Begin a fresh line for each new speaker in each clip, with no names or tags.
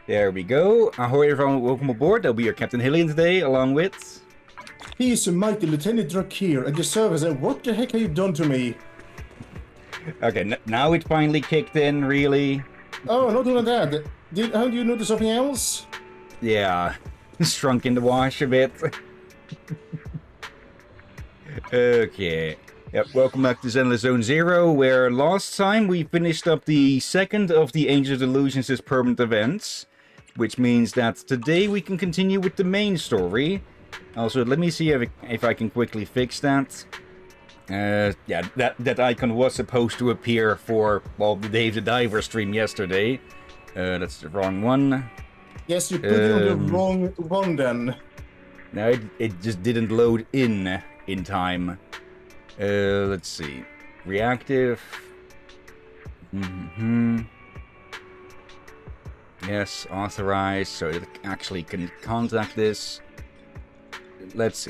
There we go. Ahoy everyone, welcome aboard. I'll be your Captain Hillyan today, along with...
He's a mighty Lieutenant Druck here, and the server said, what the heck have you done to me?
Okay, now it finally kicked in, really.
Oh, not only that. Haven't you noticed something else?
Yeah, shrunk in the wash a bit. Okay. Yep, welcome back to Zenless Zone 0, where last time we finished up the second of the Angel Delusions' permanent events, which means that today we can continue with the main story. Also, let me see if I can quickly fix that. Yeah, that icon was supposed to appear for, well, the Dave the Diver stream yesterday. That's the wrong one.
Yes, you put it on the wrong one then.
No, it just didn't load in time. Let's see. Reactive. Yes, authorized, so it actually can contact this. Let's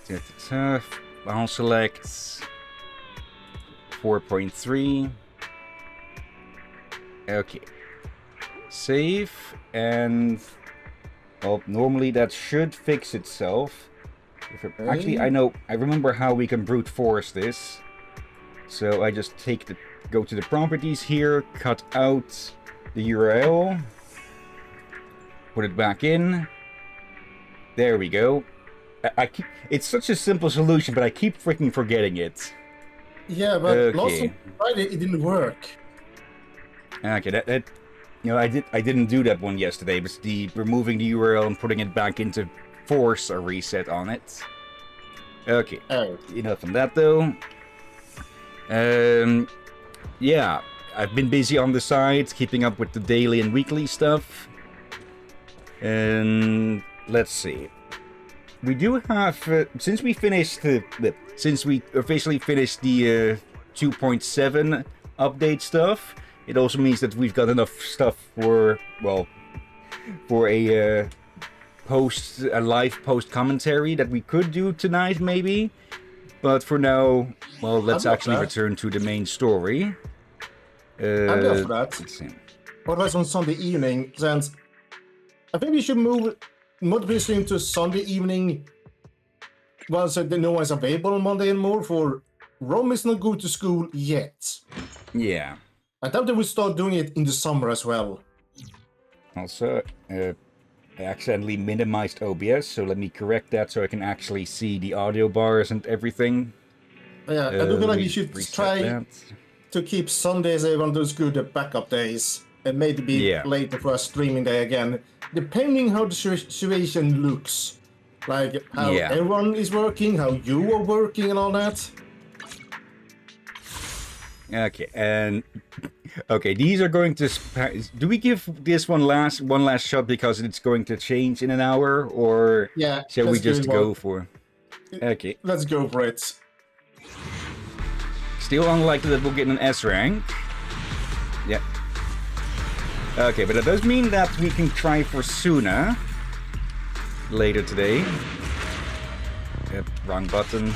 see. I'll select 4.3. Okay. Save, and well, normally that should fix itself. Actually, I remember how we can brute force this. So I just go to the properties here, cut out the URL, put it back in. There we go. It's such a simple solution, but I keep freaking forgetting it.
Yeah, but last Friday it didn't work.
Okay, I didn't do that one yesterday, but the removing the URL and putting it back into force a reset on it. Okay.
Oh.
Enough on that though. Yeah, I've been busy on the side, keeping up with the daily and weekly stuff. And let's see. We do have, since we officially finished the 2.7 update stuff, it also means that we've got enough stuff for, well, for a live post commentary that we could do tonight maybe. But for now, well, let's actually return to the main story.
I'm there for that. What was on Sunday evening? Since I think we should move multiple stream to Sunday evening once no one's available on Monday anymore. For Rom is not going to school yet.
Yeah.
I thought they would start doing it in the summer as well.
Also, I accidentally minimized OBS, so let me correct that so I can actually see the audio bars and everything.
Yeah, I do feel like you should try to keep Sundays one of those good backup days. And maybe later for a streaming day again. Depending how the situation looks. Like how everyone is working, how you are working and all that.
Okay, and okay, these are going to. Do we give this one last shot because it's going to change in an hour, or shall we just go for? Okay,
let's go for it.
Still unlikely that we'll get an S rank. Yeah. Okay, but that does mean that we can try for Suna later today. Yep, wrong button.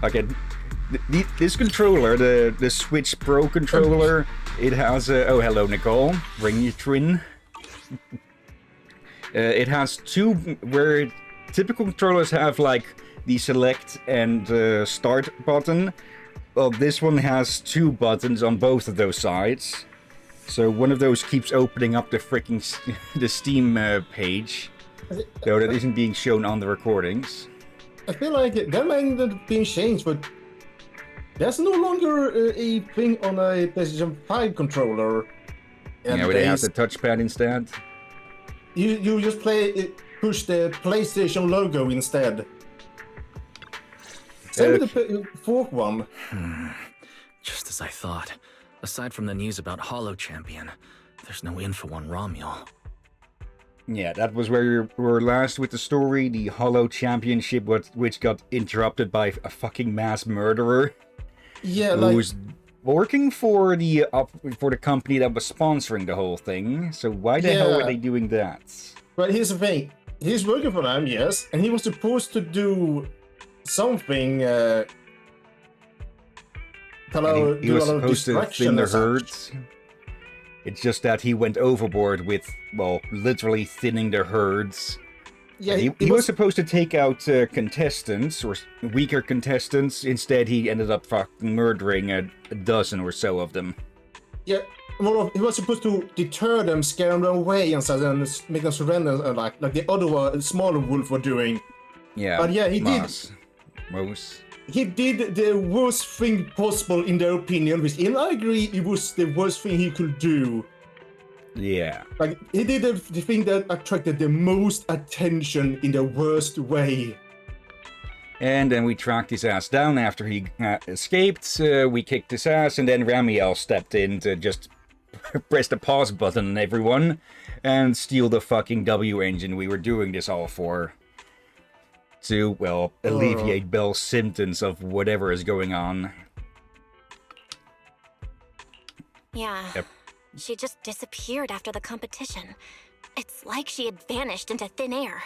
Okay. This controller, the Switch Pro controller, it has oh hello Nicole, ring your twin. It has two, where typical controllers have like the select and start button. Well, this one has two buttons on both of those sides. So one of those keeps opening up the freaking the Steam page, though that isn't being shown on the recordings.
I feel like that might not being changed, but there's no longer a thing on a PlayStation 5 controller.
Yeah, where they have the touchpad instead.
You just push the PlayStation logo instead. Same with the fourth one.
Just as I thought. Aside from the news about Hollow Champion, there's no info on Romuel.
Yeah, that was where we were last with the story. The Hollow Championship, which got interrupted by a fucking mass murderer.
Yeah,
who was working for the company that was sponsoring the whole thing. So why the hell were they doing that?
But here's the thing: he's working for them, yes, and he was supposed to do something.
He was supposed to thin the herds. It's just that he went overboard with, well, literally thinning the herds.
Yeah,
he was supposed to take out contestants, or weaker contestants. Instead, he ended up fucking murdering a dozen or so of them.
Yeah, he was supposed to deter them, scare them away, and make them surrender, like the other smaller wolf were doing.
Yeah,
but yeah, he
Moose.
He did the worst thing possible in their opinion, which, and I agree, it was the worst thing he could do.
Yeah.
Like, he did the thing that attracted the most attention in the worst way.
And then we tracked his ass down after he escaped. We kicked his ass, and then Ramiel stepped in to just press the pause button on everyone and steal the fucking W engine we were doing this all for. To, well, alleviate Belle's symptoms of whatever is going on.
Yeah. Yep. She just disappeared after the competition. It's like she had vanished into thin air.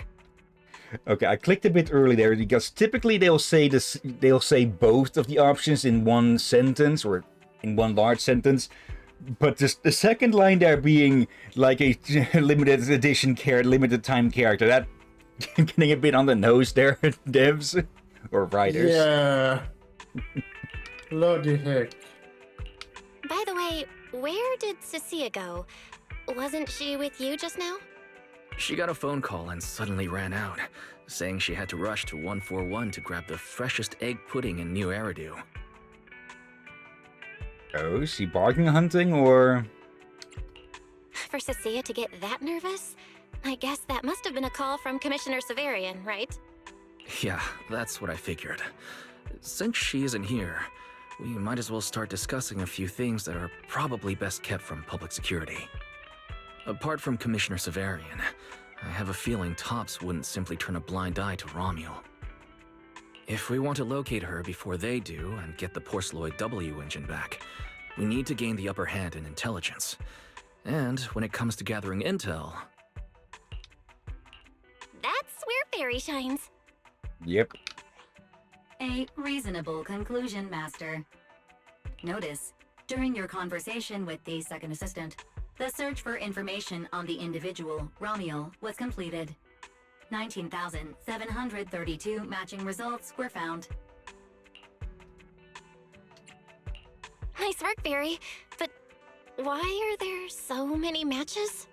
Okay, I clicked a bit early there because typically they'll say this. They'll say both of the options in one sentence or in one large sentence, but just the second line there being like a limited edition limited time character, that getting a bit on the nose there, devs or writers.
Yeah. Bloody heck.
By the way, where did Cecilia go? Wasn't she with you just now?
She got a phone call and suddenly ran out, saying she had to rush to 141 to grab the freshest egg pudding in New Eridu.
Oh, is she bargain hunting or?
For Cecilia to get that nervous? I guess that must have been a call from Commissioner Severian, right?
Yeah, that's what I figured. Since she isn't here, we might as well start discussing a few things that are probably best kept from public security. Apart from Commissioner Severian, I have a feeling Tops wouldn't simply turn a blind eye to Romuel. If we want to locate her before they do and get the Porceloid W engine back, we need to gain the upper hand in intelligence. And when it comes to gathering intel...
That's where Fairy shines.
Yep.
A reasonable conclusion, Master. Notice, during your conversation with the second assistant, the search for information on the individual, Romuel, was completed. 19,732 matching results were found.
Nice work, Fairy. But why are there so many matches?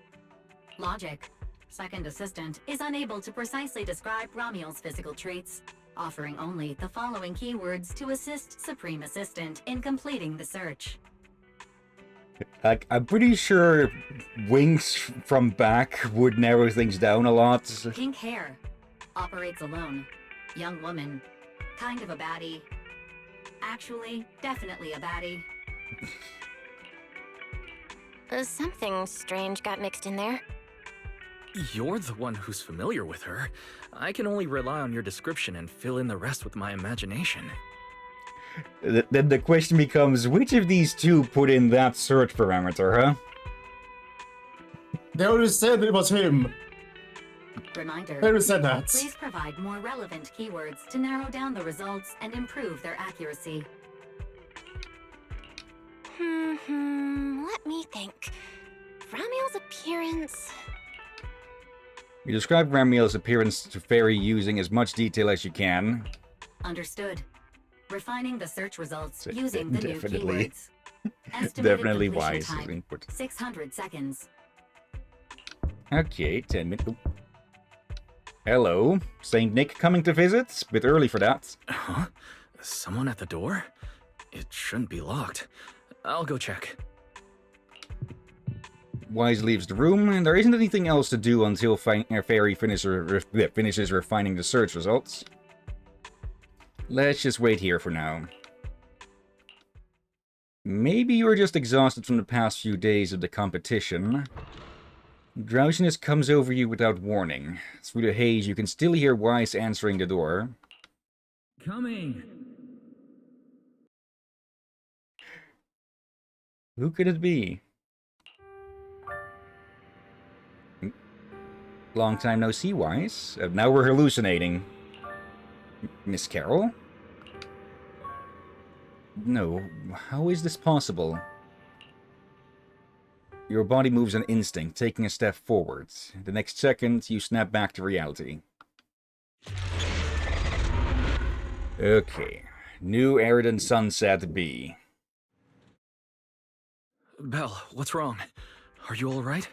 Logic. Second assistant is unable to precisely describe Romuel's physical traits, offering only the following keywords to assist Supreme Assistant in completing the search.
Like, I'm pretty sure wings from back would narrow things down a lot.
Pink hair. Operates alone. Young woman. Kind of a baddie. Actually, definitely a baddie.
Something strange got mixed in there.
You're the one who's familiar with her. I can only rely on your description and fill in the rest with my imagination.
Then the question becomes, which of these two put in that search parameter, huh?
They already said it was him.
Reminder.
They already said that.
Please provide more relevant keywords to narrow down the results and improve their accuracy.
Let me think. Ramiel's appearance...
You describe Ramiel's appearance to Fairy using as much detail as you can.
Understood. Refining the search results using the new keywords.
Definitely wise input.
600 seconds.
Okay, 10 minutes. Hello, Saint Nick coming to visit? Bit early for that.
Huh? Someone at the door? It shouldn't be locked. I'll go check.
Wise leaves the room, and there isn't anything else to do until Fairy finishes refining the search results. Let's just wait here for now. Maybe you're just exhausted from the past few days of the competition. Drowsiness comes over you without warning. Through the haze, you can still hear Wise answering the door.
Coming!
Who could it be? Long time no see, Wise. Now we're hallucinating. Miss Carol? No, how is this possible? Your body moves on instinct, taking a step forwards. The next second, you snap back to reality. Okay. New Eridan Sunset B.
Belle, what's wrong? Are you alright?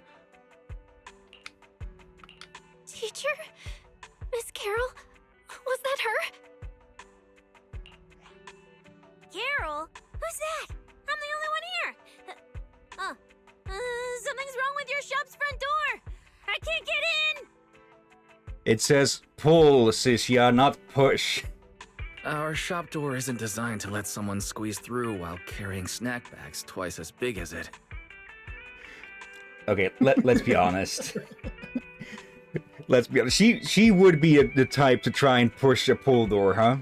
Teacher? Miss Carol? Was that her? Carol? Who's that? I'm the only one here. Something's wrong with your shop's front door. I can't get in.
It says pull, Sisya, not push.
Our shop door isn't designed to let someone squeeze through while carrying snack bags twice as big as it.
Okay, let's be honest. Let's be honest. She would be the type to try and push a pull door, huh?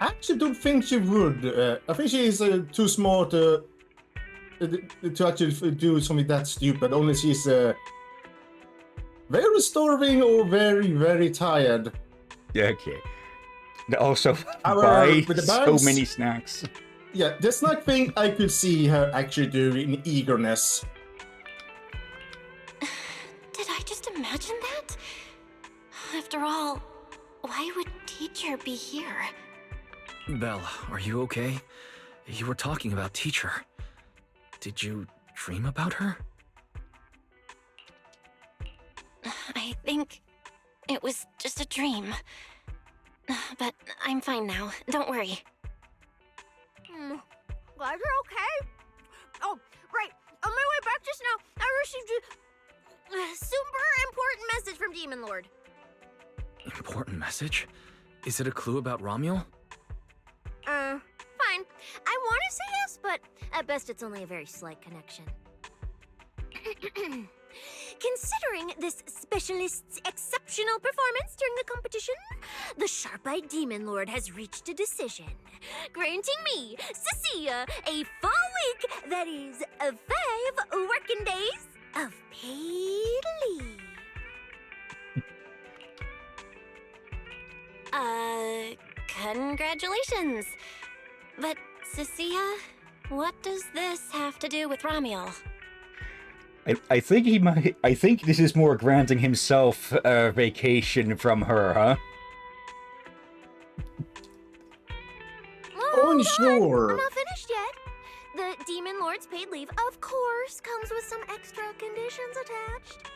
I actually don't think she would. I think she is too smart to actually do something that stupid. Only she's very starving or very, very tired.
Okay. Also,
However,
buy so many snacks.
Yeah, the snack thing I could see her actually do in eagerness.
Did I just imagine that? After all, why would teacher be here?
Belle, are you okay? You were talking about teacher. Did you dream about her?
I think it was just a dream. But I'm fine now. Don't worry.
Glad you're okay. Oh, right. On my way back just now, I received a super important message from Demon Lord.
Important message? Is it a clue about Romuald?
Fine. I want to say yes, but at best it's only a very slight connection. Considering this specialist's exceptional performance during the competition, the sharp-eyed Demon Lord has reached a decision, granting me, Cecilia, a full week, that is, 5 working days of paid leave.
Congratulations. But, Cecilia, what does this have to do with Romuald?
I think he might. I think this is more granting himself a vacation from her, huh?
Oh, sure.
I'm not finished yet. The Demon Lord's paid leave, of course, comes with some extra conditions attached.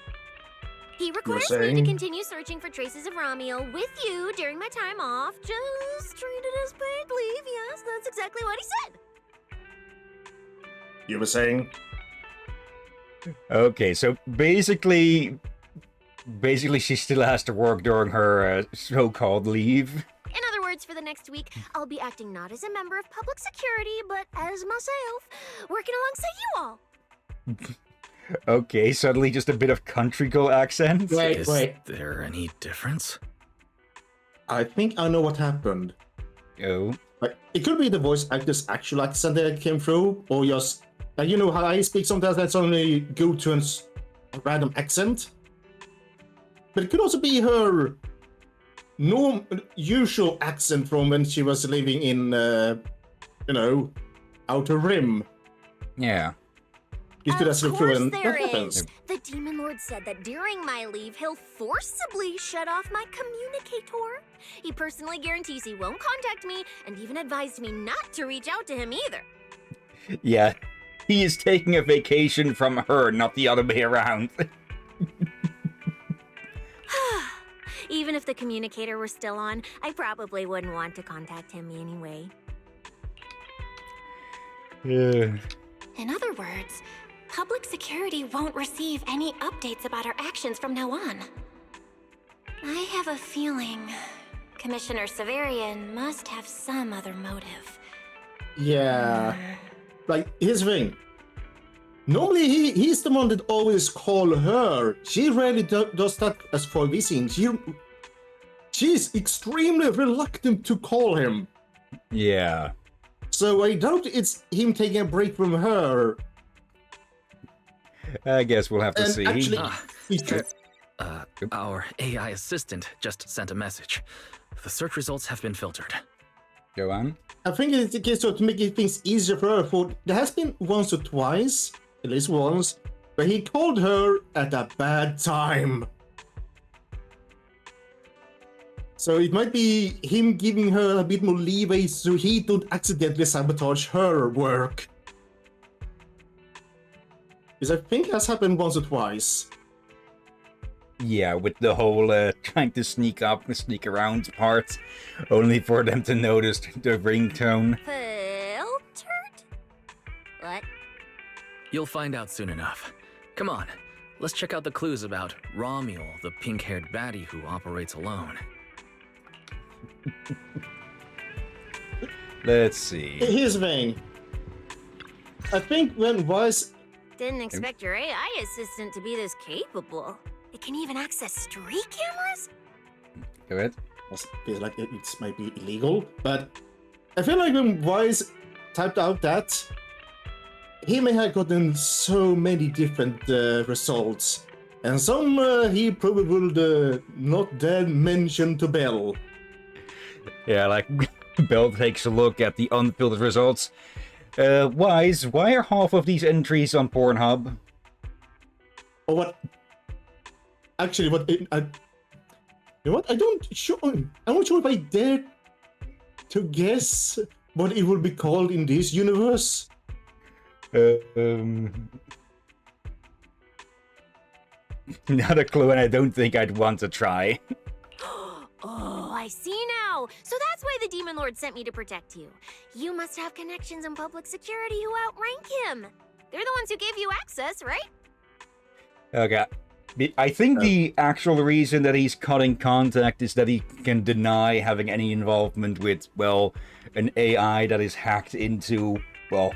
He requires me to continue searching for traces of Romuald with you during my time off. Just treat it as paid leave. Yes, that's exactly what he said.
You were saying?
Okay, so basically she still has to work during her so-called leave.
In other words, for the next week, I'll be acting not as a member of public security, but as myself, working alongside you all.
Okay, suddenly just a bit of country girl accent.
Is there any difference?
I think I know what happened.
Oh.
Like, it could be the voice actor's actual accent that came through, or just, you know how I speak sometimes, that's only go to a random accent. But it could also be her usual accent from when she was living in, Outer Rim.
Yeah.
You could actually
course
when
there
that happens.
is. The Demon Lord said that during my leave, he'll forcibly shut off my communicator. He personally guarantees he won't contact me, and even advised me not to reach out to him either.
Yeah, he is taking a vacation from her, not the other way around.
Even if the communicator were still on, I probably wouldn't want to contact him anyway.
Yeah.
In other words, public security won't receive any updates about our actions from now on. I have a feeling Commissioner Severian must have some other motive.
Yeah. Like, here's the thing. Normally, he's the one that always call her. She rarely does that as far as we've seen. She's extremely reluctant to call him.
Yeah.
So I doubt it's him taking a break from her.
I guess we'll have to see.
Actually,
Our AI assistant just sent a message. The search results have been filtered.
Go on.
I think it's the case to make things easier for her. For there has been once or twice, at least once, where he called her at a bad time. So it might be him giving her a bit more leeway so he don't accidentally sabotage her work. Because I think that's happened once or twice.
Yeah, with the whole trying to sneak up and sneak around part, only for them to notice the ringtone.
Filtered? What?
You'll find out soon enough. Come on, let's check out the clues about Romuald, the pink-haired baddie who operates alone.
Let's see.
Here's the thing. I think when Wise...
Didn't expect your AI assistant to be this capable. It can even access street cameras?
Go ahead.
I feel like it might be illegal, but I feel like when Wise typed out that, he may have gotten so many different results, and some he probably would not dare mention to Bell.
Yeah, like, Bell takes a look at the unfiltered results. Wise, why are half of these entries on Pornhub?
Oh, what? Actually, what? You know what? I'm not sure if I dare to guess what it will be called in this universe.
Not a clue, and I don't think I'd want to try.
Oh, I see now. So that's why the Demon Lord sent me to protect you. You must have connections in public security who outrank him. They're the ones who gave you access, right?
Okay. I think the actual reason that he's cutting contact is that he can deny having any involvement with, well, an AI that is hacked into, well,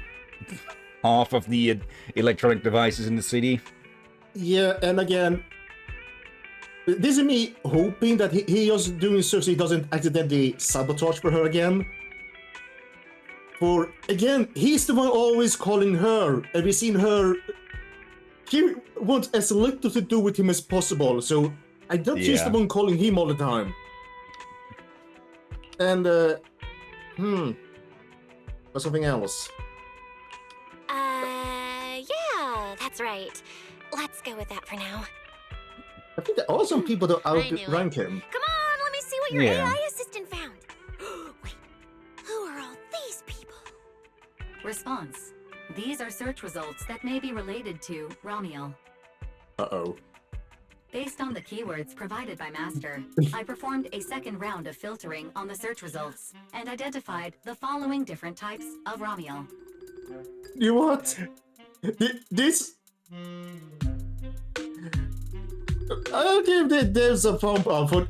half of the electronic devices in the city.
Yeah, and again, this is me hoping that he is doing so he doesn't accidentally sabotage for her again. For, again, he's the one always calling her, and we've seen her... He wants as little to do with him as possible, so I don't use the one calling him all the time. And, or something else.
Yeah, that's right. Let's go with that for now.
I think there are some people that outrank him.
Come on, let me see what your AI assistant found. Wait, who are all these people?
Response. These are search results that may be related to Romuald.
Uh-oh.
Based on the keywords provided by Master, I performed a second round of filtering on the search results and identified the following different types of Romuald.
You what? This... I'll give the devs a thumb up for...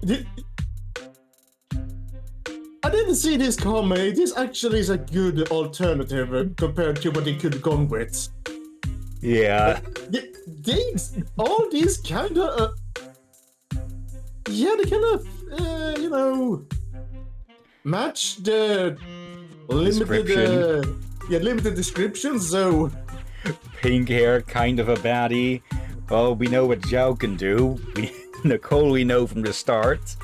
I didn't see this coming. This actually is a good alternative compared to what they could have gone with.
Yeah.
All these kind of... they kind of, you know... match the limited description, so...
Pink hair, kind of a baddie. Well, we know what Zhao can do. Nicole we know from the start.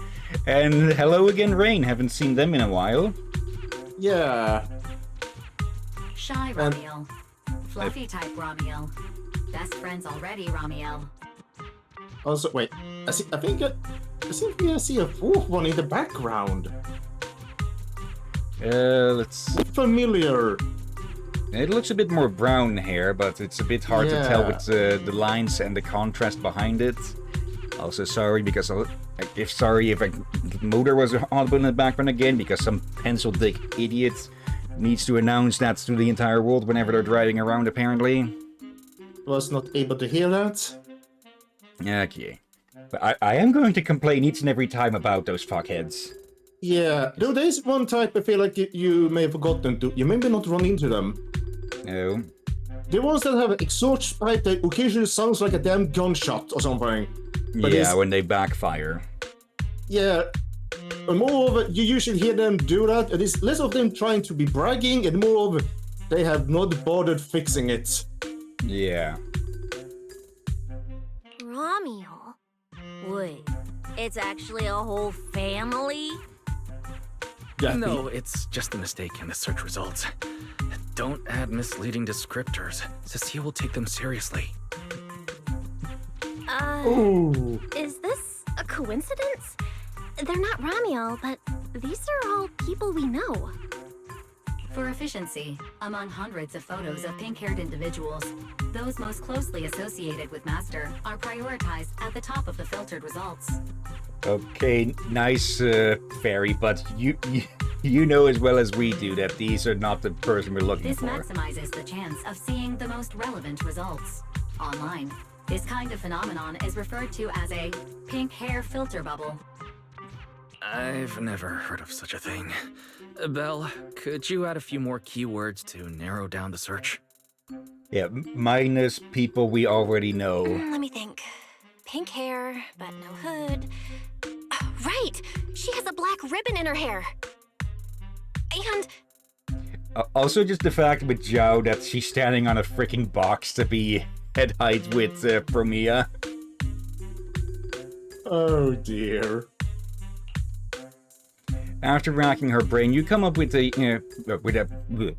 And hello again, Rain. Haven't seen them in a while.
Yeah.
Shy Romuald. Fluffy type Romuald. Best friends already, Romuald.
Also, wait. I think I see a fourth one in the background.
Let's...
Familiar.
It looks a bit more brown hair, but it's a bit hard to tell with the lines and the contrast behind it. Also sorry because if a motor was audible in the background again, because some pencil dick idiot needs to announce that to the entire world whenever they're driving around, apparently.
Was not able to hear that.
Okay. But I am going to complain each and every time about those fuckheads.
Yeah, though there's one type I feel like you may have forgotten to. You maybe not run into them.
No.
The ones that have an exhaust pipe that occasionally sounds like a damn gunshot or something. But
yeah, when they backfire.
Yeah. And moreover, you usually hear them do that, and it's less of them trying to be bragging, and more of they have not bothered fixing it.
Yeah.
Romuald? Wait, it's actually a whole family?
No, it's just a mistake in the search results. Don't add misleading descriptors. Cecilia will take them seriously.
Is this a coincidence? They're not Ramiel, but these are all people we know.
For efficiency, among hundreds of photos of pink-haired individuals, those most closely associated with Master are prioritized at the top of the filtered results.
Okay, nice, Fairy, but you know as well as we do that these are not the person we're looking for.
This maximizes the chance of seeing the most relevant results. Online, this kind of phenomenon is referred to as a pink hair filter bubble.
I've never heard of such a thing. Belle, could you add a few more keywords to narrow down the search?
Yeah, minus people we already know.
Let me think. Pink hair, but no hood. Right! She has a black ribbon in her hair. And...
Also, just the fact with Zhao that she's standing on a freaking box to be head height with Promia.
Oh dear.
After racking her brain, you come up with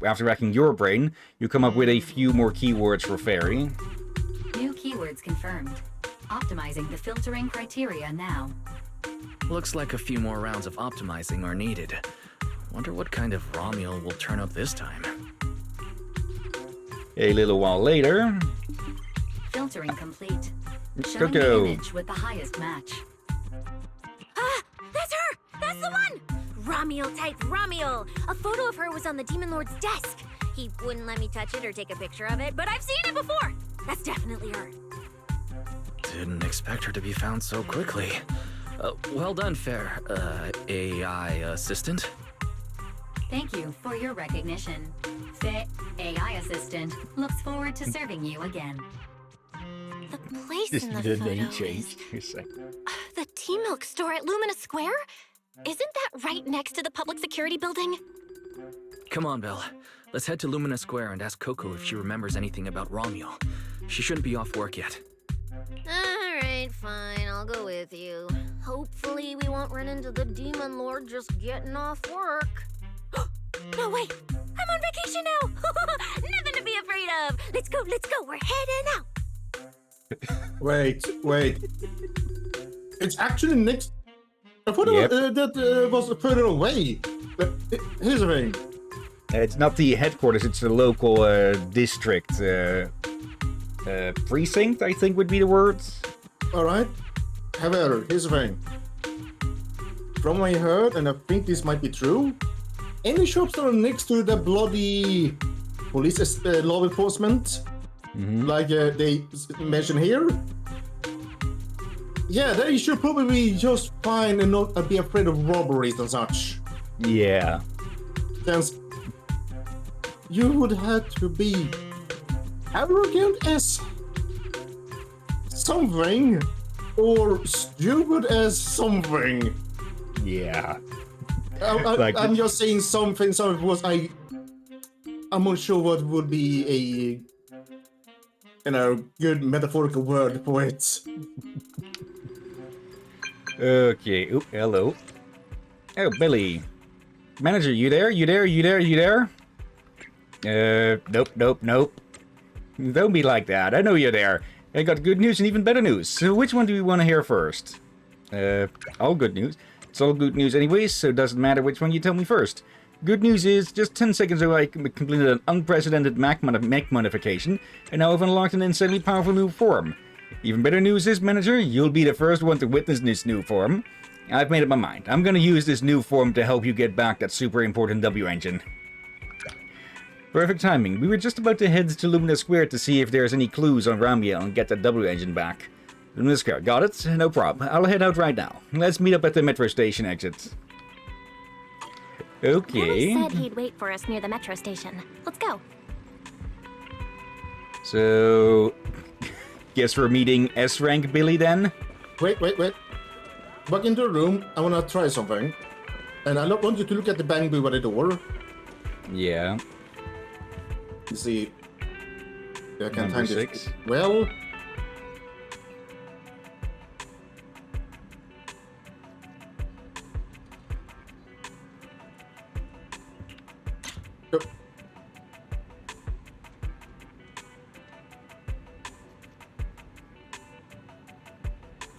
after racking your brain, you come up with a few more keywords for Fairy.
New keywords confirmed. Optimizing the filtering criteria now.
Looks like a few more rounds of optimizing are needed. Wonder what kind of Ramiel will turn up this time.
A little while later...
Filtering complete.
Go.
Showing the image with the highest match.
Ah! That's her! That's the one! Ramiel type Ramiel! A photo of her was on the Demon Lord's desk. He wouldn't let me touch it or take a picture of it, but I've seen it before! That's definitely her.
Didn't expect her to be found so quickly. Well done, Fair, AI assistant.
Thank you for your recognition. The AI assistant looks forward to serving you again.
The place in the
The
photo
name
is...
changed.
The tea milk store at Lumina Square? Isn't that right next to the public security building?
Come on, Belle. Let's head to Lumina Square and ask Coco if she remembers anything about Ramiel. She shouldn't be off work yet.
Alright, fine, I'll go with you. Hopefully we won't run into the Demon Lord just getting off work. No, wait! I'm on vacation now! Nothing to be afraid of! Let's go, we're heading out!
Wait. It's actually next... I thought that was further away. But here's the thing.
It's not the headquarters, it's the local district precinct, I think would be the words.
Alright. However, here's the thing. From what I heard, and I think this might be true, any shops that are next to the bloody police law enforcement, like they mention here, yeah, they should probably be just fine and not be afraid of robberies and such.
Yeah.
Since you would have to be arrogant as something or stupid as something.
Yeah.
I'm just saying something, so it was I'm not sure what would be a good metaphorical word for it.
Okay. Oop, hello. Oh, Billy. Manager, you there? Nope. Don't be like that. I know you're there. I got good news and even better news. So which one do we want to hear first? All good news. It's all good news anyways, so it doesn't matter which one you tell me first. Good news is, just 10 seconds ago I completed an unprecedented mech modification, and now I've unlocked an insanely powerful new form. Even better news is, Manager, you'll be the first one to witness this new form. I've made up my mind. I'm gonna use this new form to help you get back that super important W engine. Perfect timing. We were just about to head to Lumina Square to see if there's any clues on Ramiel and get that W engine back. Lumina Square, got it? No problem. I'll head out right now. Let's meet up at the metro station exit. Okay.
Billy said he'd wait for us near the metro station. Let's go.
So, guess we're meeting S-rank Billy then?
Wait. Back into the room, I wanna try something. And I don't want you to look at the bang by the door.
Yeah.
You see, I can
Number
time
6.
this well.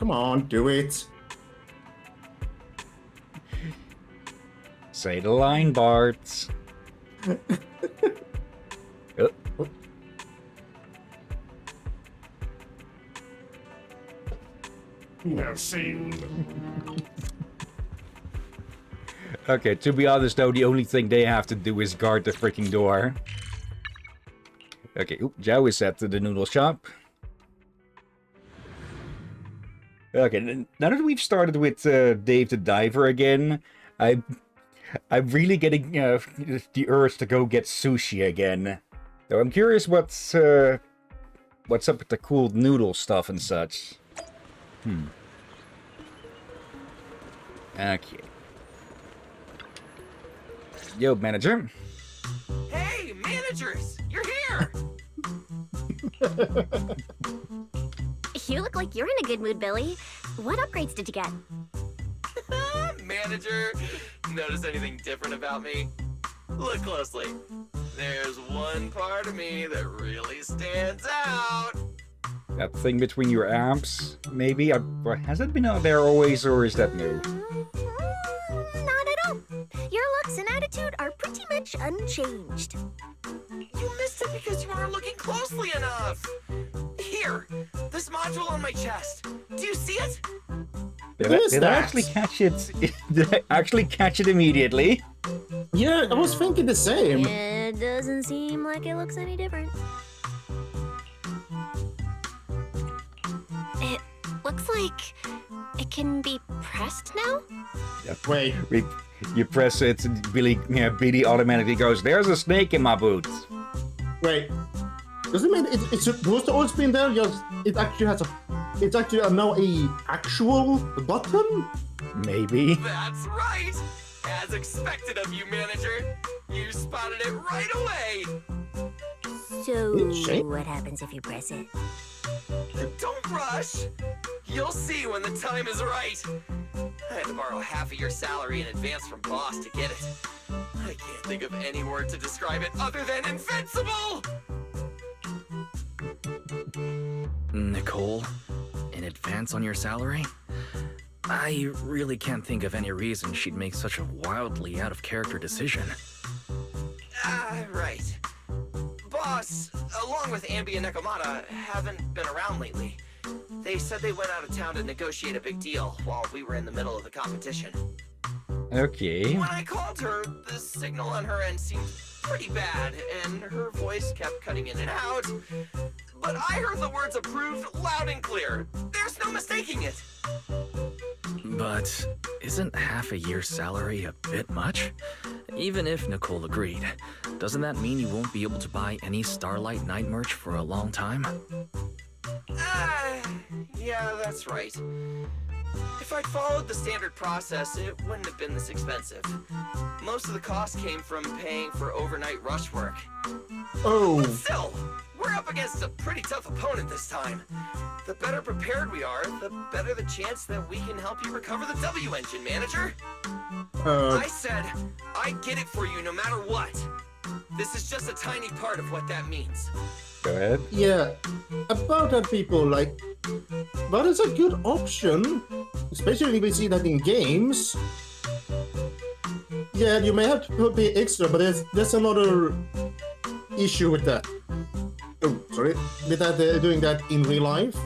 Come on, do it.
Say the line, Bart.
No scene.
Okay, to be honest though, the only thing they have to do is guard the freaking door. Okay, Zhao is at the noodle shop. Okay, now that we've started with Dave the Diver again, I'm really getting the urge to go get sushi again. So I'm curious what's up with the cool noodle stuff and such. Okay. Yo, manager.
Hey, managers! You're here!
You look like you're in a good mood, Billy. What upgrades did you get?
Manager, notice anything different about me? Look closely. There's one part of me that really stands out.
That thing between your abs, maybe? Has that been out there always, or is that new?
Not at all. Your looks and attitude are pretty much unchanged.
You missed it because you weren't looking closely enough. Here, this module on my chest. Do you see it?
Did I actually catch it? Did I actually catch it immediately?
Yeah, I was thinking the same.
It doesn't seem like it looks any different. It looks like it can be pressed now?
Yep.
Wait.
You press it, and Billy automatically goes, "There's a snake in my boots."
Wait. Does it mean it's supposed to always been there? Just it actually has a. It's actually now a actual button.
Maybe.
That's right. As expected of you, manager. You spotted it right away.
So, what happens if you press it?
Don't rush. You'll see when the time is right. I had to borrow half of your salary in advance from boss to get it. I can't think of any word to describe it other than invincible! Nicole, in advance on your salary? I really can't think of any reason she'd make such a wildly out-of-character decision. Right. Boss, along with Ambi and Nekomata, haven't been around lately. They said they went out of town to negotiate a big deal while we were in the middle of the competition.
Okay.
When I called her, the signal on her end seemed pretty bad, and her voice kept cutting in and out. But I heard the words approved loud and clear. There's no mistaking it. But isn't half a year's salary a bit much? Even if Nicole agreed, doesn't that mean you won't be able to buy any Starlight Night merch for a long time? Yeah, that's right. If I'd followed the standard process, it wouldn't have been this expensive. Most of the cost came from paying for overnight rush work.
Oh.
But still, we're up against a pretty tough opponent this time. The better prepared we are, the better the chance that we can help you recover the W engine, manager. I said, I'd get it for you no matter what. This is just a tiny part of what that means.
Go ahead.
Yeah, about that, people, like, but it's a good option, especially if we see that in games. Yeah, you may have to pay extra, but there's another issue with that. Oh, sorry, with that doing that in real life.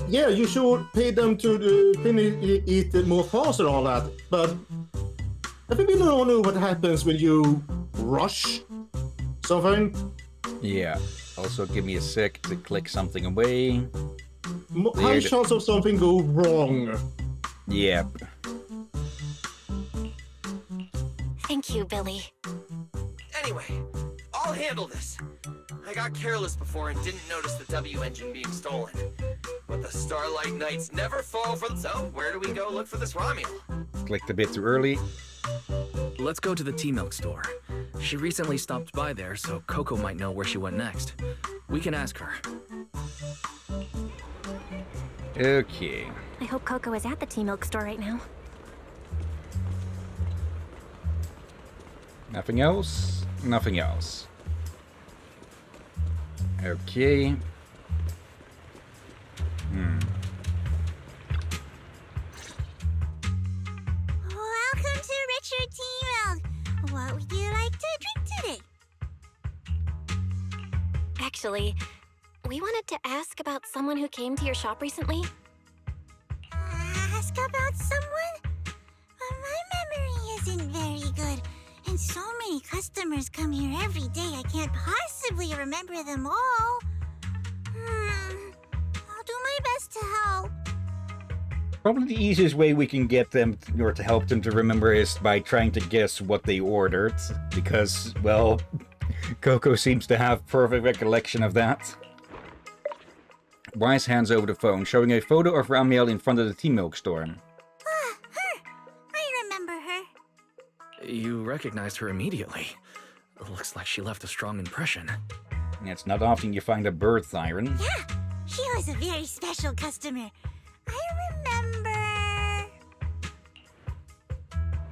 Yeah, you should pay them to finish it more faster and all that, but I think we don't know what happens when you rush something.
Yeah. Also, give me a sec to click something away.
High chance of something go wrong.
Yep.
Thank you, Billy.
Anyway, I'll handle this. I got careless before and didn't notice the W engine being stolen. But the Starlight Knights never fall for the... So, where do we go look for this Romulo?
Clicked a bit too early.
Let's go to the T-Milk store. She recently stopped by there, so Coco might know where she went next. We can ask her.
Okay.
I hope Coco is at the T-Milk store right now.
Nothing else? Nothing else. Okay.
What would you like to drink today?
Actually, we wanted to ask about someone who came to your shop recently.
Ask about someone? My memory isn't very good, and so many customers come here every day I can't possibly remember them all. I'll do my best to help.
Probably the easiest way we can get them, or to help them to remember, is by trying to guess what they ordered. Because, well, Coco seems to have perfect recollection of that. Wise hands over the phone, showing a photo of Ramiel in front of the tea milk store.
Her! I remember her.
You recognized her immediately. Looks like she left a strong impression.
It's not often you find a bird siren.
Yeah, she was a very special customer. I remember.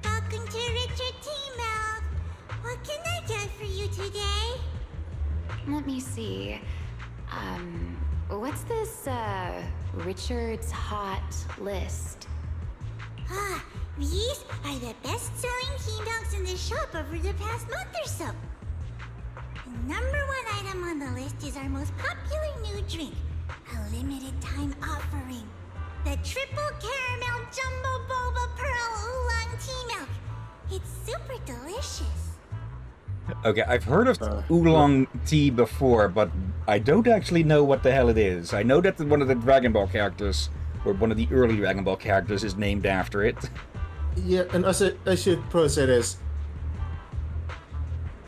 Welcome to Richard Tea Milk. What can I get for you today?
Let me see. What's this, Richard's Hot List?
These are the best-selling tea milks in the shop over the past month or so. The #1 item on the list is our most popular new drink, a limited-time offering. The Triple Caramel Jumbo Boba Pearl Oolong Tea Milk. It's super delicious.
Okay, I've heard of oolong tea before, but I don't actually know what the hell it is. I know that one of the Dragon Ball characters, or one of the early Dragon Ball characters, is named after it.
Yeah, and I should probably say this.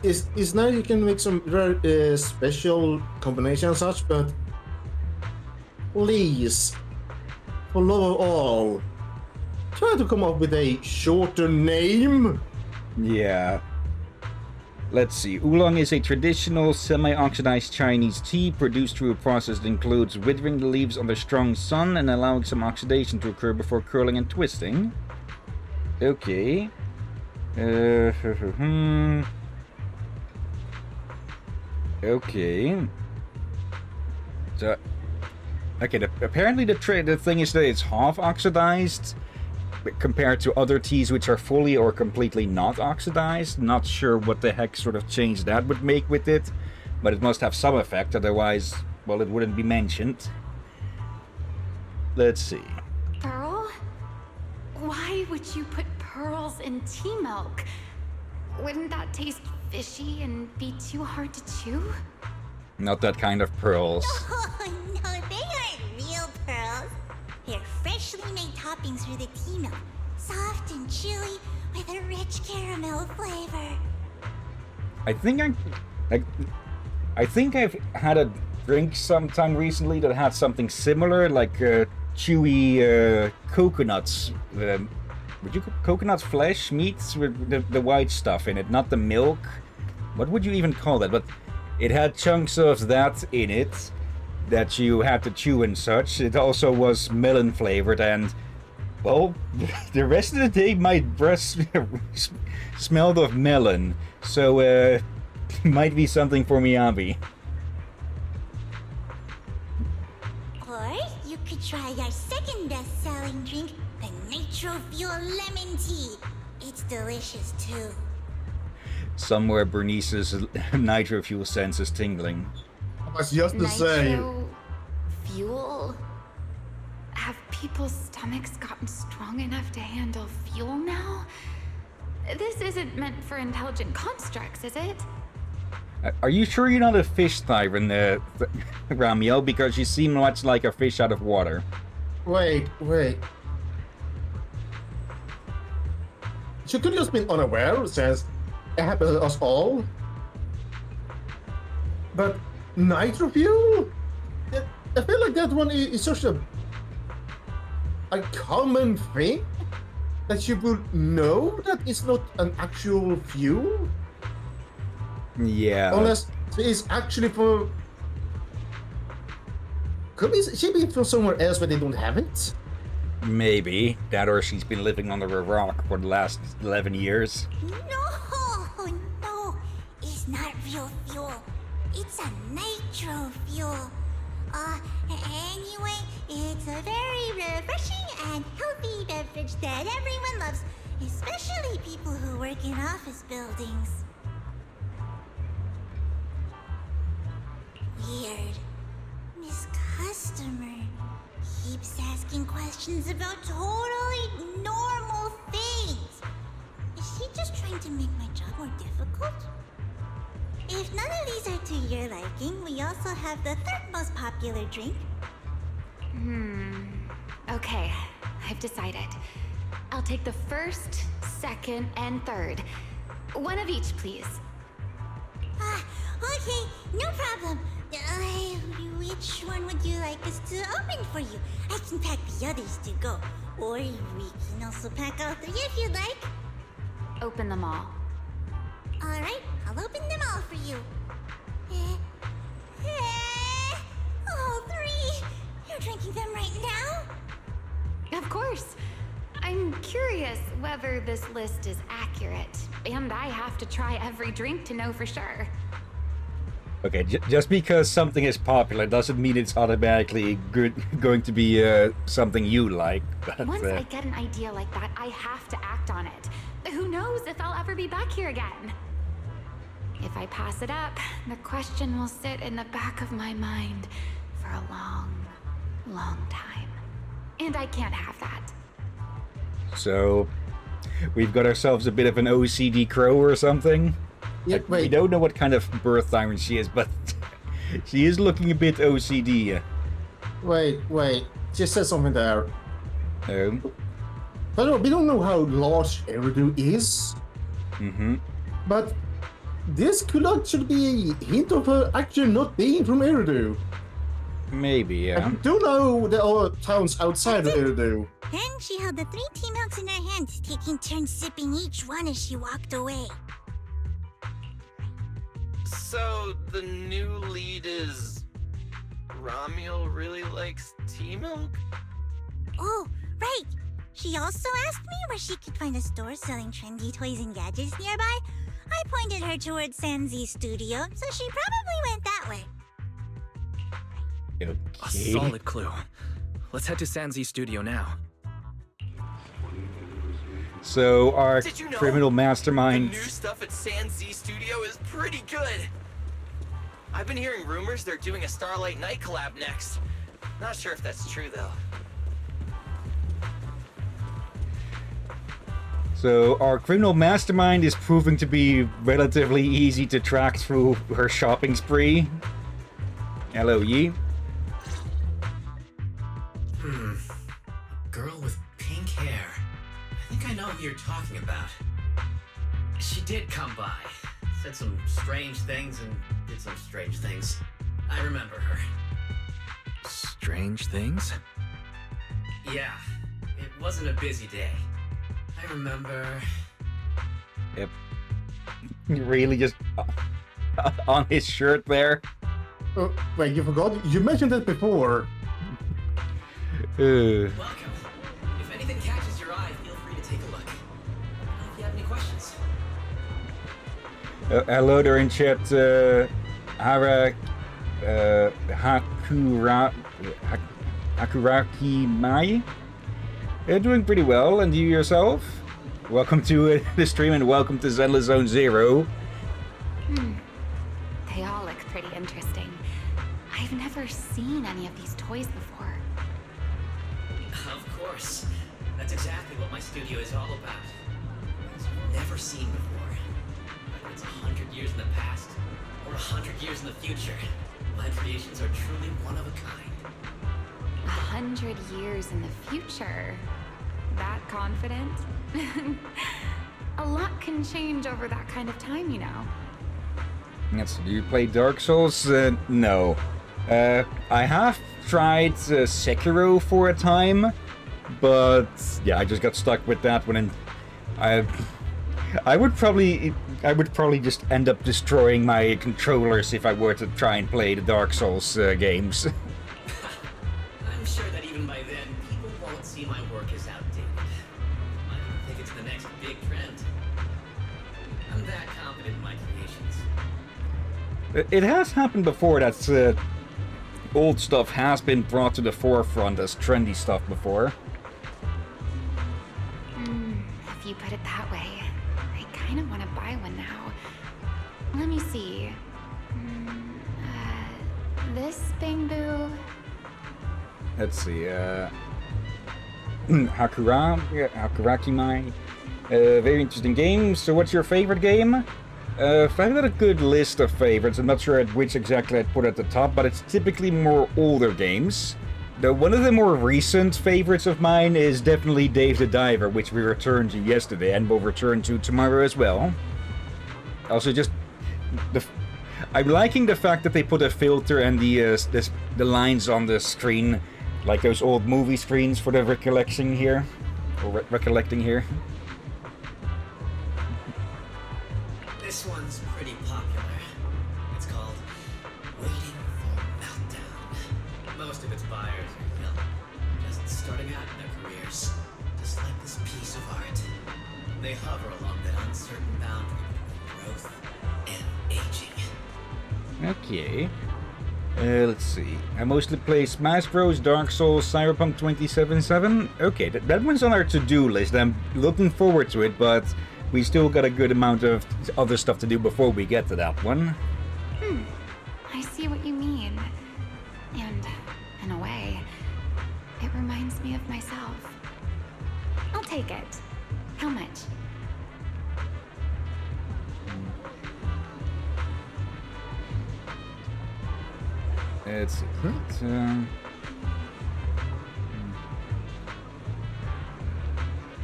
Is now you can make some very special combination and such, but please, for love of all, try to come up with a shorter name.
Yeah. Let's see. Oolong is a traditional semi-oxidized Chinese tea produced through a process that includes withering the leaves under strong sun and allowing some oxidation to occur before curling and twisting. Okay. Okay. So, okay. Apparently, the thing is that it's half oxidized compared to other teas which are fully or completely not oxidized. Not sure what the heck sort of change that would make with it, but it must have some effect, otherwise, well, it wouldn't be mentioned. Let's see.
Pearl? Why would you put pearls in tea milk? Wouldn't that taste fishy and be too hard to chew?
Not that kind of pearls.
Oh, no, they aren't real pearls. They're freshly made toppings for the tea milk. Soft and chewy with a rich caramel flavor.
I think I've had a drink sometime recently that had something similar, like chewy coconuts. Would you coconut flesh meats with the white stuff in it, not the milk? What would you even call that? But it had chunks of that in it that you had to chew and such. It also was melon flavored, and well, the rest of the day my breath smelled of melon, so might be something for Miyabi.
Or you could try our second best-selling drink, the Nitro Fuel Lemon Tea. It's delicious too.
Somewhere Bernice's nitro fuel sense is tingling.
It's just the same.
Nitro fuel? Have people's stomachs gotten strong enough to handle fuel now? This isn't meant for intelligent constructs, is it?
Are you sure you're not a fish siren, Ramiel? Because you seem much like a fish out of water.
Wait. She could have just been unaware, since it happens to us all. But nitro fuel? I feel like that one is such a common thing that you would know that it's not an actual fuel.
Yeah.
Unless it's actually for. She be from somewhere else where they don't have it?
Maybe. That, or she's been living under a rock for the last 11 years.
No, it's not real fuel. It's a nitro fuel. Anyway, it's a very refreshing and healthy beverage that everyone loves.
Especially people who work in office buildings. Weird. This customer keeps asking questions about totally normal things. Is she just trying to make my job more difficult? If none of these are to your liking, we also have the third most popular drink.
Okay, I've decided. I'll take the first, second, and third. One of each, please.
Okay, no problem. Which one would you like us to open for you? I can pack the others to go. Or we can also pack all three if you'd like.
Open them all.
Alright, I'll open them all for you. All three? You're drinking them right now?
Of course. I'm curious whether this list is accurate, and I have to try every drink to know for sure.
Okay, just because something is popular doesn't mean it's automatically going to be something you like. But,
Once I get an idea like that, I have to act on it. Who knows if I'll ever be back here again? If I pass it up, the question will sit in the back of my mind for a long, long time. And I can't have that.
So, we've got ourselves a bit of an OCD crow or something?
Yeah, wait.
We don't know what kind of birth tyrant she is, but she is looking a bit OCD.
Wait. She said something there.
But
we don't know how large Eridu is. But this could actually be a hint of her actually not being from Eridu.
Maybe, yeah.
I don't know the other towns outside of Eridu.
Then she held the 3 tea milks in her hands, taking turns sipping each one as she walked away.
So, the new lead is... Ramiel really likes tea milk?
Oh, right. She also asked me where she could find a store selling trendy toys and gadgets nearby. I pointed her towards Sanzi's studio, so she probably went that way.
Okay.
A solid clue. Let's head to Sanzi's studio now.
So, our
Did you know
criminal mastermind...
The new stuff at Sanzi Studio is pretty good. I've been hearing rumors they're doing a Starlight Night collab next. Not sure if that's true, though.
So, our criminal mastermind is proving to be relatively easy to track through her shopping spree. Hello, Yi.
Girl with pink hair. I think I know who you're talking about. She did come by. Said some strange things and did some strange things. I remember her.
Strange things?
Yeah, it wasn't a busy day. I remember...
Yep. Really just on his shirt there.
Oh, wait, you forgot? You mentioned it before.
Welcome. If anything catches your eye, feel free to take a look. If you have any questions.
Hello there in chat, Hakuraki Mai. Doing pretty well, and you yourself? Welcome to the stream and welcome to Zenless Zone Zero.
They all look pretty interesting. I've never seen any of these toys before.
Of course. That's exactly what my studio is all about. Things I've never seen before. Whether it's 100 years in the past or 100 years in the future, my creations are truly one of a kind.
100 years in the future? That confident? A lot can change over that kind of time, you know.
Yes, do you play Dark Souls? No. I have tried Sekiro for a time, but yeah, I just got stuck with that one, and I would probably just end up destroying my controllers if I were to try and play the Dark Souls games.
I'm sure that even by then, people won't see my work as outdated. Might even think it's the next big trend. I'm that confident in my creations.
It has happened before that old stuff has been brought to the forefront as trendy stuff before.
If you put it that way. I kind of want to buy one now. Let me see. This Bangbu.
Let's see. Hakurakimai. Very interesting game. So, what's your favorite game? I've got a good list of favorites. I'm not sure at which exactly I'd put at the top, but it's typically more older games. Though one of the more recent favorites of mine is definitely Dave the Diver, which we returned to yesterday and will return to tomorrow as well. Also, just I'm liking the fact that they put a filter and the lines on the screen, like those old movie screens for the recollecting here.
This one's pretty popular. It's called Waiting for Meltdown. Most of its buyers are young, just starting out in their careers, just like this piece of art. They hover along that uncertain boundary between growth and aging.
Okay. Let's see. I mostly play Smash Bros, Dark Souls, Cyberpunk 2077. Okay, that one's on our to-do list. I'm looking forward to it, but we still got a good amount of other stuff to do before we get to that one.
I see what you mean. And, in a way, it reminds me of myself. I'll take it. How much?
Let's see.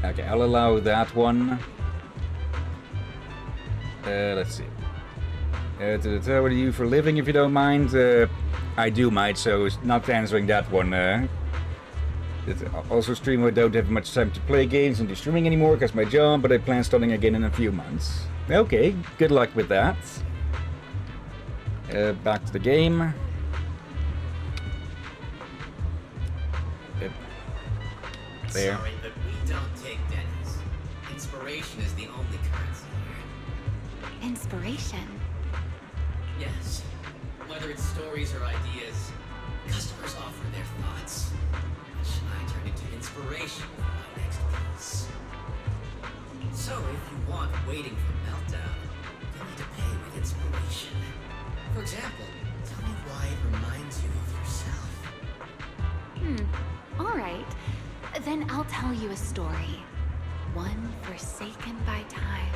Okay, I'll allow that one. Let's see. What do you do for a living, if you don't mind? I do mind, so not answering that one. Also stream, I don't have much time to play games and do streaming anymore because my job, but I plan starting again in a few months. Okay, good luck with that. Back to the game. There.
Sorry, but we don't take Denny's. Inspiration is the only currency here.
Inspiration?
Yes. Whether it's stories or ideas, customers offer their thoughts, which I turn into inspiration for my next piece. So if you want Waiting for Meltdown, you need to pay with inspiration. For example, tell me why it reminds you of yourself.
All right. Then I'll tell you a story. One forsaken by time.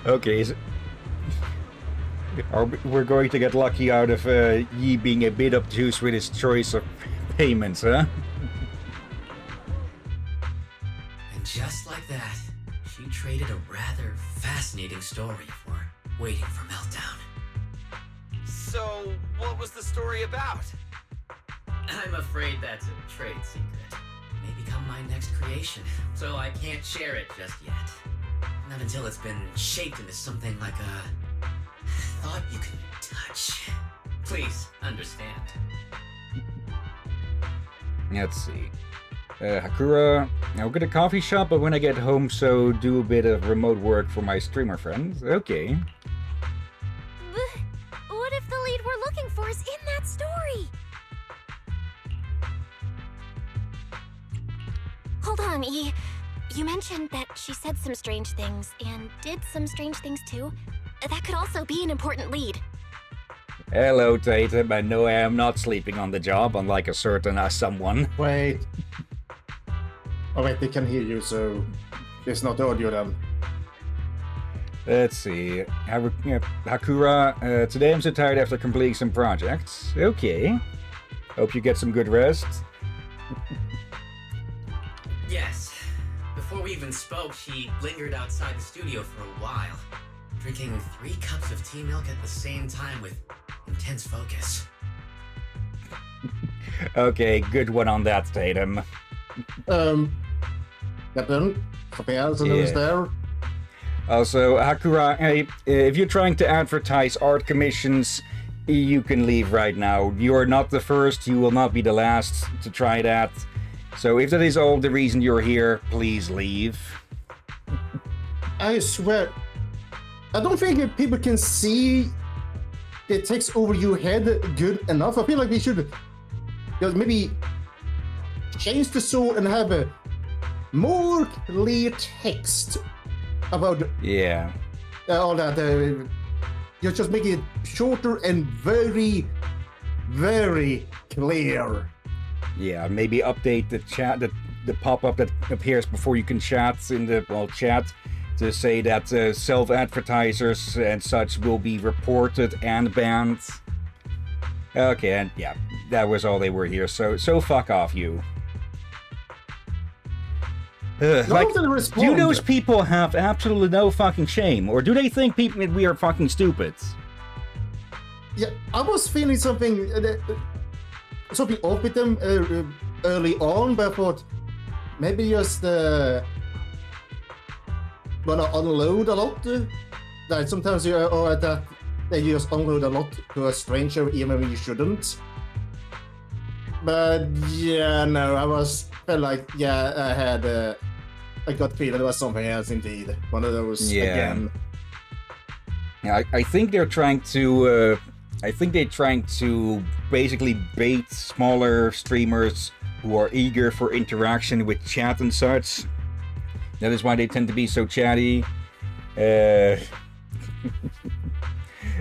Okay, we're going to get lucky out of Yi being a bit obtuse with his choice of payments, huh?
And just like that, she traded a rather fascinating story for Waiting for Meltdown. So, what was the story about? I'm afraid that's a trade secret. It may become my next creation, so I can't share it just yet. Not until it's been shaped into something like a thought you can touch. Please, understand.
Let's see. Hakura, I'll get a coffee shop, but when I get home, so do a bit of remote work for my streamer friends. Okay.
What if the lead we're looking for is in that story? Hold on, E. You mentioned that she said some strange things, and did some strange things too. That could also be an important lead.
Hello, Tatum. I know I am not sleeping on the job, unlike a certain someone.
Wait. Oh wait, they can hear you, so it's not audio then.
Let's see. Hakura, today I'm so tired after completing some projects. Okay. Hope you get some good rest.
Yes. Before we even spoke, she lingered outside the studio for a while, drinking 3 cups of tea milk at the same time with intense focus.
Okay, good one on that, Tatum.
Captain, something else is there?
Also, Hakura, hey, if you're trying to advertise art commissions, you can leave right now. You are not the first, you will not be the last to try that. So if that is all the reason you're here, please leave.
I swear, I don't think people can see the text over your head good enough. I feel like we should maybe change the soul and have more clear text about all that. You just make it shorter and very, very clear.
Yeah, maybe update the chat, the pop-up that appears before you can chat in the chat to say that self-advertisers and such will be reported and banned. Okay, and yeah, that was all they were here. So fuck off, you. Like, do those people have absolutely no fucking shame, or do they think we are fucking stupid?
Yeah, I was feeling something off with them early on, but I thought maybe just wanna unload a lot. Like sometimes that they just unload a lot to a stranger even when you shouldn't. But yeah, no, felt like I had I got feeling it was something else indeed. One of those again.
Yeah, I think they're trying to. I think they're trying to basically bait smaller streamers who are eager for interaction with chat and such. That is why they tend to be so chatty. Tatum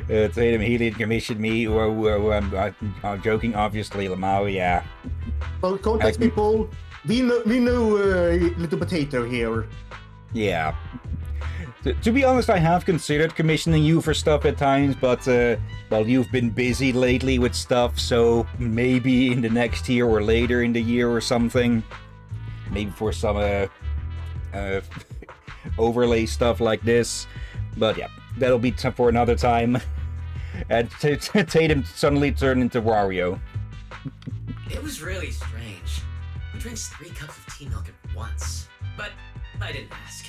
Hillyan commissioned me, I'm joking, obviously, Lamau, yeah.
Well, context people, we know Little Potato here.
Yeah. To be honest, I have considered commissioning you for stuff at times, but, well, you've been busy lately with stuff, so maybe in the next year or later in the year or something. Maybe for some, overlay stuff like this. But yeah, that'll be for another time. And Tatum suddenly turned into Wario.
It was really strange. We drank 3 cups of tea milk at once. But I didn't ask.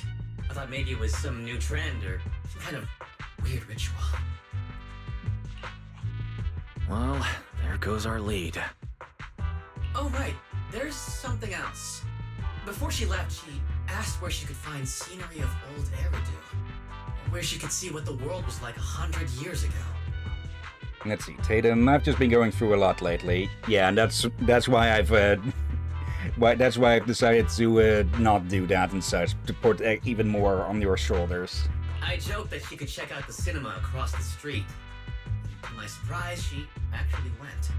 I thought maybe it was some new trend or some kind of weird ritual.
Well, there goes our lead.
Oh right, there's something else. Before she left, she asked where she could find scenery of old Eridu. Where she could see what the world was like 100 years ago.
Let's see, Tatum, I've just been going through a lot lately. Yeah, and that's why I've that's why I've decided to not do that and such, to put even more on your shoulders.
I joked that she could check out the cinema across the street. To my surprise, she actually went.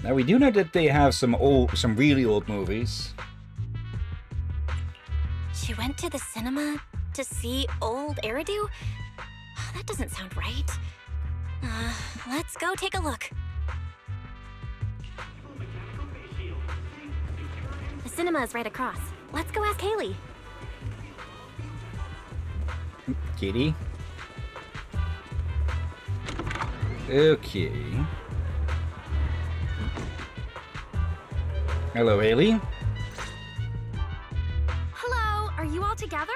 Now we do know that they have some really old movies.
She went to the cinema to see old Eridu? Oh, that doesn't sound right. Let's go take a look. The cinema is right across. Let's go ask Haley.
Kitty. Okay. Hello, Haley.
Hello, are you all together?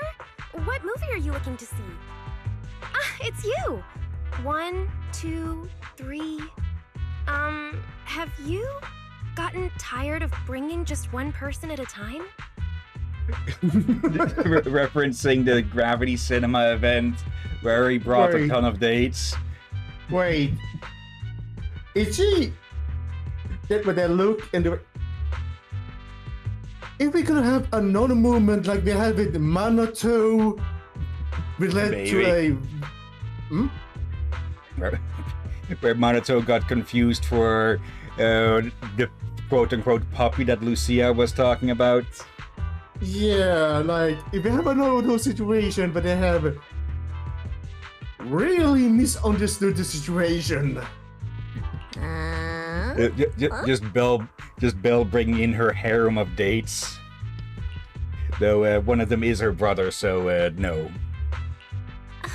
What movie are you looking to see? Ah, it's you! 1, 2, 3... have you gotten tired of bringing just one person at a time?
Referencing the Gravity Cinema event where he brought a ton of dates.
Wait. Is she... with that look and the... If we're gonna have another movement like we had with Manato, we led to a...
Where Manato got confused for the quote-unquote puppy that Lucia was talking about.
Yeah, like, if we have another situation, but they have really misunderstood the situation.
Just Belle bringing in her harem of dates. Though one of them is her brother, so no.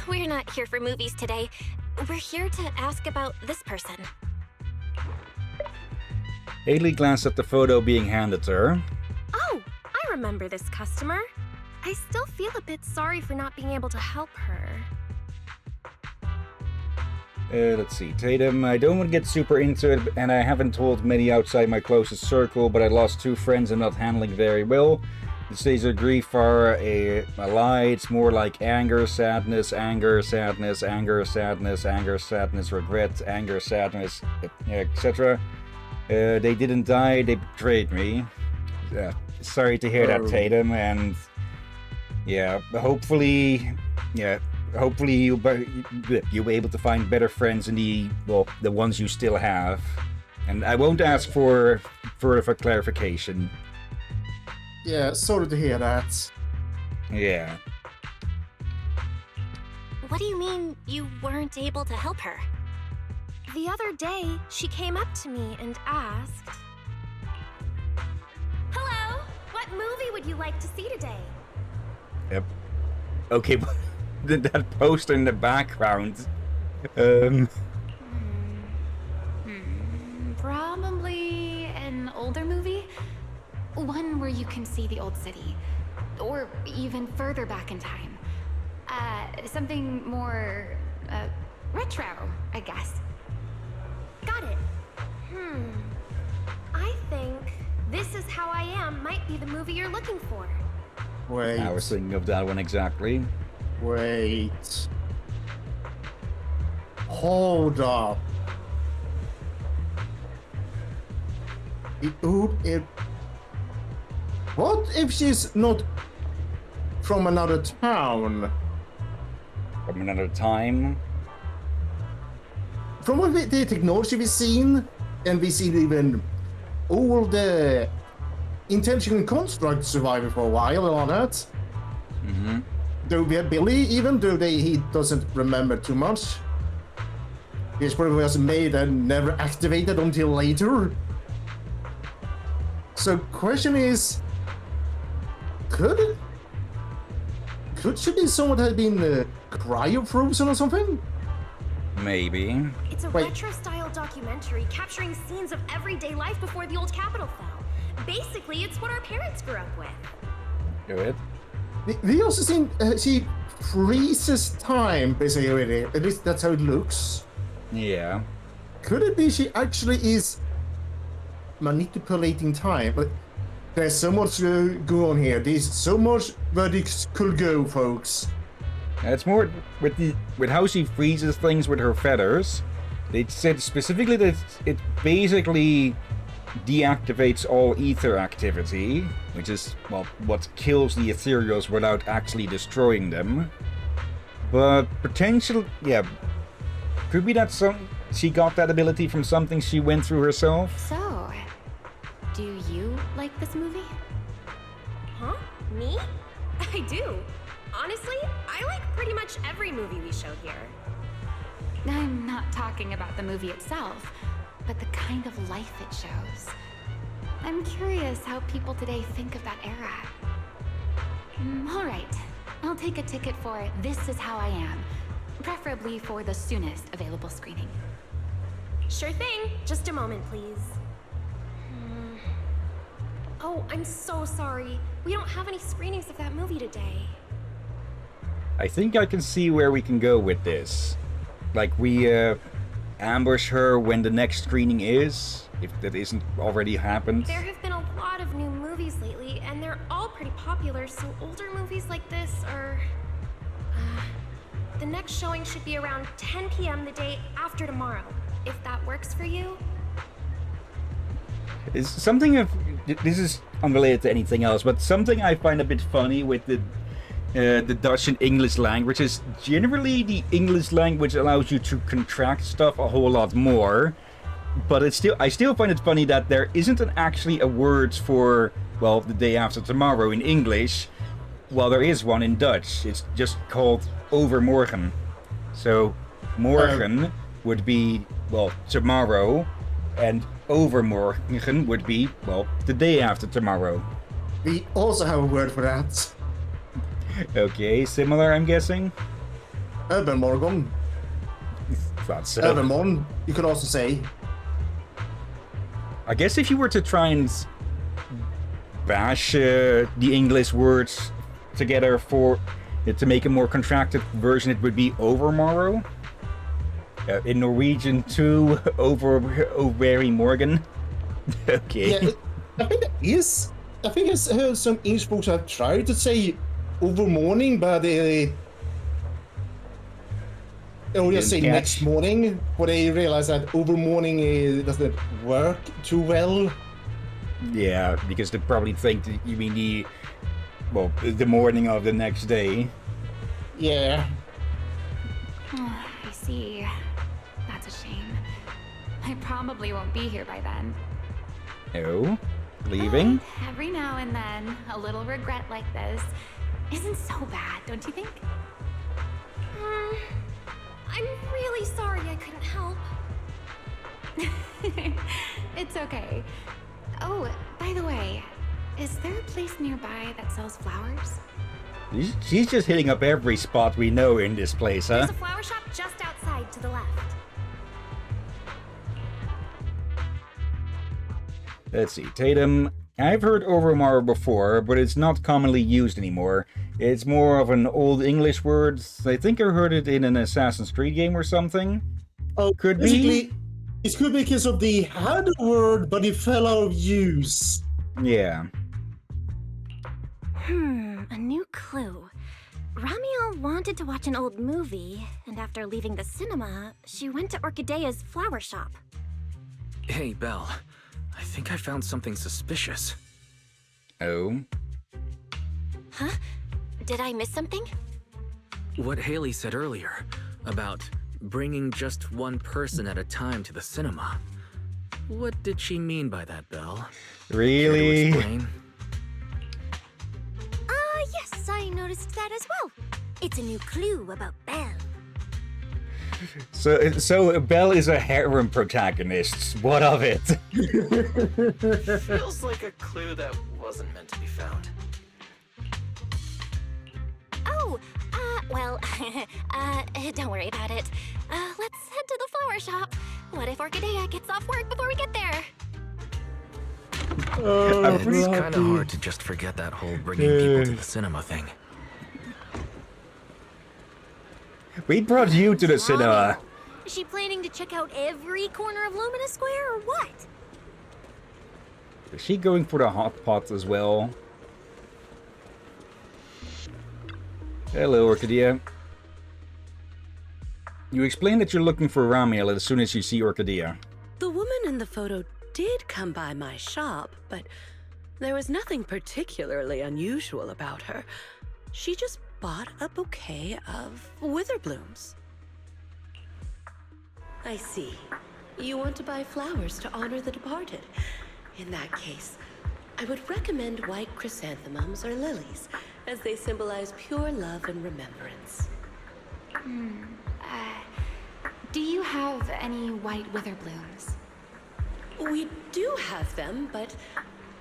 We're not here for movies today. We're here to ask about this person.
Haley glanced at the photo being handed to her.
Oh, I remember this customer. I still feel a bit sorry for not being able to help her.
Let's see, Tatum, I don't want to get super into it, and I haven't told many outside my closest circle, but I lost 2 friends I'm not handling very well. The stages of grief are a lie. It's more like anger, sadness, anger, sadness, anger, sadness, anger, sadness, regret, anger, sadness, etc. They didn't die, they betrayed me. sorry to hear that, Tatum, and yeah, hopefully you'll be able to find better friends in the ones you still have. And I won't ask for further clarification.
Yeah, sorry to hear that.
Yeah.
What do you mean you weren't able to help her?
The other day, she came up to me and asked, "Hello, what movie would you like to see today?"
Yep. Okay, but that poster in the background.
Probably an older movie. One where you can see the old city. Or even further back in time. Something more, retro, I guess.
Got it. I think This Is How I Am might be the movie you're looking for.
Wait.
I was thinking of that one exactly.
Wait. Hold up. What if she's not from another town?
From another time?
From what the technology we've seen, and we see even all the intentional construct surviving for a while and all that.
Mm-hmm.
Though we have Billy, even though he doesn't remember too much. This probably was made and never activated until later. So question is, could she be someone that had been cryo-frozen or something?
Maybe.
It's a retro-style documentary capturing scenes of everyday life before the old capital fell. Basically, it's what our parents grew up with.
Do it.
We also seen she freezes time, basically, already. At least that's how it looks.
Yeah.
Could it be she actually is manipulating time? But there's so much going on here. There's so much where this could go, folks.
It's more with how she freezes things with her feathers. They said specifically that it basically deactivates all ether activity, which is, well, what kills the ethereals without actually destroying them. But potential, yeah, could be that she got that ability from something she went through herself.
So, do you like this movie?
Huh? Me? I do. Honestly, I like pretty much every movie we show here.
I'm not talking about the movie itself, but the kind of life it shows. I'm curious how people today think of that era. All right, I'll take a ticket for This Is How I Am, preferably for the soonest available screening.
Sure thing. Just a moment, please. Oh, I'm so sorry. We don't have any screenings of that movie today.
I think I can see where we can go with this. Like, we ambush her when the next screening is, if that isn't already happened.
There have been a lot of new movies lately, and they're all pretty popular, so older movies like this are... the next showing should be around 10 p.m. the day after tomorrow, if that works for you.
Is something of... This is unrelated to anything else, but something I find a bit funny with the Dutch and English languages. Generally, the English language allows you to contract stuff a whole lot more, but I still find it funny that there isn't actually a word for, well, the day after tomorrow in English, while there is one in Dutch. It's just called overmorgen. So, morgen would be, well, tomorrow, and overmorgen would be, well, the day after tomorrow.
We also have a word for that.
Okay, similar, I'm guessing?
Övermorgon.
Thought so.
Övermorgon, you could also say.
I guess if you were to try and bash the English words together to make a more contracted version, it would be overmorrow. In Norwegian too, overmorgen. Okay.
Yeah, I think it is. I think I've heard some English books have tried to say overmorning, but they just say next morning, but they realize that overmorning doesn't work too well.
Yeah, because they probably think that you mean the morning of the next day.
Yeah.
I see. That's a shame. I probably won't be here by then.
Oh? Leaving?
But every now and then, a little regret like this isn't so bad, don't you think?
I'm really sorry I couldn't help.
It's okay. Oh, by the way, is there a place nearby that sells flowers?
She's just hitting up every spot we know in this place, huh?
There's a flower shop just outside to the left.
Let's see, Tatum. I've heard Overmar before, but it's not commonly used anymore. It's more of an old English word. I think I heard it in an Assassin's Creed game or something.
Oh,
could
basically,
be.
It could be because of the had a word, but it fell out of use.
Yeah.
A new clue. Ramiel wanted to watch an old movie, and after leaving the cinema, she went to Orchidea's flower shop.
Hey, Belle. I think I found something suspicious.
Oh?
Huh? Did I miss something?
What Haley said earlier about bringing just one person at a time to the cinema. What did she mean by that, Belle?
Really?
Care to explain?
Yes, I noticed that as well. It's a new clue about Belle.
So Belle is a harem protagonist. What of it?
Feels like a clue that wasn't meant to be found.
Oh, well, don't worry about it. Let's head to the flower shop. What if Orchidea gets off work before we get there?
It's kind of hard to just forget that whole bringing people to the cinema thing.
We brought you to the cinema.
Is she planning to check out every corner of Lumina Square or what?
Is she going for the hot pot as well? Hello, Orchidea. You explained that you're looking for Ramiel as soon as you see Orchidea.
The woman in the photo did come by my shop, but there was nothing particularly unusual about her. She just bought a bouquet of wither blooms. I see. You want to buy flowers to honor the departed. In that case, I would recommend white chrysanthemums or lilies, as they symbolize pure love and remembrance.
Do you have any white wither blooms?
We do have them, but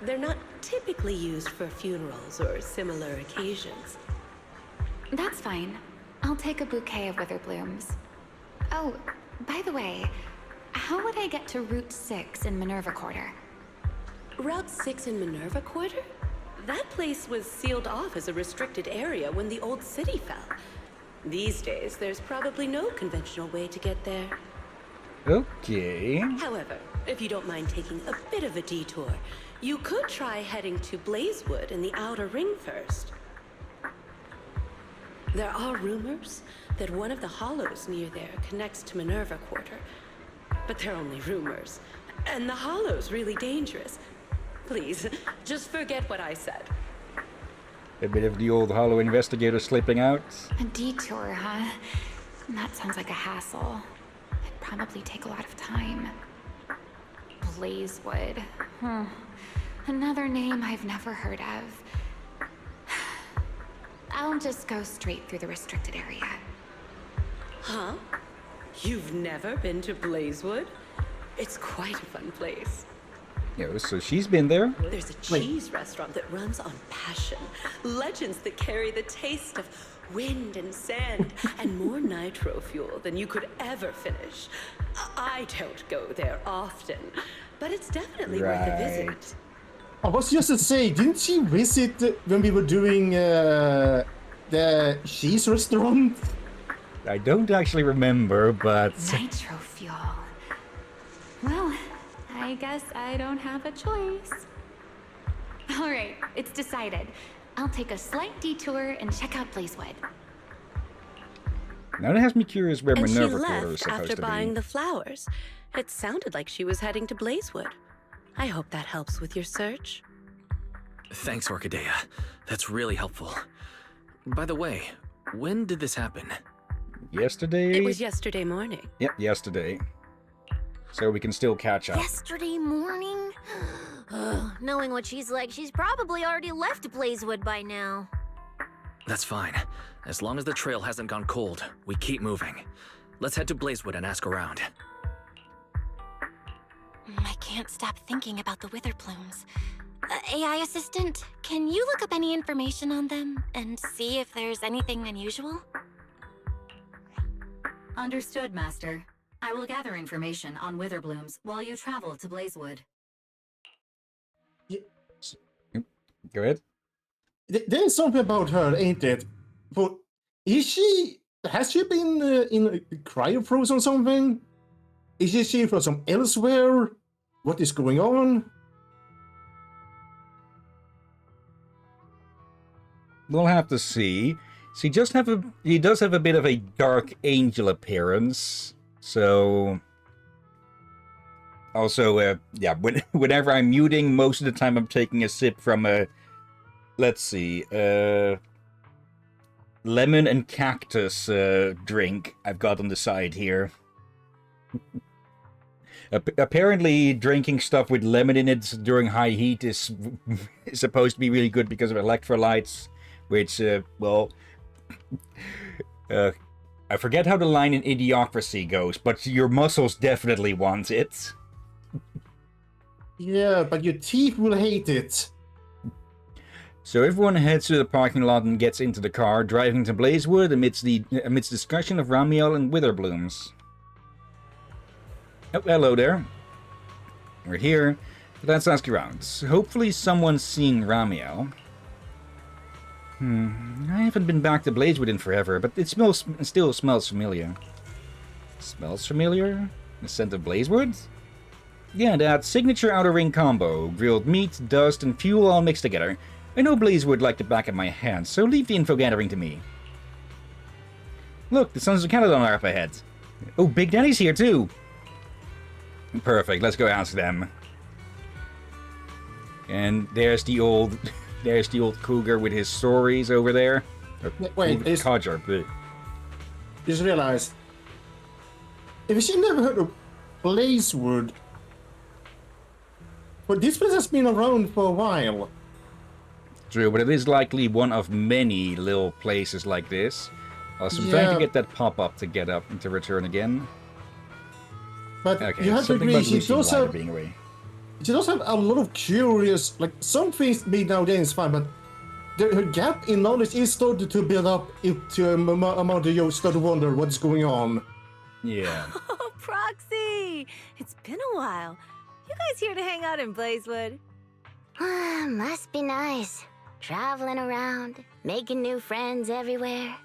they're not typically used for funerals or similar occasions.
That's fine. I'll take a bouquet of wither blooms. Oh, by the way, how would I get to Route 6 in Minerva Quarter?
Route 6 in Minerva Quarter? That place was sealed off as a restricted area when the old city fell. These days, there's probably no conventional way to get there.
Okay.
However, if you don't mind taking a bit of a detour, you could try heading to Blazewood in the Outer Ring first. There are rumors that one of the hollows near there connects to Minerva Quarter. But they're only rumors. And the hollow's really dangerous. Please, just forget what I said.
A bit of the old Hollow investigator slipping out.
A detour, huh? That sounds like a hassle. It'd probably take a lot of time. Blazewood. Another name I've never heard of. I'll just go straight through the restricted area.
Huh? You've never been to Blazewood? It's quite a fun place.
Yeah, so she's been there.
There's a cheese restaurant that runs on passion. Legends that carry the taste of wind and sand and more nitro fuel than you could ever finish. I don't go there often, but it's definitely worth a visit.
I was just to say, didn't she visit when we were doing the cheese restaurant?
I don't actually remember, but...
Nitro fuel. Well, I guess I don't have a choice. All right, it's decided. I'll take a slight detour and check out Blazewood.
Now that has me curious where
And she
Minerva Quarter is
left
supposed
after
to
buying
be.
the flowers. It sounded like she was heading to Blazewood. I hope that helps with your search.
Thanks, Orchidea. That's really helpful. By the way, when did this happen?
Yesterday?
It was yesterday morning.
Yep, yesterday. So we can still catch up.
Yesterday morning? Knowing what she's like, she's probably already left Blazewood by now.
That's fine. As long as the trail hasn't gone cold, we keep moving. Let's head to Blazewood and ask around.
I can't stop thinking about the wither plumes. AI assistant, can you look up any information on them and see if there's anything unusual?
Understood, Master. I will gather information on wither blooms while you travel to Blazewood.
Go ahead.
There's something about her, ain't it? But has she been in cryofrozen or something? Is she from some elsewhere? What is going on?
We'll have to see. He does have a bit of a dark angel appearance. So also, yeah, whenever I'm muting, most of the time I'm taking a sip from a, let's see, lemon and cactus drink I've got on the side here. Apparently, drinking stuff with lemon in it during high heat is supposed to be really good because of electrolytes, which, well, I forget how the line in Idiocracy goes, but your muscles definitely want it.
Yeah, but your teeth will hate it.
So everyone heads to the parking lot and gets into the car, driving to Blazewood amidst discussion of Ramiel and Witherblooms. Oh, hello there. We're here. Let's ask around. Hopefully someone's seeing Ramiel. I haven't been back to Blazewood in forever, but it still smells familiar. Smells familiar? The scent of Blazewood? Yeah, that signature outer ring combo. Grilled meat, dust, and fuel all mixed together. I know Blazewood like the back of my hand, so leave the info gathering to me. Look, the Sons of Caledon are up ahead. Oh, Big Daddy's here too! Perfect, let's go ask them. And there's the old cougar with his stories over there.
Wait,
Codger.
Just realized, if she never heard of Blazewood, but this place has been around for a while.
True, but it is likely one of many little places like this. Also, I'm trying to get that pop-up to get up and to return again.
But
okay,
you have to agree, she does have a lot of curious, like, some things made nowadays fine, but her gap in knowledge is starting to build up into a amount of you start to wonder what's going on.
Yeah.
Oh, Proxy! It's been a while. You guys here to hang out in Blazewood?
Must be nice. Traveling around, making new friends everywhere.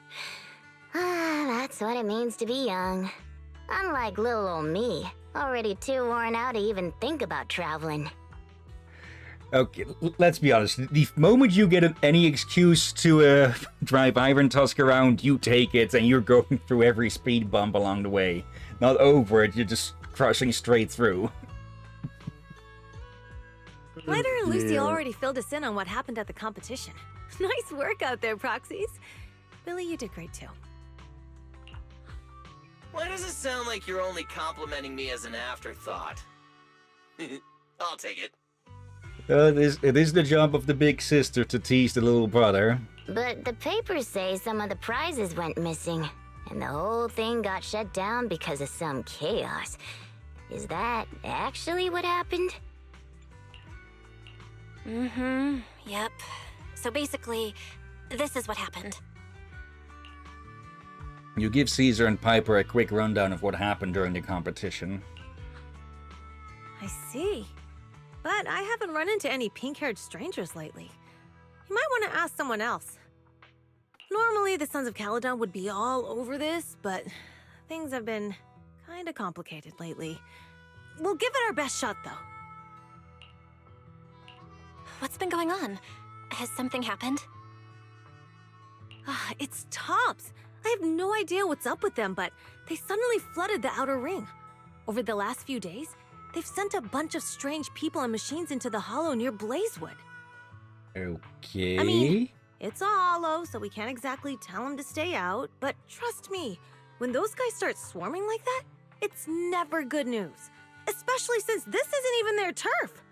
That's what it means to be young. Unlike little old me, already too worn out to even think about traveling.
Okay, let's be honest. The moment you get any excuse to drive Iron Tusk around, you take it, and you're going through every speed bump along the way. Not over it, you're just crushing straight through.
Ryder and Lucy already filled us in on what happened at the competition. Nice work out there, Proxies. Billy, you did great too.
Why does it sound like you're only complimenting me as an afterthought? I'll take it.
It is the job of the big sister to tease the little brother.
But the papers say some of the prizes went missing, and the whole thing got shut down because of some chaos. Is that actually what happened?
Yep. So basically, this is what happened.
You give Caesar and Piper a quick rundown of what happened during the competition.
I see. But I haven't run into any pink-haired strangers lately. You might want to ask someone else. Normally, the Sons of Caledon would be all over this, but things have been kinda complicated lately. We'll give it our best shot, though.
What's been going on? Has something happened?
It's Tops. I have no idea what's up with them, but they suddenly flooded the outer ring. Over the last few days, They've sent a bunch of strange people and machines into the hollow near Blazewood.
Okay.
I mean, it's a hollow, so we can't exactly tell them to stay out, but trust me, when those guys start swarming like that, it's never good news. Especially since this isn't even their turf.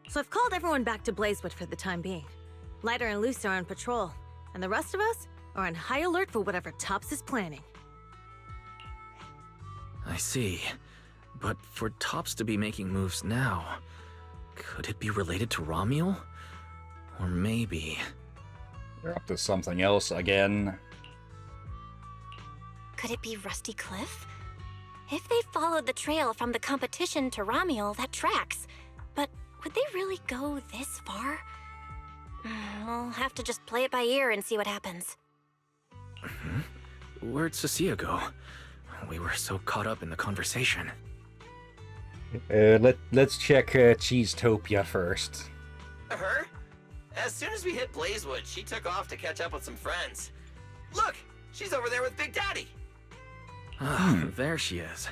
So I've called everyone back to Blazewood for the time being. Lighter and Luce are on patrol, and the rest of us are on high alert for whatever Tops is planning.
I see. But for Tops to be making moves now, could it be related to Romuel? Or maybe...
They're up to something else again.
Could it be Rusty Cliff? If they followed the trail from the competition to Romuel, that tracks. But would they really go this far? We'll have to just play it by ear and see what happens.
Where'd Cecilia go? We were so caught up in the conversation.
Let's check Cheesetopia first.
Her? As soon as we hit Blazewood, she took off to catch up with some friends. Look! She's over there with Big Daddy!
Ah, there she is.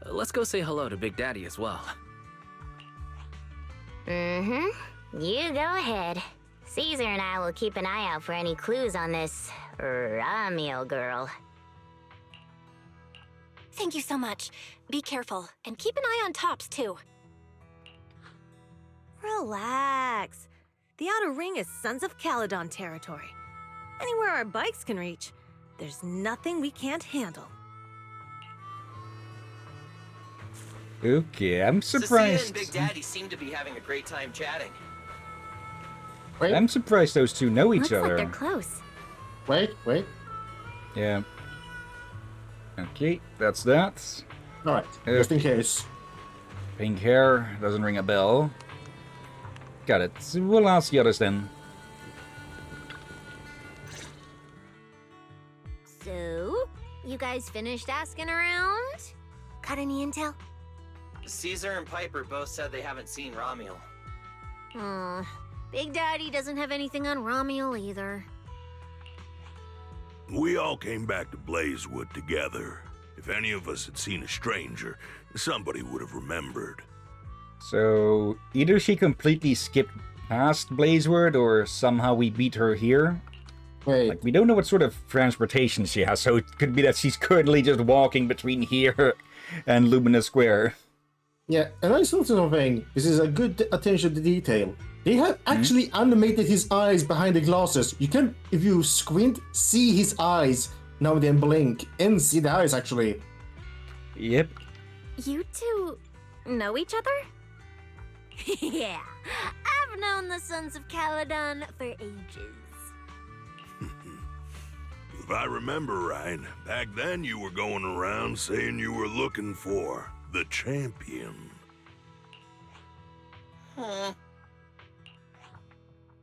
Let's go say hello to Big Daddy as well.
You go ahead. Caesar and I will keep an eye out for any clues on this Romuel girl.
Thank you so much. Be careful, and keep an eye on Tops, too.
Relax. The Outer Ring is Sons of Caledon territory. Anywhere our bikes can reach, there's nothing we can't handle.
Okay, I'm surprised.
Cecilia and Big Daddy seem to be having a great time chatting.
Wait.
I'm surprised those two know each
Looks
other.
like they're close.
Wait.
Yeah. Okay, that's that.
Alright, just in case.
Pink hair doesn't ring a bell. Got it. So we'll ask the others then.
So, you guys finished asking around? Got any intel?
Caesar and Piper both said they haven't seen Romuel.
Big Daddy doesn't have anything on Romuel either.
We all came back to Blazewood together. If any of us had seen a stranger, somebody would have remembered.
So, either she completely skipped past Blazewood, or somehow we beat her here.
Wait.
Like, we don't know what sort of transportation she has, so it could be that she's currently just walking between here and Lumina Square.
Yeah, and I saw something. This is a good attention to detail. They have actually animated his eyes behind the glasses. You can, if you squint, see his eyes now and then blink, and see the eyes actually.
Yep.
You two know each other? Yeah, I've known the Sons of Caledon for ages.
If I remember right, back then you were going around saying you were looking for the champion.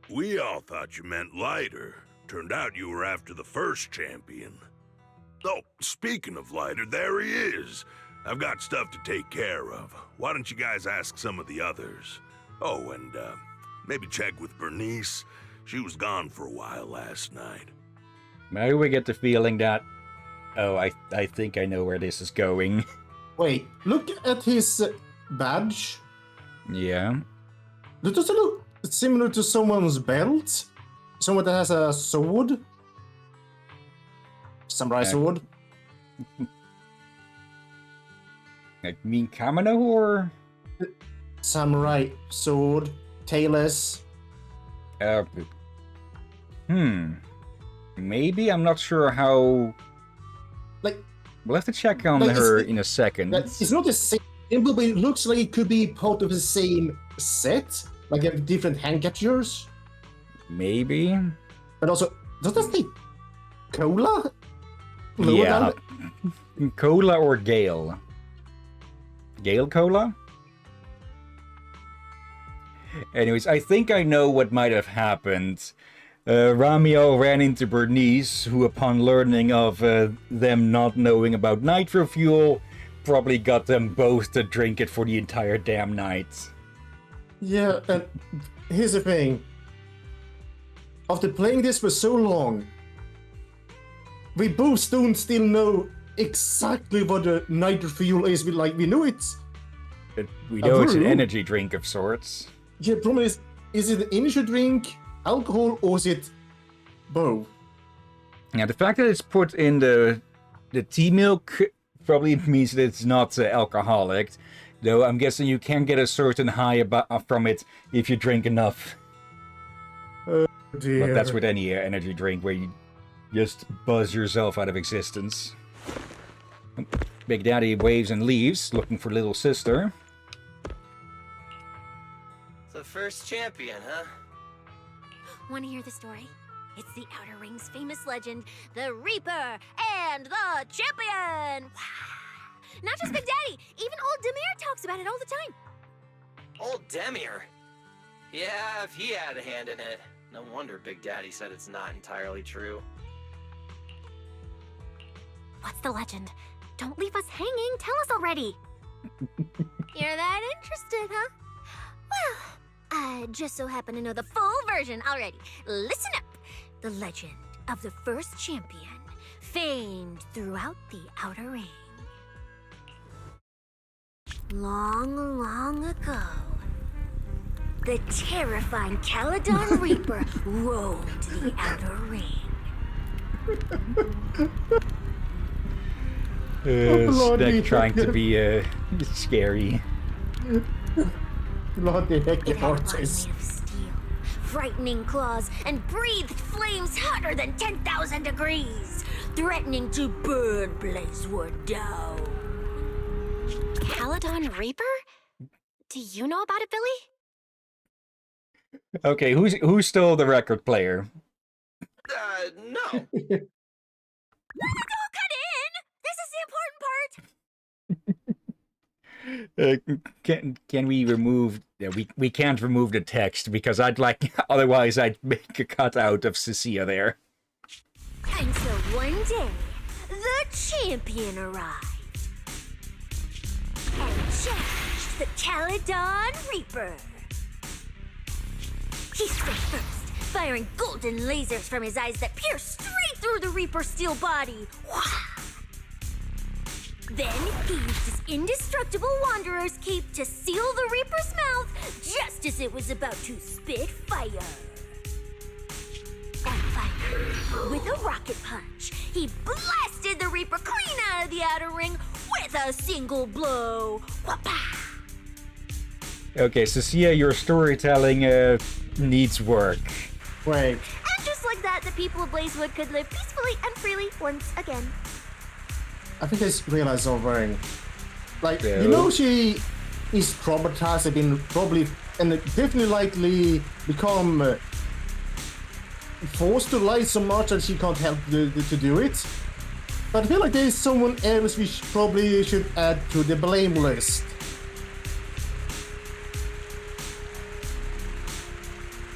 We all thought you meant Lighter. Turned out you were after the first champion. Oh, speaking of Lighter, there he is. I've got stuff to take care of. Why don't you guys ask some of the others? Oh, and maybe check with Bernice. She was gone for a while last night.
Maybe we get the feeling that... Oh, I think I know where this is going.
Wait, look at his badge.
Yeah.
Does it look similar to someone's belt? Someone that has a sword? Samurai sword?
I mean Kamino, or?
Samurai sword, tailless.
Maybe, I'm not sure how...
Like...
We'll have to check on
like
her in a second.
It's not the same, but it looks like it could be part of the same set. Like you have different handcatchers.
Maybe.
But also, does that say Cola?
Yeah. Cola or Gale? Gale Cola? Anyways, I think I know what might have happened. Ramiel ran into Bernice, who upon learning of them not knowing about nitro fuel, probably got them both to drink it for the entire damn night.
Yeah, and here's the thing. After playing this for so long, we both don't still know exactly what the nitro fuel is. We know it's
We know it's an energy drink of sorts.
Yeah, problem is it an energy drink, alcohol, or is it both?
Yeah, the fact that it's put in the tea milk probably means that it's not alcoholic, though I'm guessing you can get a certain high from it if you drink enough.
Dear.
But that's with any energy drink where you just buzz yourself out of existence. Big Daddy waves and leaves, looking for little sister.
The first champion, huh?
Want to hear the story? It's the Outer Ring's famous legend, the Reaper and the Champion! Not just Big Daddy, even old Demir talks about it all the time.
Old Demir? Yeah, if he had a hand in it. No wonder Big Daddy said it's not entirely true.
What's the legend? Don't leave us hanging, tell us already! You're that interested, huh? Well, I just so happen to know the full version already. Listen up! The legend of the first champion, famed throughout the Outer Ring. Long, long ago, the terrifying Caledon Reaper roamed the Outer Ring.
Snack trying to be scary.
Bloody heck,
It had a body made of steel, frightening claws, and breathed flames hotter than 10,000 degrees, threatening to burn Blazewood down. Caledon Reaper? Do you know about it, Billy?
Okay, who's still the record player?
No.
Cut in! This is the important part!
Can we remove... we can't remove the text, because I'd like... Otherwise, I'd make a cutout of Cecilia there.
And so one day, the champion arrived. And challenged the Caledon Reaper. He struck first, firing golden lasers from his eyes that pierced straight through the Reaper's steel body. Then he used his indestructible Wanderer's cape to seal the Reaper's mouth just as it was about to spit fire. And finally, with a rocket punch, he blasted the Reaper clean out of the Outer Ring with a single blow. Wha-pa!
Okay, Cecilia, your storytelling needs work.
Wait.
And just like that, the people of Blazewood could live peacefully and freely once again.
I think I realized something. Like, you know, she is traumatized, been probably and definitely likely become forced to lie so much that she can't help to do it. But I feel like there's someone else we probably should add to the blame list.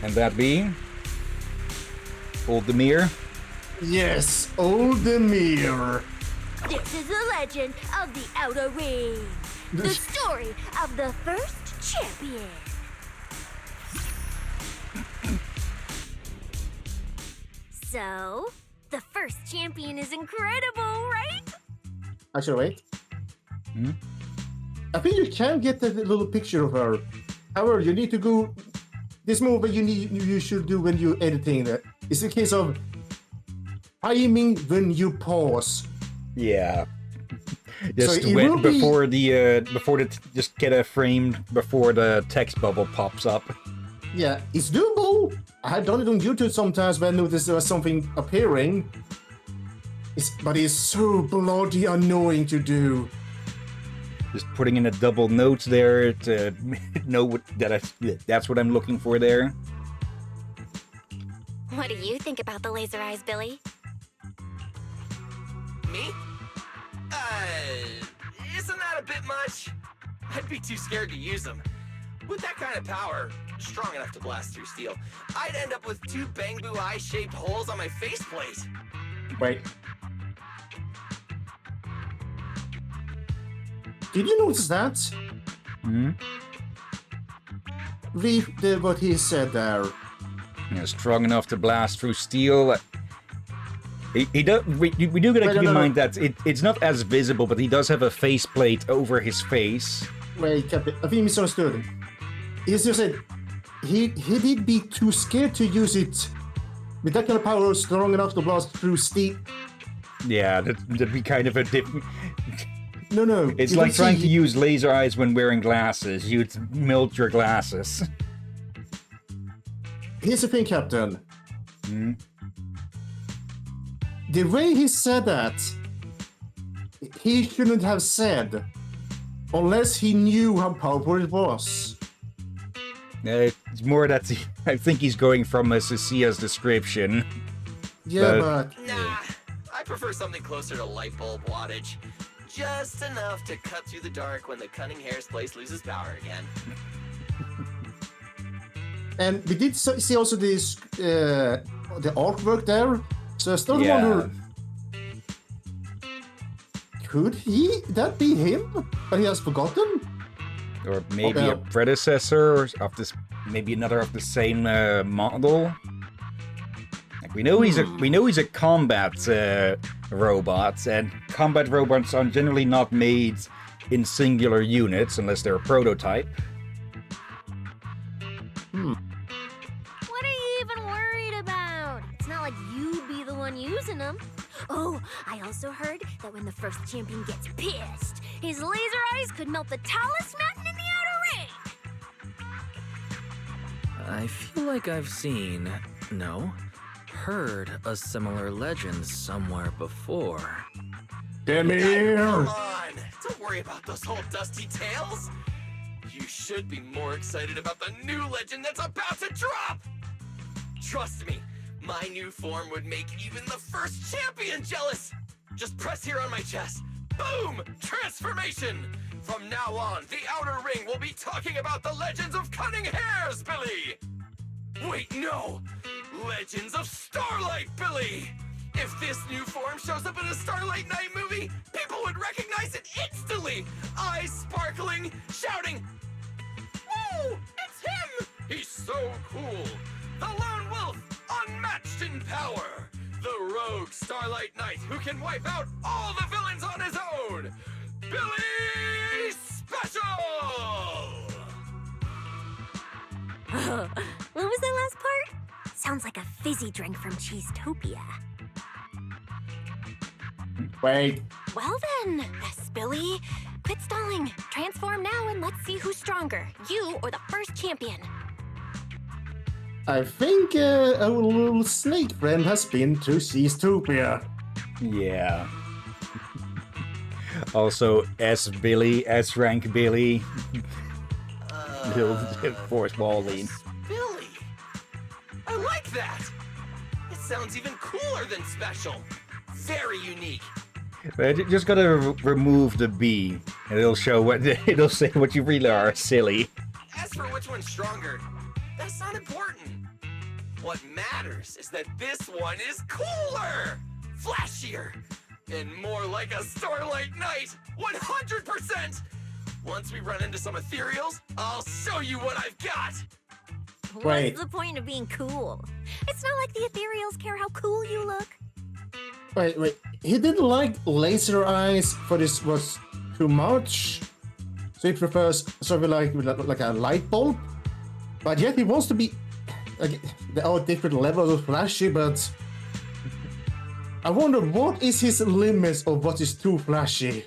And that be? Old Demir?
Yes, Old Demir.
This is the legend of the Outer Ring. The story of the first champion. So, the first champion is incredible, right?
Actually, wait. I think you can get that little picture of her. However, you need to go. This move that you should do when you're editing that. It's a case of timing when you pause.
Yeah. Just
so
wait before just get a frame before the text bubble pops up.
Yeah, it's doable. I had done it on YouTube sometimes when I noticed there was something appearing. But it's so bloody annoying to do.
Just putting in a double note there to know that's what I'm looking for there.
What do you think about the laser eyes, Billy?
Me? Isn't that a bit much? I'd be too scared to use them. With that kind of power, strong enough to blast through steel, I'd end up with 2 Bangbu eye-shaped holes on my faceplate.
Wait. Did you notice that? Read what he said there.
Yeah, strong enough to blast through steel. We do gotta keep in mind that it's not as visible, but he does have a faceplate over his face.
Wait, Captain, I think misunderstood. It's just that he did be too scared to use it with that kind of power strong enough to blast through steel.
Yeah, that'd be kind of a different...
No.
It's like trying to use laser eyes when wearing glasses. You'd melt your glasses.
Here's the thing, Captain. The way he said that, he shouldn't have said, unless he knew how powerful it was.
It's more that I think he's going from Cecia's description.
Yeah, but...
Nah, I prefer something closer to light bulb wattage. Just enough to cut through the dark when the cunning hair's place loses power again.
And we did see also this, the artwork there, so I still wonder... Could that be him? But he has forgotten?
Or maybe a predecessor of this, maybe another of the same model. Like we know he's a combat robot, and combat robots are generally not made in singular units unless they're a prototype.
What are you even worried about? It's not like you'd be the one using them. Oh, I also heard that when the first champion gets pissed, his laser eyes could melt the talisman in the outer ring!
I feel like I've seen, heard a similar legend somewhere before.
Come here!
Come on! Don't worry about those old dusty tales! You should be more excited about the new legend that's about to drop! Trust me, my new form would make even the first champion jealous! Just press here on my chest. Boom! Transformation! From now on, the Outer Ring will be talking about the legends of cunning hairs, Billy! Wait, no! Legends of Starlight, Billy! If this new form shows up in a Starlight Night movie, people would recognize it instantly! Eyes sparkling, shouting, "Woo! It's him! He's so cool! The Lone Wolf, unmatched in power! The rogue Starlight Knight who can wipe out all the villains on his own! Billy Special!"
What was that last part? Sounds like a fizzy drink from Cheesetopia.
Wait.
Well then, Billy, quit stalling. Transform now and let's see who's stronger, you or the first champion.
I think our little snake friend has been to Cheesetopia.
Yeah. Also, S-Billy, S-Rank Billy. Little Force Walling.
Billy! I like that! It sounds even cooler than special. Very unique.
Just gotta remove the B, and it'll show what it'll say what you really are, silly.
As for which one's stronger, that's not important. What matters is that this one is cooler, flashier, and more like a Starlight Knight, 100%! Once we run into some ethereals, I'll show you what I've got!
Wait.
What's the point of being cool? It's not like the ethereals care how cool you look.
Wait. He didn't like laser eyes, for this was too much. So he prefers sort of like a light bulb. But yet he wants to be... Like, there are different levels of flashy, but... I wonder what is his limits of what is too flashy.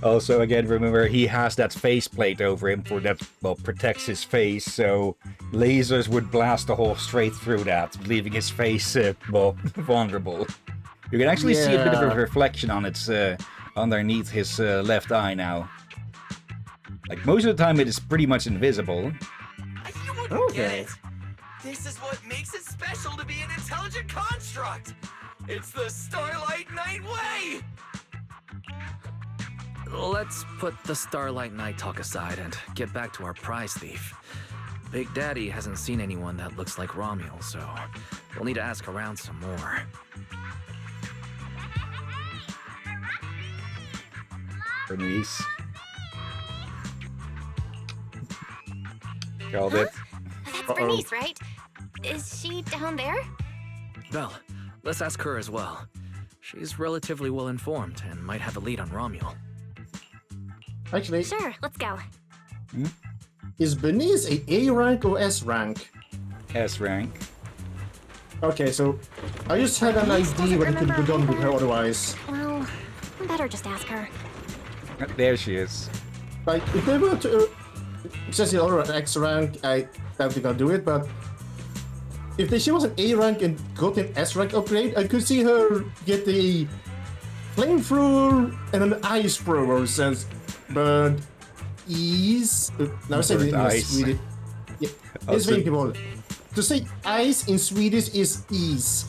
Also, again, remember, he has that faceplate over him for that, well, protects his face, so lasers would blast a hole straight through that, leaving his face, vulnerable. You can actually see a bit of a reflection on its, underneath his left eye now. Like, most of the time it is pretty much invisible.
You wouldn't get it! This is what makes it special to be an intelligent construct! It's the Starlight Knight way!
Let's put the Starlight Knight talk aside and get back to our prize thief. Big Daddy hasn't seen anyone that looks like Romuald, so we'll need to ask around some more.
Bernice. Called it.
That's Bernice, right? Is she down there?
Belle, let's ask her as well. She's relatively well informed and might have a lead on Romuald.
Actually...
Sure, let's go.
Is Bernice A rank or S rank?
S rank.
Okay, so I just had an idea what it could be done with her otherwise.
Well, better just ask her.
There she is.
Like, if they were to... Since the other X rank, I don't think I'll do it, but... If she was an A rank and got an S rank upgrade, I could see her get the flamethrower and an ice thrower, since... But... Ease... Now I said it in Swedish. Yeah, it's very people. To say ice in Swedish is ease.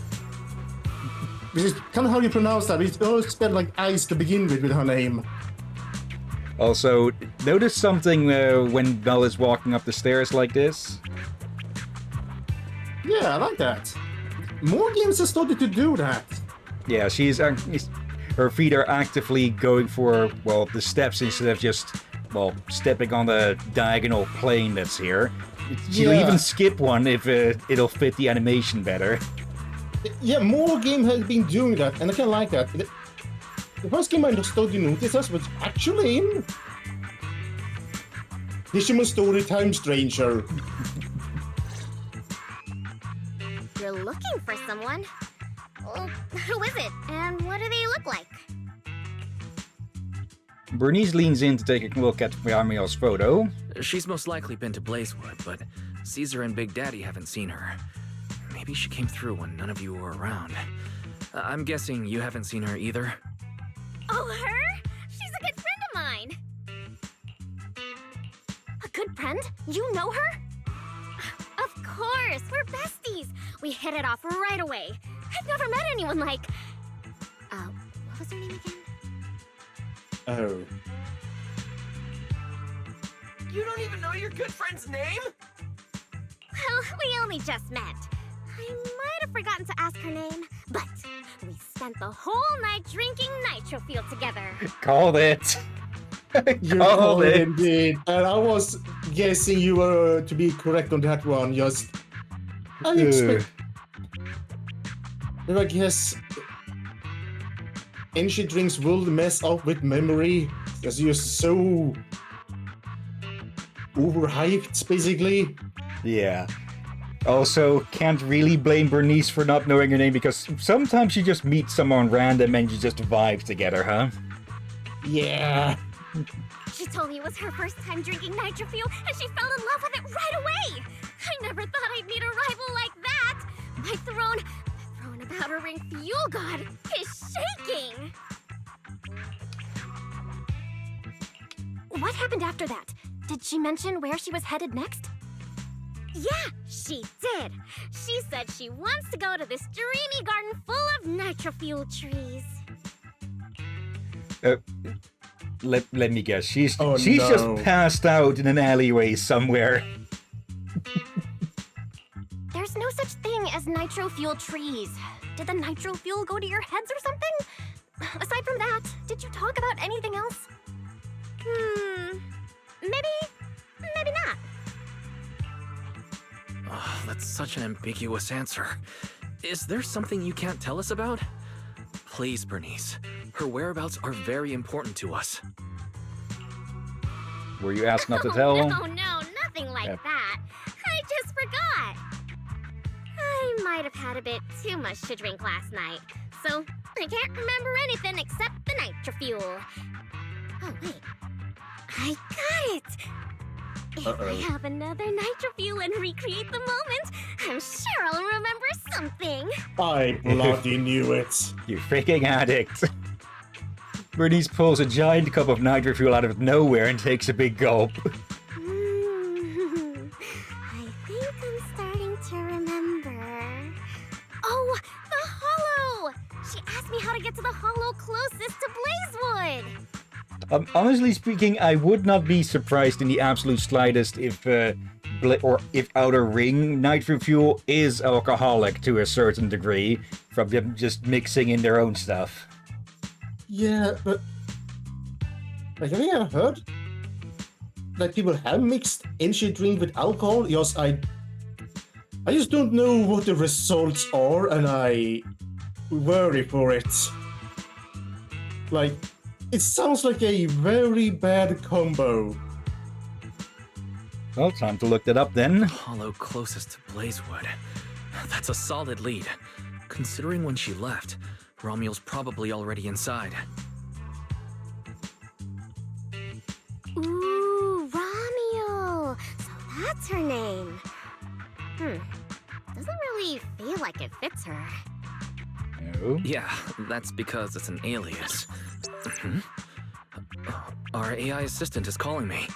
Which is kind of how you pronounce that. It's always spelled like ice to begin with her name.
Also, notice something when Belle is walking up the stairs like this?
Yeah, I like that. More games have started to do that.
Yeah, her feet are actively going for, well, the steps instead of just, well, stepping on the diagonal plane that's here. She'll even skip one if it'll fit the animation better.
Yeah, more games have been doing that, and I kind of like that. The first game I started to notice this was actually in Digimon Story Time Stranger.
You're looking for someone? Well, who is it, and what do they look like?
Bernice leans in to take a look at Ramiel's photo.
She's most likely been to Blazewood, but Caesar and Big Daddy haven't seen her. Maybe she came through when none of you were around. I'm guessing you haven't seen her either?
Oh, her? She's a good friend of mine. A good friend? You know her? Of course, we're besties. We hit it off right away. I've never met anyone like... what was her name again?
Oh.
You don't even know your good friend's name?
Well, we only just met. I might have forgotten to ask her name, but we spent the whole night drinking nitro fuel together.
Called it.
You called it indeed. And I was guessing you were to be correct on that one. Just, I expect. I guess energy drinks will mess up with memory, because you're so overhyped, basically.
Yeah. Also, can't really blame Bernice for not knowing her name, because sometimes you just meet someone random and you just vibe together, huh?
Yeah.
She told me it was her first time drinking nitro fuel, and she fell in love with it right away. I never thought I'd meet a rival like that. My throne about her ring fuel god is shaking. What happened after that? Did she mention where she was headed next? Yeah, she did. She said she wants to go to this dreamy garden full of nitro fuel trees.
Let me guess. She's just passed out in an alleyway somewhere.
There's no such thing as nitro fuel trees. Did the nitro fuel go to your heads or something? Aside from that, did you talk about anything else? Maybe not.
Oh, that's such an ambiguous answer. Is there something you can't tell us about? Please, Bernice. Her whereabouts are very important to us.
Were you asked not to tell?
No, nothing like that. I just forgot. I might have had a bit too much to drink last night, so I can't remember anything except the nitro fuel. Oh, wait. I got it! If I have another nitro fuel and recreate the moment, I'm sure I'll remember something.
I bloody knew it.
You freaking addict. Bernice pulls a giant cup of nitro fuel out of nowhere and takes a big gulp.
I think I'm starting to remember. Oh, the hollow! She asked me how to get to the hollow closest to Blazewood.
Honestly speaking, I would not be surprised in the absolute slightest if Outer Ring nitro fuel is alcoholic to a certain degree from them just mixing in their own stuff.
Yeah, but like, have you ever heard that people have mixed energy drink with alcohol? Yes, I just don't know what the results are, and I worry for it. Like, It sounds like a very bad combo.
Well, time to look that up then.
Hollow closest to Blazewood. That's a solid lead. Considering when she left, Romual's probably already inside.
Ooh, Romual! So that's her name. Doesn't really feel like it fits her.
No.
Yeah, that's because it's an alias. Our AI assistant is calling me.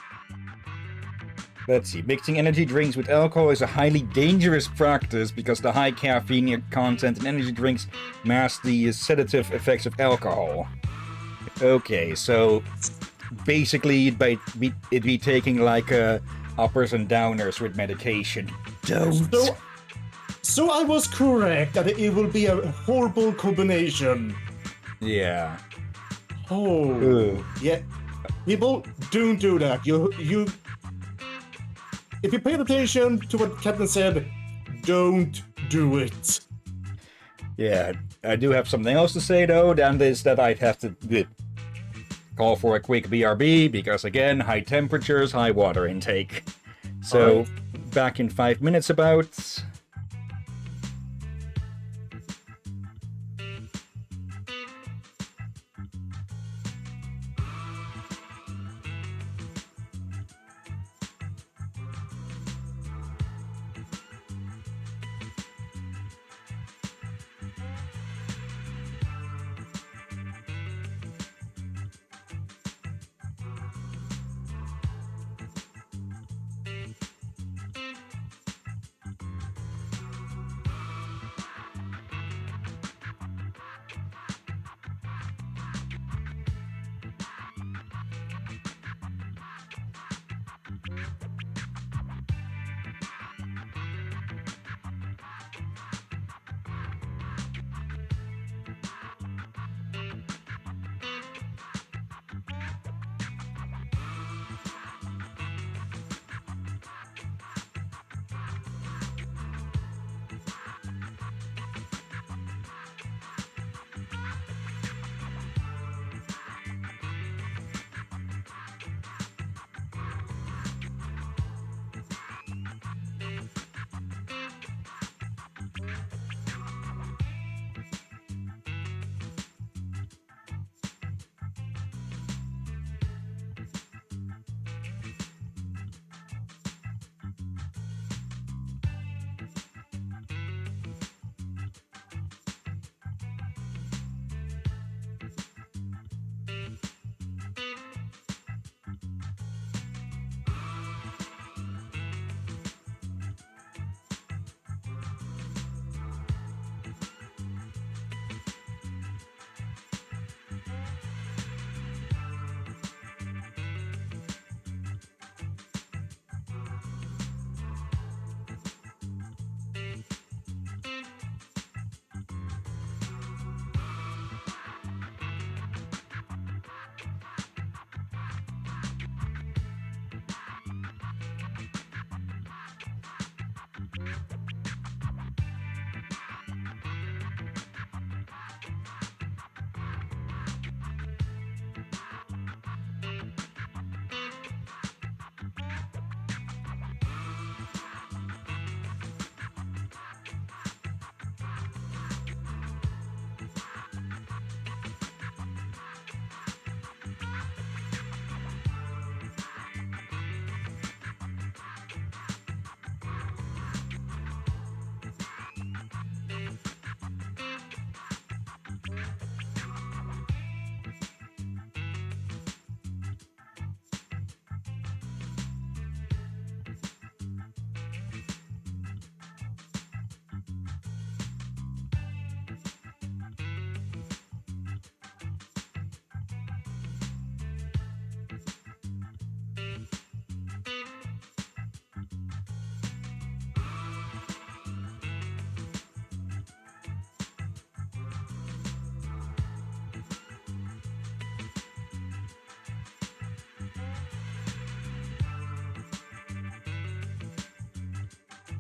Let's see. Mixing energy drinks with alcohol is a highly dangerous practice because the high caffeine content in energy drinks mask the sedative effects of alcohol. Okay, so basically it'd be taking like uppers and downers with medication. Don't.
So I was correct that it will be a horrible combination.
Yeah.
Oh.
Ugh.
Yeah. People, don't do that. If you paid attention to what Captain said, don't do it.
Yeah, I do have something else to say though, and is that I'd have to call for a quick BRB, because again, high temperatures, high water intake. So, back in 5 minutes about.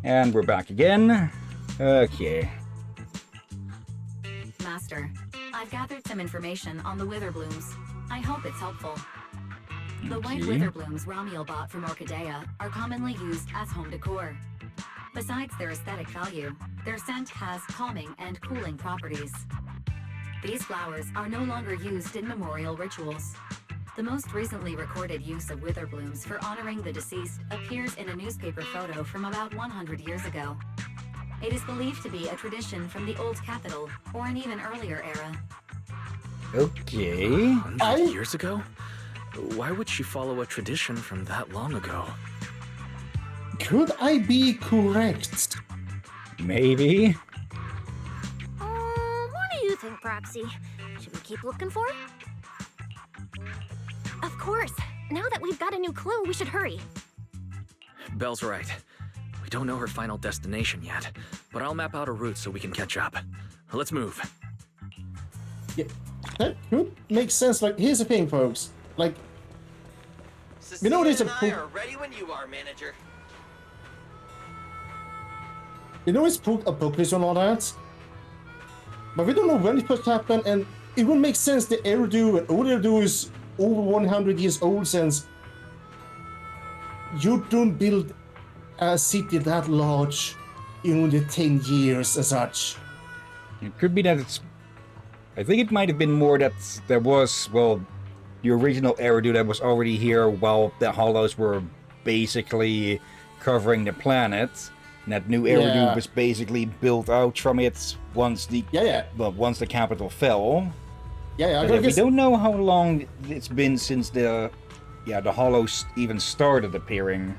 And we're back again. Okay.
Master, I've gathered some information on the Wither Blooms. I hope it's helpful. The white
Okay.
witherblooms Ramiel bought from Orchidea are commonly used as home decor. Besides their aesthetic value, their scent has calming and cooling properties. These flowers are no longer used in memorial rituals. The most recently recorded use of witherblooms for honoring the deceased appears in a newspaper photo from about 100 years ago. It is believed to be a tradition from the Old Capital or an even earlier era.
Okay.
100 years ago? Why would she follow a tradition from that long ago?
Could I be correct?
Maybe.
What do you think, Proxy? Should we keep looking for it? Of course. Now that we've got a new clue, we should hurry.
Belle's right. We don't know her final destination yet, but I'll map out a route so we can catch up. Let's move.
Yeah, that could make sense. Like, here's the thing, folks. Like,
Cecilia
you know, there's
and
a
I are ready when you are, manager.
you know, it's apocalypse and all that, but we don't know when it first happened, and it would make sense. The Eridu and all Eridu is over 100 years old since you don't build a city that large in only 10 years as such.
It could be that it's... I think it might have been more that there was, well, the original Eridu that was already here while the Hollows were basically covering the planet. And that new Eridu was basically built out from it once the... Well, once the capital fell. But we don't know how long it's been since the Hollows even started appearing.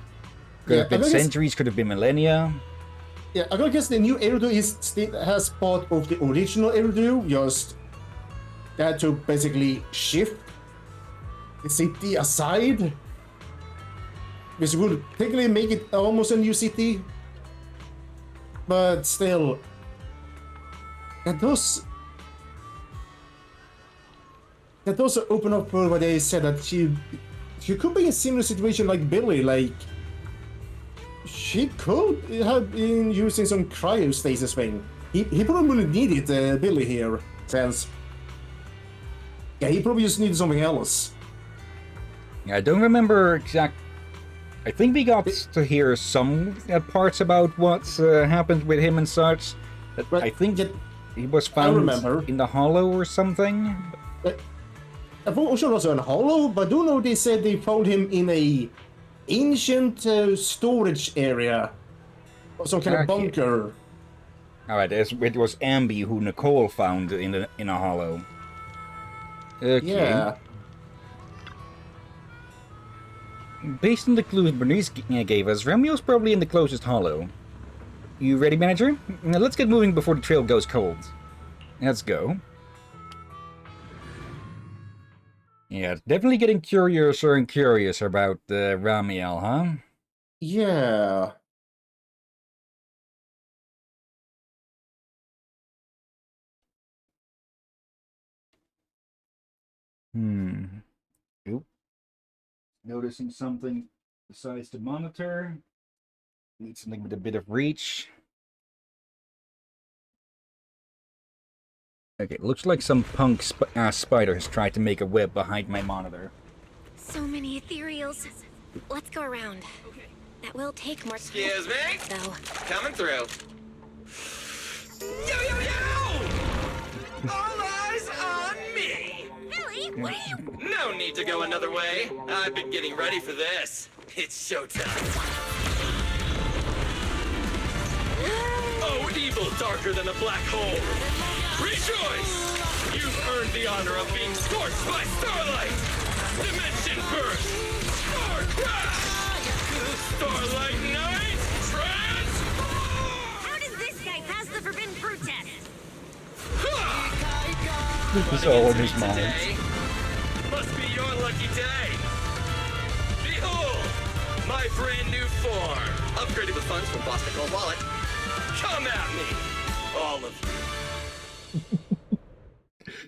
Could have been centuries, could have been millennia.
Yeah, I guess the new Eridu has part of the original Eridu, just that to basically shift the city aside, which would technically make it almost a new city. But still, that does open up for what they said that she could be in a similar situation like Billy, like she could have been using some cryostasis thing. He probably needed Billy here, since he probably just needed something else.
Yeah, I don't remember exact. I think we got to hear some parts about what's happened with him and such. I think he was found in the Hollow or something.
I'm not sure it was in a Hollow, but I do know they said they found him in a ancient storage area, or some kind of bunker.
Alright, it was Ambi who Nicole found in a Hollow. Okay.
Yeah.
Based on the clues Bernice gave us, Ramiel's probably in the closest Hollow. You ready, manager? Now let's get moving before the trail goes cold. Let's go. Yeah, definitely getting curiouser and curious about Ramiel, huh?
Yeah.
Oop. Noticing something besides the monitor. Need something with a bit of reach. Okay, looks like some punk spider has tried to make a web behind my monitor.
So many ethereals. Let's go around. That will take more time.
Excuse me?
Though.
Coming through. Yo, yo, yo! All eyes on me!
Billy, what are you...
No need to go another way. I've been getting ready for this. It's showtime. Oh, evil darker than a black hole. Rejoice! You've earned the honor of being scorched by starlight! Dimension burst! Star crash! Starlight night!
How does this guy pass the forbidden fruit test?
This is all in his mind.
Today must be your lucky day. Behold, my brand new form. Upgraded with funds from Boston Gold Wallet. Come at me, all of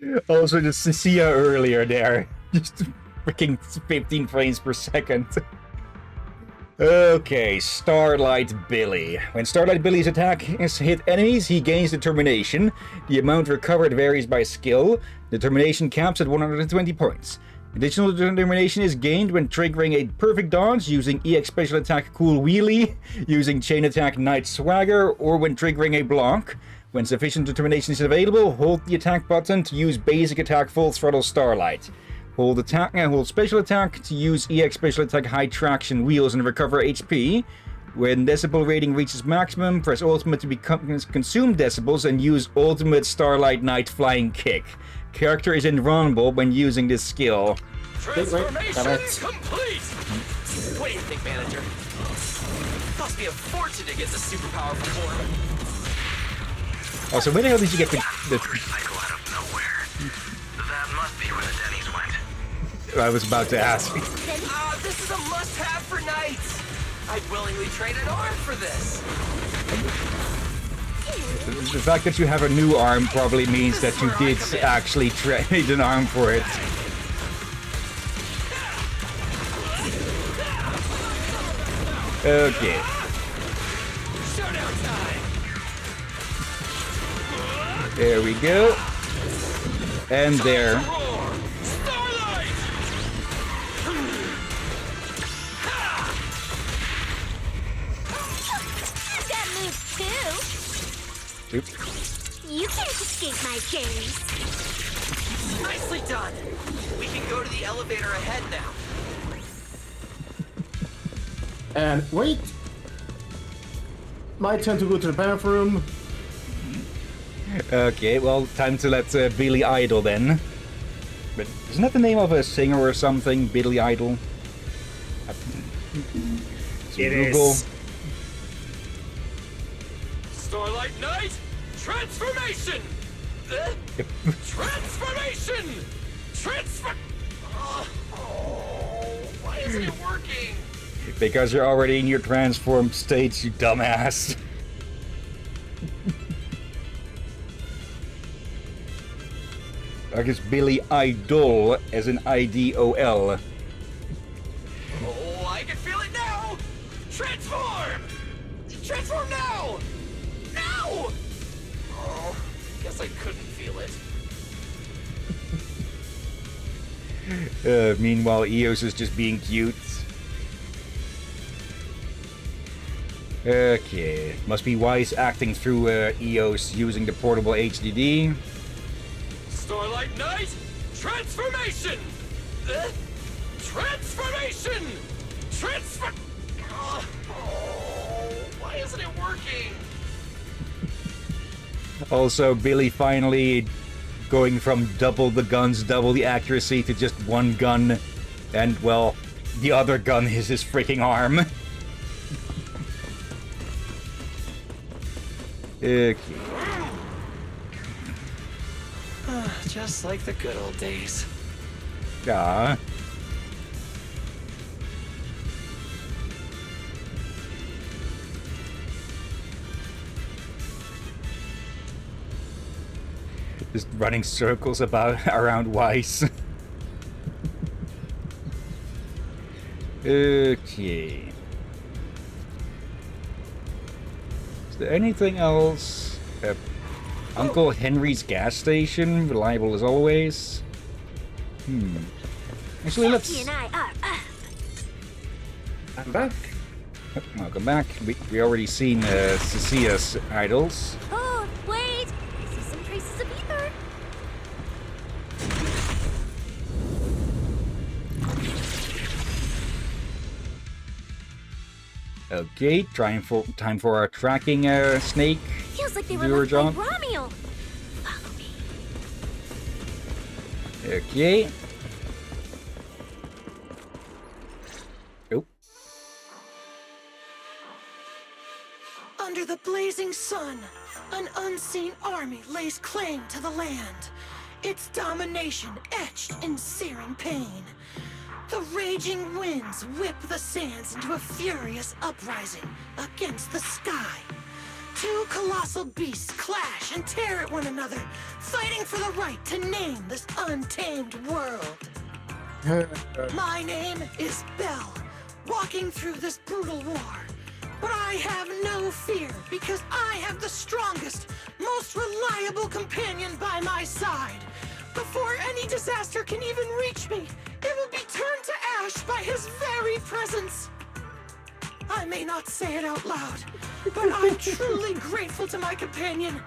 you.
Also, just Cecilia earlier there. Just freaking 15 frames per second. Okay, Starlight Billy. When Starlight Billy's attack hit enemies, he gains determination. The amount recovered varies by skill. Determination caps at 120 points. Additional determination is gained when triggering a perfect dodge, using EX special attack Cool Wheelie, using chain attack Night Swagger, or when triggering a block. When sufficient determination is available, hold the attack button to use basic attack Full Throttle Starlight. Hold special attack to use EX special attack High Traction Wheels and recover HP. When decibel rating reaches maximum, press ultimate to consume decibels and use ultimate Starlight Night Flying Kick. Character is invulnerable when using this skill.
Transformation complete! What do you think, manager? Cost me a fortune to get the super powerful form.
Oh, so where the hell did you get the
Cycle out of nowhere. That must be where the Denny's went.
I was about to ask.
This is a must-have for Knights. I'd willingly trade an arm for this.
The fact that you have a new arm probably means that you did actually trade an arm for it. Okay.
Showdown time.
There we go. And there. Oops.
You can't escape my gaze.
Nicely done. We can go to the elevator ahead now.
And wait. My turn to go to the bathroom.
Okay, well, time to let Billy Idol then. But isn't that the name of a singer or something? Billy Idol?
Google.
Is. Starlight Knight, transformation! Transformation! Why isn't it working?
Because you're already in your transformed state, you dumbass. I guess Billy Idol as in IDOL.
Oh, I can feel it now! Transform! Transform now! Now! Oh, guess I couldn't feel it.
Meanwhile, Eos is just being cute. Okay, must be wise acting through Eos using the portable HDD.
Starlight Knight, transformation! Transformation! Oh, why isn't it working?
Also, Billy finally going from double the guns, double the accuracy to just one gun. And, well, the other gun is his freaking arm. Okay.
Just like the good old days.
Ah. Just running circles around Weiss. Okay. Is there anything else? Uncle Henry's gas station, reliable as always. Actually, let's.
I'm back.
Welcome back. We already seen Cecia's idols.
Oh, wait! I see some traces of ether.
Okay, time for our tracking snake.
Feels like they were left by Ramiel. Follow me.
Okay. Oh.
Under the blazing sun, an unseen army lays claim to the land. Its domination etched in searing pain. The raging winds whip the sands into a furious uprising against the sky. Two colossal beasts clash and tear at one another, fighting for the right to name this untamed world. My name is Belle, walking through this brutal war. But I have no fear, because I have the strongest, most reliable companion by my side. Before any disaster can even reach me, it will be turned to ash by his very presence. I may not say it out loud, but I'm truly grateful to my companion.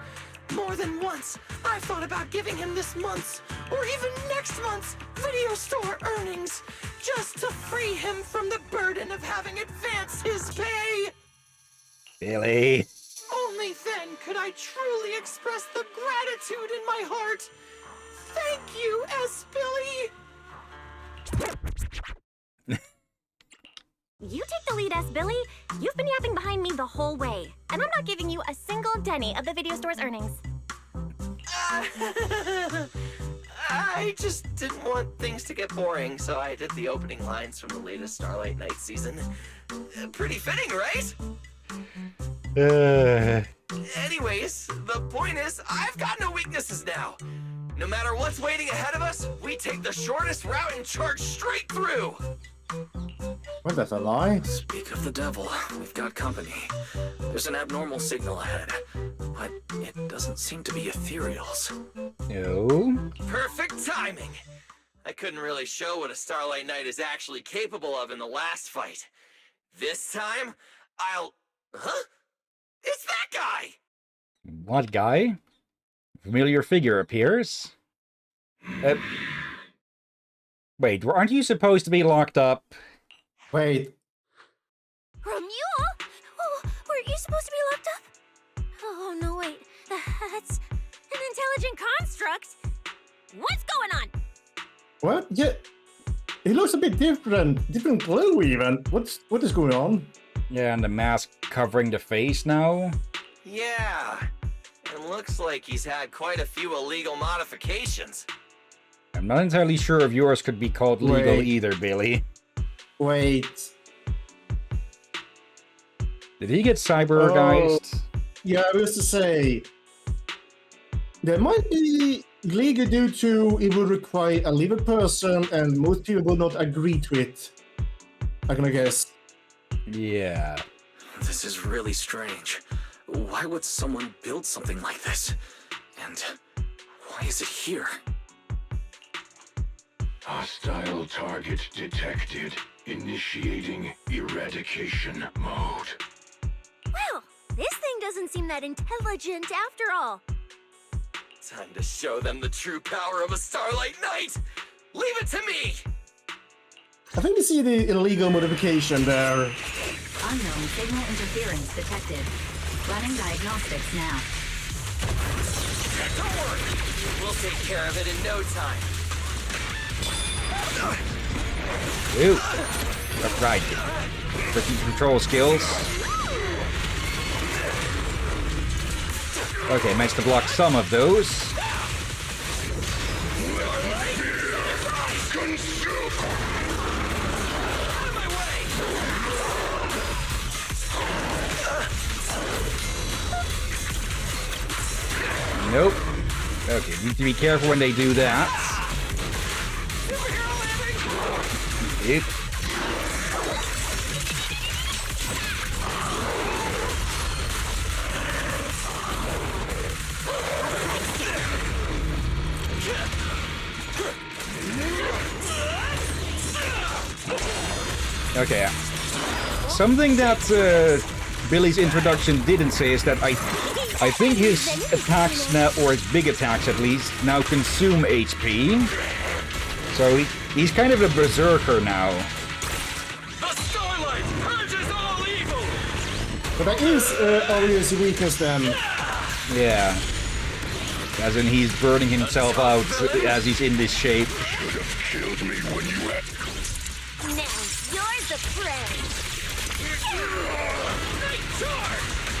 More than once, I've thought about giving him this month's, or even next month's, video store earnings, just to free him from the burden of having advanced his pay.
Billy.
Only then could I truly express the gratitude in my heart. Thank you, S. Billy.
You take the lead, S. Billy. You've been yapping behind me the whole way, and I'm not giving you a single penny of the video store's earnings.
I just didn't want things to get boring, so I did the opening lines from the latest Starlight Night season. Pretty fitting, right? Anyways, the point is, I've got no weaknesses now. No matter what's waiting ahead of us, we take the shortest route and charge straight through.
Well, that's a lie.
Speak of the devil, we've got company. There's an abnormal signal ahead, but it doesn't seem to be ethereals.
No.
Perfect timing. I couldn't really show what a Starlight Knight is actually capable of in the last fight. This time, Huh? It's that guy!
What guy? Familiar figure appears. Wait, aren't you supposed to be locked up?
Wait.
Romulo? Oh, weren't you supposed to be locked up? Oh, no, wait. That's an intelligent construct. What's going on?
What? Yeah. He looks a bit different. Different glue, even. What is going on?
Yeah, and the mask covering the face now.
Yeah. And looks like he's had quite a few illegal modifications.
I'm not entirely sure if yours could be called legal either, Billy.
Wait.
Did he get cyberized?
Yeah, I was to say. There might be legal due to it would require a liver person, and most people will not agree to it. I'm gonna guess.
Yeah.
This is really strange. Why would someone build something like this? And why is it here?
Hostile target detected. Initiating eradication mode.
Well, this thing doesn't seem that intelligent after all.
Time to show them the true power of a Starlight Knight! Leave it to me!
I think we see the illegal modification there.
Unknown signal interference detected. Running diagnostics now.
Don't worry! We'll take care of it in no time.
Ew. That's right. Freaking control skills. Okay, managed to block some of those. Nope. Okay, need to be careful when they do that. Yep. Okay. Something that Billy's introduction didn't say is that I think his attacks now, or his big attacks at least, now consume HP. So he's kind of a berserker now.
The Starlight purges all evil!
But that is obvious weakness then.
Yeah. As in he's burning himself out as he's in this shape.
Should have killed me when you had...
Now you're the prey.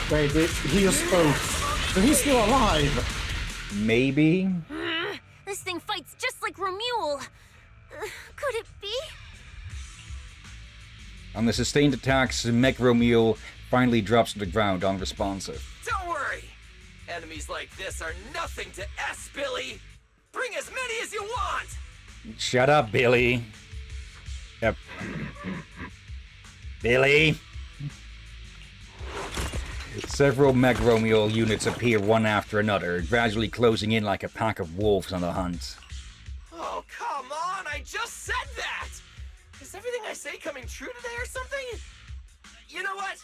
Wait, he just spoke. So he's still alive.
Maybe.
This thing fights just like Romulo. Could it be?
On the sustained attacks, Mech Romeo finally drops to the ground unresponsive.
Don't worry! Enemies like this are nothing to S, Billy! Bring as many as you want!
Shut up, Billy. Yep. Billy! Several Meg Romeo units appear one after another, gradually closing in like a pack of wolves on the hunt.
Oh, come on! I just said that! Is everything I say coming true today or something? You know what?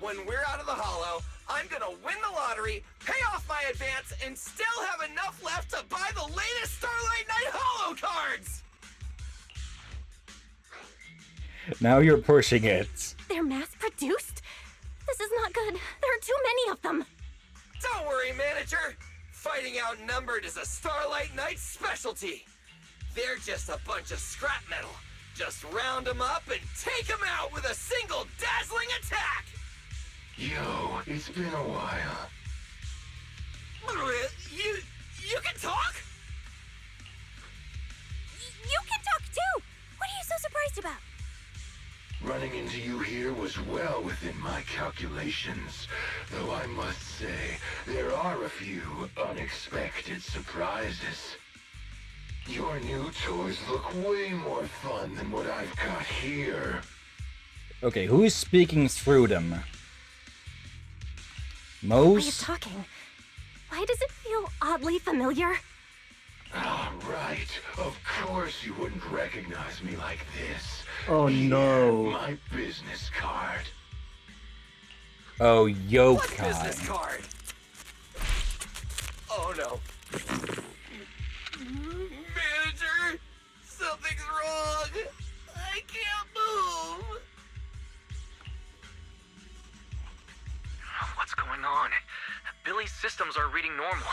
When we're out of the Hollow, I'm gonna win the lottery, pay off my advance, and still have enough left to buy the latest Starlight Knight Hollow cards!
Now you're pushing it.
They're mass-produced? This is not good. There are too many of them.
Don't worry, manager. Fighting outnumbered is a Starlight Knight specialty. They're just a bunch of scrap metal. Just round them up and take them out with a single dazzling attack!
Yo, it's been a while.
You can talk?
You can talk too! What are you so surprised about?
Running into you here was well within my calculations, though I must say, there are a few unexpected surprises. Your new toys look way more fun than what I've got here.
Okay, who is speaking through them? Mose?
Why are you talking? Why does it feel oddly familiar?
Ah, right. Of course you wouldn't recognize me like this.
Oh no.
Here, my business card.
Oh, yokai.
What business card? Oh no. Manager, something's wrong. I can't move.
What's going on? Billy's systems are reading normal,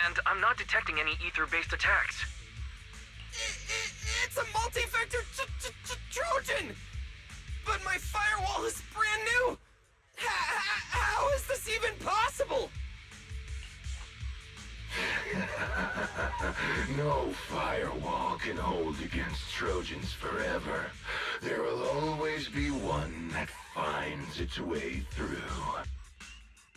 and I'm not detecting any ether-based attacks.
It's a multi-vector Trojan! But my firewall is brand new! How is this even possible?
No firewall can hold against Trojans forever. There will always be one that finds its way through.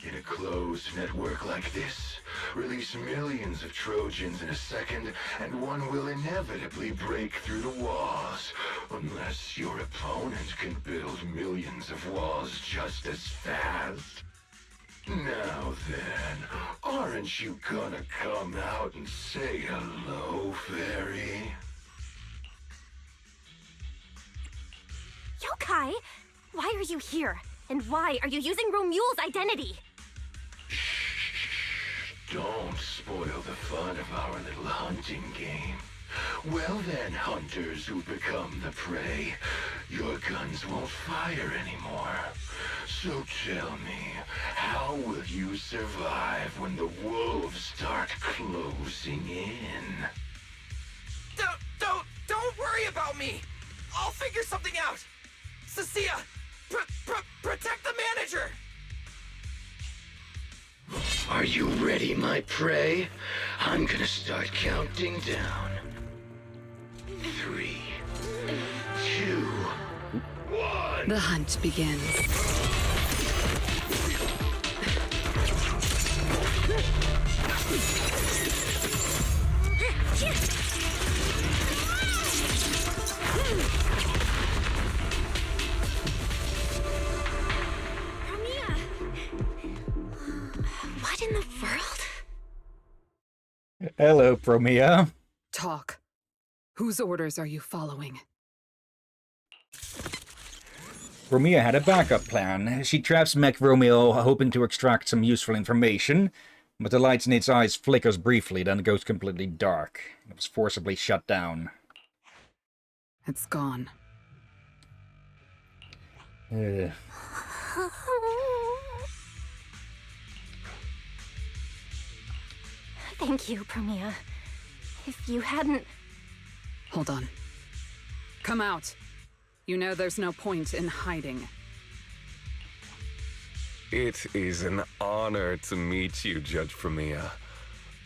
In a closed network like this, release millions of Trojans in a second, and one will inevitably break through the walls, unless your opponent can build millions of walls just as fast. Now then, aren't you gonna come out and say hello, fairy?
Yokai! Why are you here? And why are you using Romule's identity?
Don't spoil the fun of our little hunting game. Well then, hunters who become the prey, your guns won't fire anymore. So tell me, how will you survive when the wolves start closing in?
Don't worry about me! I'll figure something out! Cecilia, protect the manager!
Are you ready, my prey? I'm gonna start counting down. 3, 2, 1.
The hunt begins.
What in the world?
Hello, Promia.
Talk. Whose orders are you following?
Promia had a backup plan. She traps Mech Romeo, hoping to extract some useful information, but the light in its eyes flickers briefly, then it goes completely dark. It was forcibly shut down.
It's gone.
Thank you, Promia. If you hadn't...
Hold on. Come out. You know there's no point in hiding.
It is an honor to meet you, Judge Promia.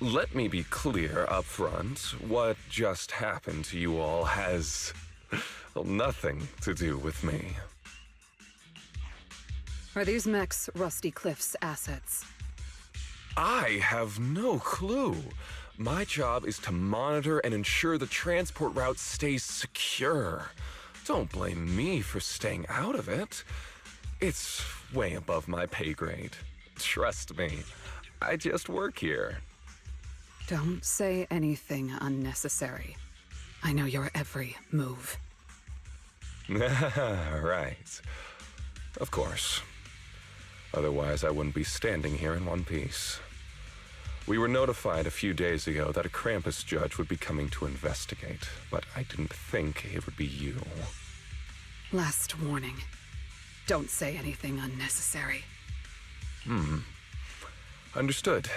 Let me be clear up front. What just happened to you all has nothing to do with me.
Are these mechs Rusty Cliff's assets?
I have no clue. My job is to monitor and ensure the transport route stays secure. Don't blame me for staying out of it. It's way above my pay grade. Trust me, I just work here.
Don't say anything unnecessary. I know your every move.
Right. Of course. Otherwise, I wouldn't be standing here in one piece. We were notified a few days ago that a Krampus judge would be coming to investigate, but I didn't think it would be you.
Last warning. Don't say anything unnecessary.
Understood.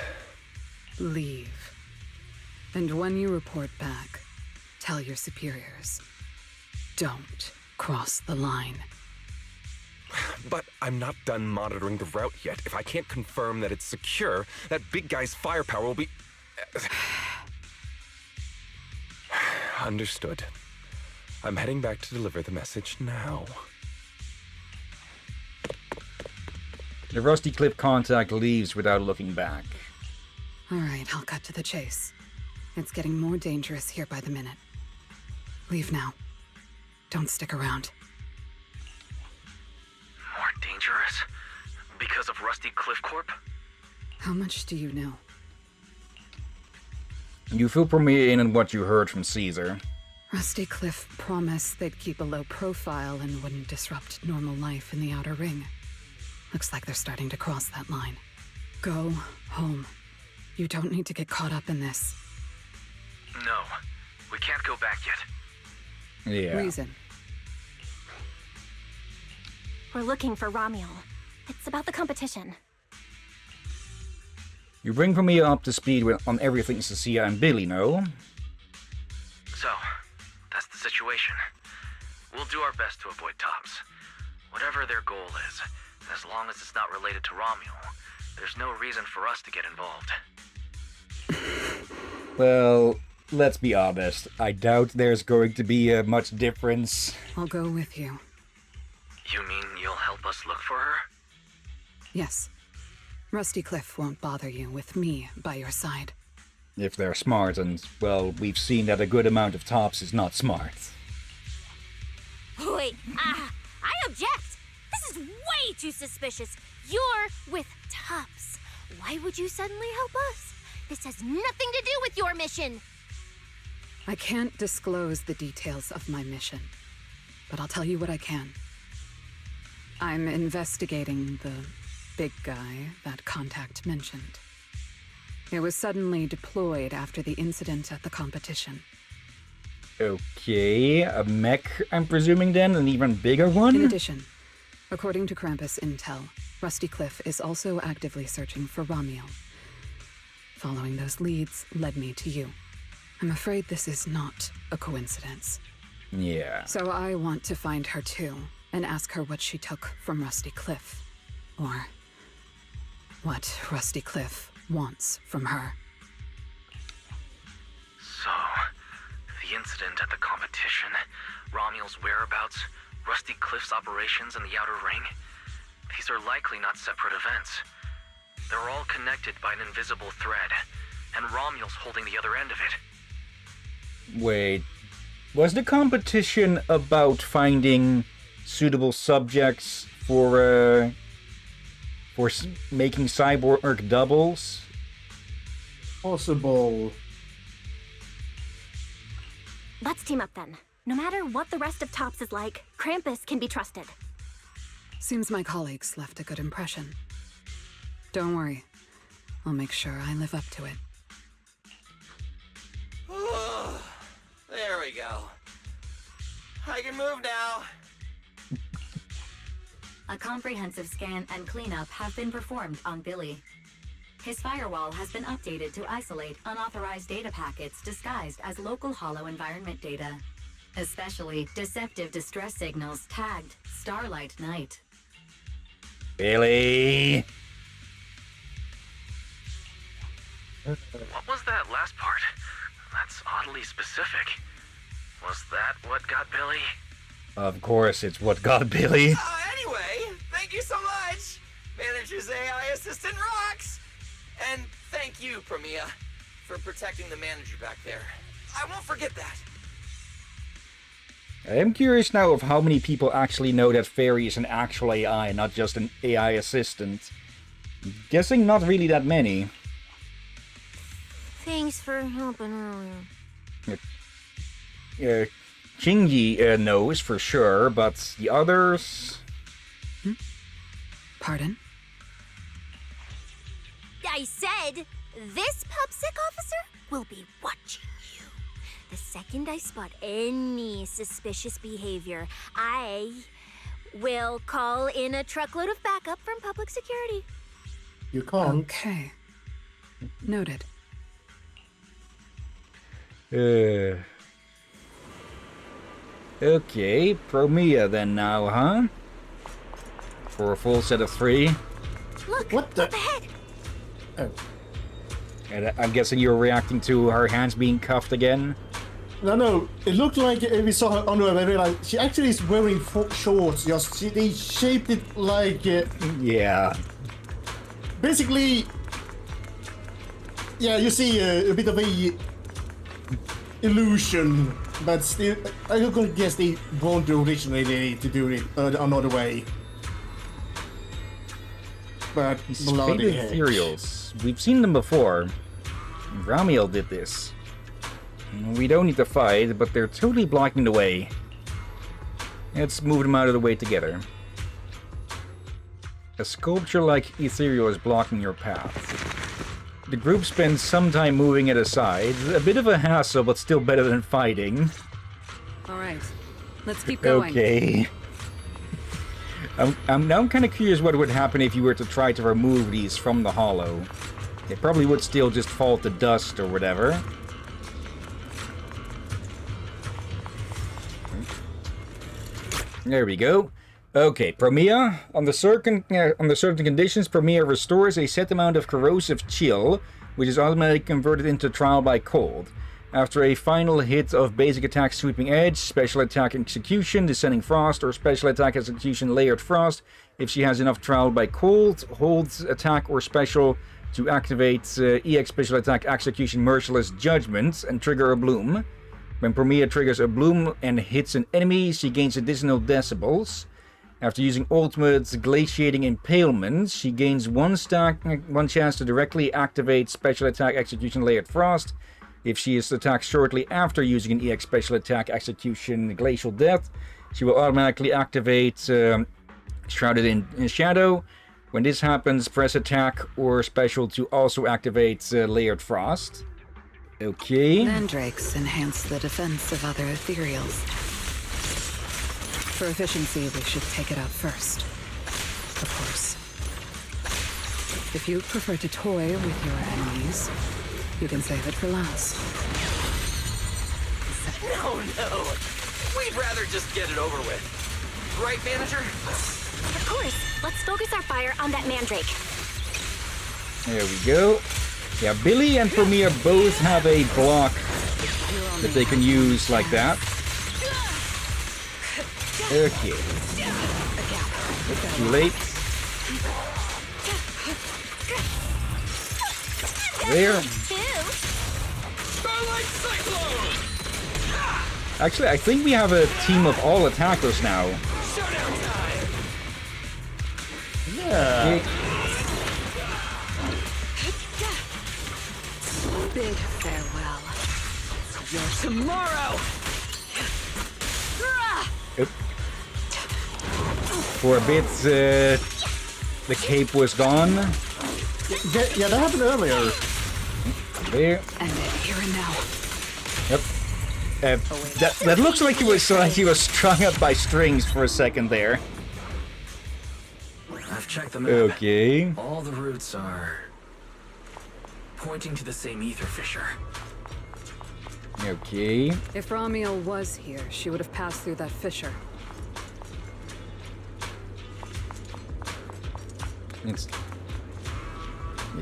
Leave. And when you report back, tell your superiors. Don't cross the line.
But I'm not done monitoring the route yet. If I can't confirm that it's secure, that big guy's firepower will be... Understood. I'm heading back to deliver the message now.
The Rusty Cliff contact leaves without looking back.
All right, I'll cut to the chase. It's getting more dangerous here by the minute. Leave now. Don't stick around.
More dangerous? Because of Rusty Cliff Corp?
How much do you know?
You fill Premier in on what you heard from Caesar.
Rusty Cliff promised they'd keep a low profile and wouldn't disrupt normal life in the Outer Ring. Looks like they're starting to cross that line. Go home. You don't need to get caught up in this.
No, we can't go back yet.
Yeah.
Reason.
We're looking for Romuald. It's about the competition.
You bring Premier up to speed on everything Cecilia and Billy know.
So, that's the situation. We'll do our best to avoid Tops. Whatever their goal is, as long as it's not related to Romuald, there's no reason for us to get involved.
Well, let's be honest. I doubt there's going to be much difference.
I'll go with you.
You mean you'll help us look for her?
Yes. Rusty Cliff won't bother you with me by your side.
If they're smart, and, well, we've seen that a good amount of Tops is not smart.
Wait, I object! This is way too suspicious. You're with Tops. Why would you suddenly help us? This has nothing to do with your mission.
I can't disclose the details of my mission, but I'll tell you what I can. I'm investigating the big guy that Contact mentioned. It was suddenly deployed after the incident at the competition.
Okay, a mech, I'm presuming then? An even bigger one?
In addition, according to Krampus intel, Rusty Cliff is also actively searching for Romuald. Following those leads led me to you. I'm afraid this is not a coincidence.
Yeah.
So I want to find her too, and ask her what she took from Rusty Cliff. Or what Rusty Cliff wants from her.
So, the incident at the competition, Romuald's whereabouts, Rusty Cliff's operations in the Outer Ring, these are likely not separate events. They're all connected by an invisible thread, and Romuald's holding the other end of it.
Wait, was the competition about finding suitable subjects for making cyborg doubles?
Possible.
Let's team up then. No matter what the rest of Tops is like, Krampus can be trusted.
Seems my colleagues left a good impression. Don't worry. I'll make sure I live up to it.
There we go. I can move now.
A comprehensive scan and cleanup have been performed on Billy. His firewall has been updated to isolate unauthorized data packets disguised as local hollow environment data, especially deceptive distress signals tagged Starlight Night.
Billy!
What was that last part? That's oddly specific. Was that what got Billy?
Of course, it's what got Billy.
Anyway, thank you so much! Manager's AI assistant rocks! And thank you, Premier, for protecting the manager back there. I won't forget that.
I am curious now of how many people actually know that Fairy is an actual AI, not just an AI assistant. Guessing not really that many.
Thanks for helping earlier.
Chingy knows for sure, but the others...
Pardon?
I said, this PubSec officer will be watching you. The second I spot any suspicious behavior, I will call in a truckload of backup from public security.
You can't.
Okay. Noted.
Okay, Promia then now, huh? For a full set of 3.
Look,
what the?
Up ahead.
Oh.
And I'm guessing you're reacting to her hands being cuffed again?
No, it looked like we saw her underwear, I realized she actually is wearing shorts, they shaped it like...
yeah.
Basically, yeah, you see a bit of a illusion, but still, I could guess they want originally to do it another way. But
These
bloody
faded ethereals, we've seen them before. Ramiel did this. We don't need to fight, but they're totally blocking the way. Let's move them out of the way together. A sculpture-like ethereal is blocking your path. The group spends some time moving it aside. A bit of a hassle, but still better than fighting.
Alright, let's keep going.
Okay. I'm kind of curious what would happen if you were to try to remove these from the hollow. They probably would still just fall to dust or whatever. There we go. Okay, Promia. Under certain conditions, Promia restores a set amount of corrosive chill, which is automatically converted into trial by cold. After a final hit of basic attack Sweeping Edge, special attack Execution, Descending Frost, or special attack Execution Layered Frost, if she has enough trial by cold, holds attack or special to activate EX special attack Execution Merciless Judgment and trigger a bloom. When Promia triggers a bloom and hits an enemy, she gains additional decibels. After using ultimate Glaciating Impalement, she gains one chance to directly activate special attack Execution Layered Frost. If she is attacked shortly after using an EX special attack Execution Glacial Death, she will automatically activate Shrouded in Shadow. When this happens, press attack or special to also activate Layered Frost. Okay.
Mandrakes enhance the defense of other ethereals. For efficiency, we should take it out first. Of course. If you prefer to toy with your enemies, you can save it for last.
No. We'd rather just get it over with. Right, manager?
Of course. Let's focus our fire on that mandrake.
There we go. Yeah, Billy and Promia both have a block that they can use like that. Okay. Too late. There. Actually, I think we have a team of all attackers now.
Yeah.
Okay.
Big farewell.
Your tomorrow!
Oop. For a bit, the cape was gone.
Yeah, that happened earlier.
There.
And here and now.
Yep. That looks like he was strung up by strings for a second there.
I've checked the map.
Okay.
All the routes are pointing to the same ether fissure.
Okay.
If Ramiel was here, she would have passed through that fissure.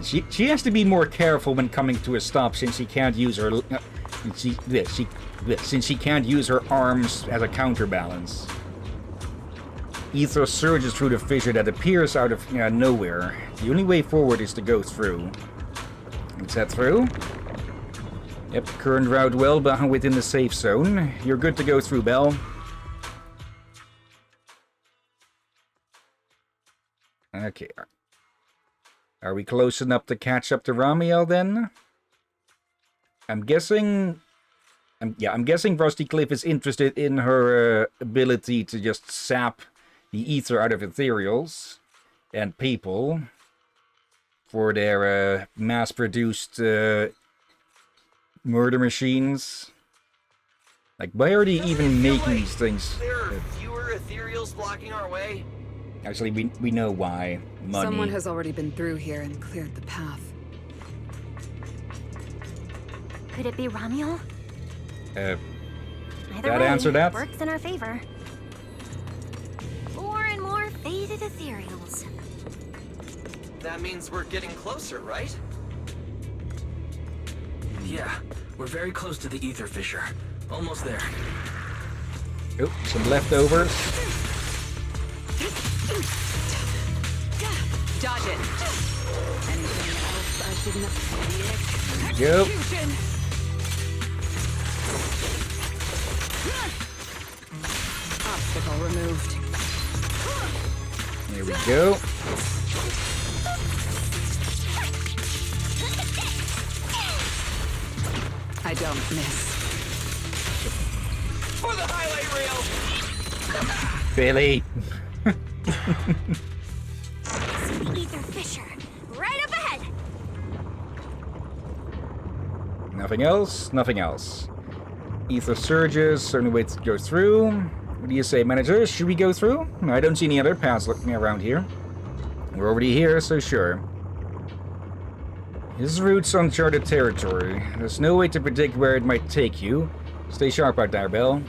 She has to be more careful when coming to a stop since she can't use her since she can't use her arms as a counterbalance. Ether surges through the fissure that appears out of nowhere. The only way forward is to go through. Let's head through. Yep, current route well within the safe zone. You're good to go through, Belle. Okay. Are we close enough to catch up to Ramiel then? I'm guessing Rusty Cliff is interested in her ability to just sap the ether out of ethereals and people for their mass-produced murder machines. Like, why are they even making these things?
There are fewer ethereals blocking our way.
Actually, we know why. Money.
Someone has already been through here and cleared the path.
Could it be Ramiel?
Either
that
way, answer that?
Works in our favor. More and more faded ethereals.
That means we're getting closer, right?
Yeah, we're very close to the ether fissure. Almost there.
Oh, some leftovers.
Dodge it. Anything else I should know?
Yep.
Obstacle removed.
Here we go.
I don't miss.
For the highlight reel!
Billy.
See the ether fissure. Right up ahead.
Nothing else? Nothing else. Ether surges, only way to go through. What do you say, manager? Should we go through? I don't see any other paths looking around here. We're already here, so sure. This route's uncharted territory. There's no way to predict where it might take you. Stay sharp out there, Belle.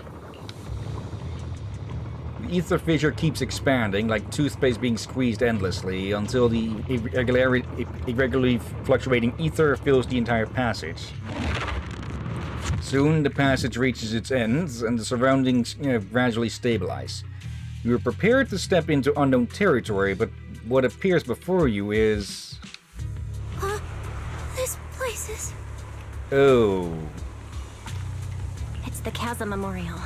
The ether fissure keeps expanding, like toothpaste being squeezed endlessly, until the irregularly fluctuating ether fills the entire passage. Soon, the passage reaches its ends, and the surroundings gradually stabilize. You are prepared to step into unknown territory, but what appears before you is...
This place is...
Oh.
It's the Chasm Memorial.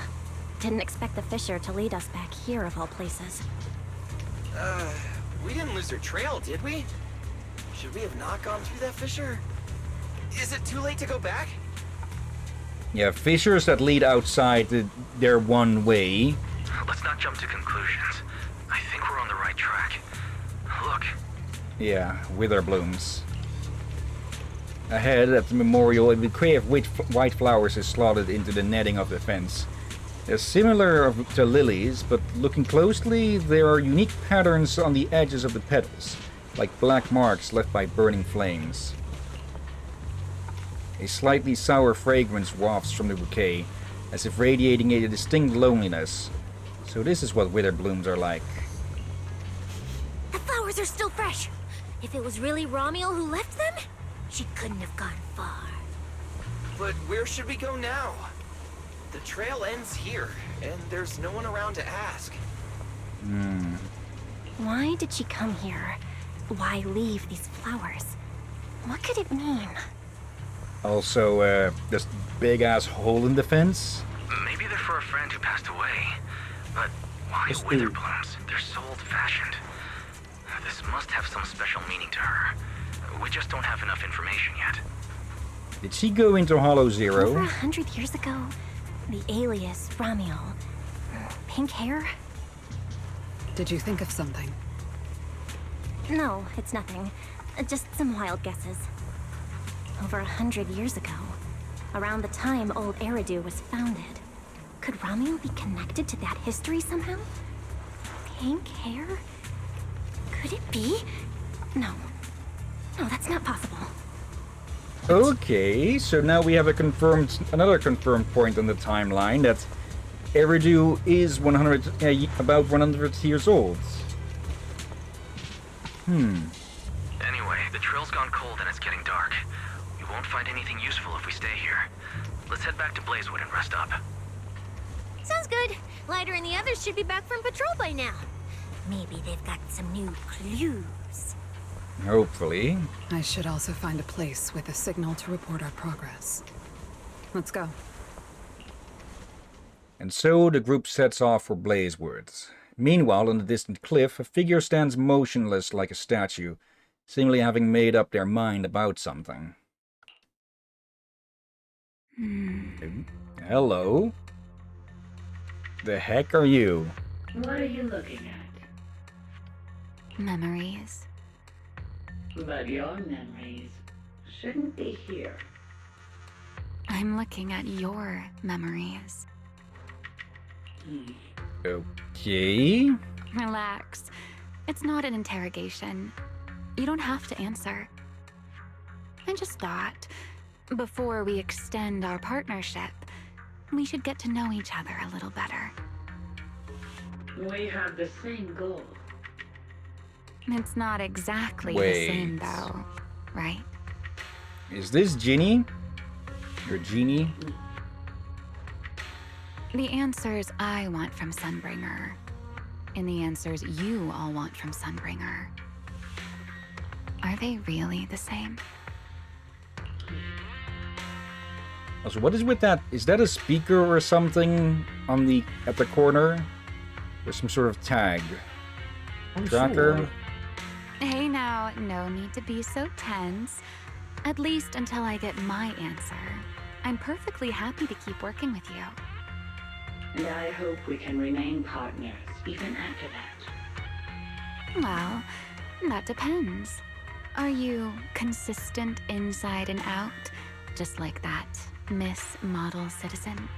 Didn't expect the fissure to lead us back here of all places.
We didn't lose our trail, did we? Should we have not gone through that fissure? Is it too late to go back?
Yeah, fissures that lead outside their one way.
Let's not jump to conclusions. I think we're on the right track. Look.
Yeah, wither blooms. Ahead at the memorial, a bouquet of white flowers is slotted into the netting of the fence. They're similar to lilies, but looking closely, there are unique patterns on the edges of the petals, like black marks left by burning flames. A slightly sour fragrance wafts from the bouquet, as if radiating a distinct loneliness. So this is what wither blooms are like.
The flowers are still fresh. If it was really Ramiel who left them, she couldn't have gone far.
But where should we go now? The trail ends here, and there's no one around to ask.
Why did she come here? Why leave these flowers? What could it mean?
Also, this big-ass hole in the fence?
Maybe they're for a friend who passed away. But why wither blooms? They're so old-fashioned. This must have some special meaning to her. We just don't have enough information yet.
Did she go into Hollow Zero?
Over 100 years ago, the alias Ramiel. Pink hair?
Did you think of something?
No, it's nothing. Just some wild guesses. Over 100 years ago, around the time old Eridu was founded, could Ramiel be connected to that history somehow? Pink hair? Could it be? No. No, that's not possible.
Okay, so now we have another confirmed point on the timeline that Eridu is about 100 years old.
Anyway, the trail's gone cold and it's getting dark. We won't find anything useful if we stay here. Let's head back to Blazewood and rest up.
Sounds good. Lighter and the others should be back from patrol by now. Maybe they've got some new clues.
Hopefully.
I should also find a place with a signal to report our progress. Let's go.
And so the group sets off for Blazewood. Meanwhile, on the distant cliff, a figure stands motionless like a statue, seemingly having made up their mind about something. Hello? The heck are you?
What are you looking at?
Memories.
But your memories shouldn't be here.
I'm looking at your memories.
Okay.
Relax. It's not an interrogation. You don't have to answer. I just thought, before we extend our partnership, we should get to know each other a little better.
We have the same goal.
It's not exactly the same, though, right?
Is this Ginny? Or Genie?
The answers I want from Sunbringer, and the answers you all want from Sunbringer, are they really the same?
Also, what is with that? Is that a speaker or something on the at the corner? There's some sort of tag. Tracker?
Sure.
Hey now, no need to be so tense. At least until I get my answer. I'm perfectly happy to keep working with you.
And I hope we can remain partners even after that.
Well, that depends. Are you consistent inside and out, just like that Miss Model Citizen?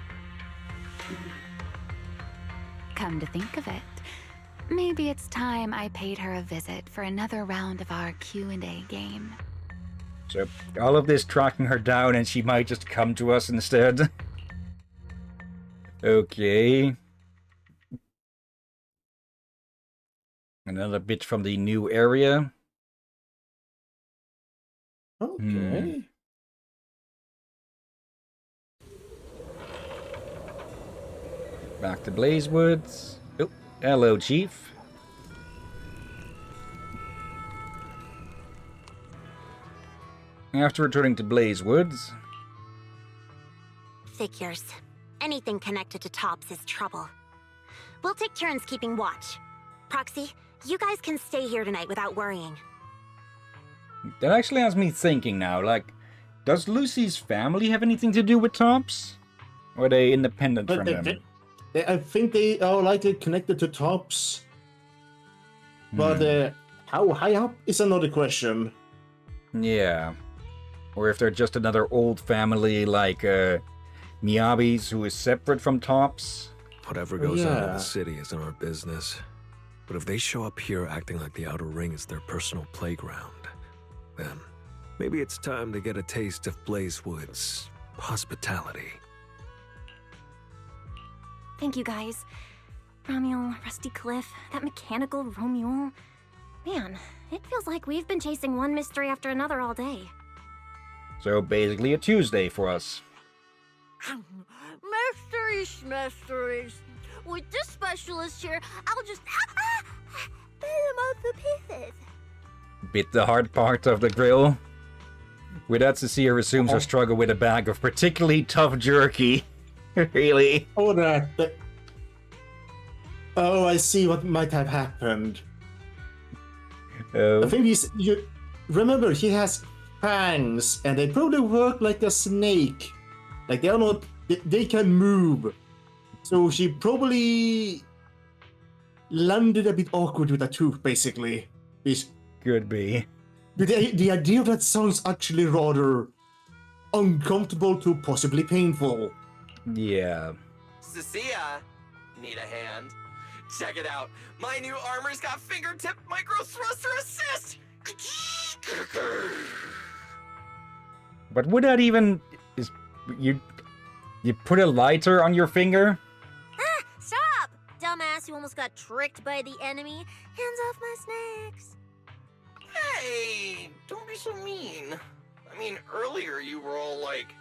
Come to think of it, maybe it's time I paid her a visit for another round of our Q&A game.
So, all of this tracking her down and she might just come to us instead. Okay. Another bit from the new area.
Okay.
Back to Blazewoods. Oh, hello, Chief. After returning to Blazewoods...
Figures. Anything connected to Tops is trouble. We'll take turns keeping watch. Proxy, you guys can stay here tonight without worrying.
That actually has me thinking now, like, does Lucy's family have anything to do with Tops? Or are they independent from them?
I think they are likely connected to Tops. But how high up is another question.
Yeah. Or if they're just another old family like Miyabi's who is separate from Tops.
Whatever goes on in the city isn't our business. But if they show up here acting like the Outer Ring is their personal playground, then maybe it's time to get a taste of Blazewood's hospitality.
Thank you, guys. Romuel, Rusty Cliff, that mechanical Romuel. Man, it feels like we've been chasing one mystery after another all day.
So basically a Tuesday for us.
Mysteries. With this specialist here, I'll just peel them off the pieces.
Bit the hard part of the grill. With that, Cecilia resumes her struggle with a bag of particularly tough jerky. Really?
Oh, Oh, I see what might have happened.
Oh.
I think you remember he has fangs, and they probably work like a snake. Like they are not. They can move. So she probably landed a bit awkward with a tooth, basically.
Could be.
The idea of that sounds actually rather uncomfortable to possibly painful.
Yeah.
Cecilia, need a hand? Check it out. My new armor's got fingertip micro thruster assist.
But would that even... You put a lighter on your finger?
Ah, stop! Dumbass, you almost got tricked by the enemy. Hands off my snacks.
Hey, don't be so mean. I mean, earlier you were all like...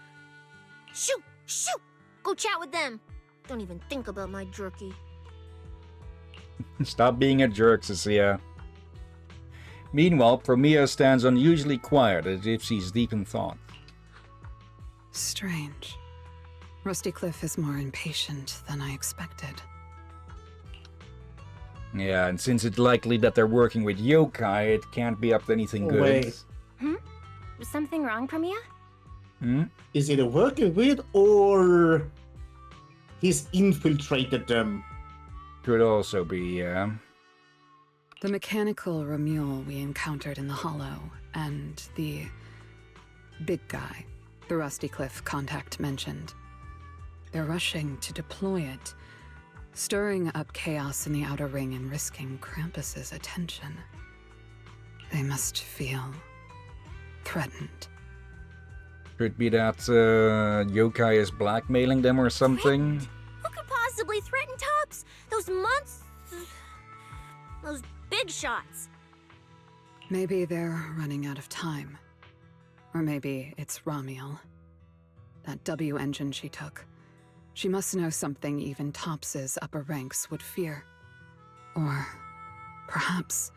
Shoot! Go chat with them. Don't even think about my jerky.
Stop being a jerk, Cecilia. Meanwhile, Promia stands unusually quiet, as if she's deep in thought.
Strange. Rusty Cliff is more impatient than I expected.
Yeah, and since it's likely that they're working with yokai, it can't be up to anything good.
Wait.
Was something wrong, Premia?
Is it working with, or he's infiltrated them?
Could also be, yeah.
The mechanical Ramule we encountered in the Hollow, and the big guy the Rusty Cliff contact mentioned. They're rushing to deploy it, stirring up chaos in the Outer Ring and risking Krampus's attention. They must feel threatened.
Could be that yokai is blackmailing them or something.
Who could possibly threaten Tops? Those big shots.
Maybe they're running out of time. Or maybe it's Ramiel. That W engine she took. She must know something even Tops's upper ranks would fear. Or perhaps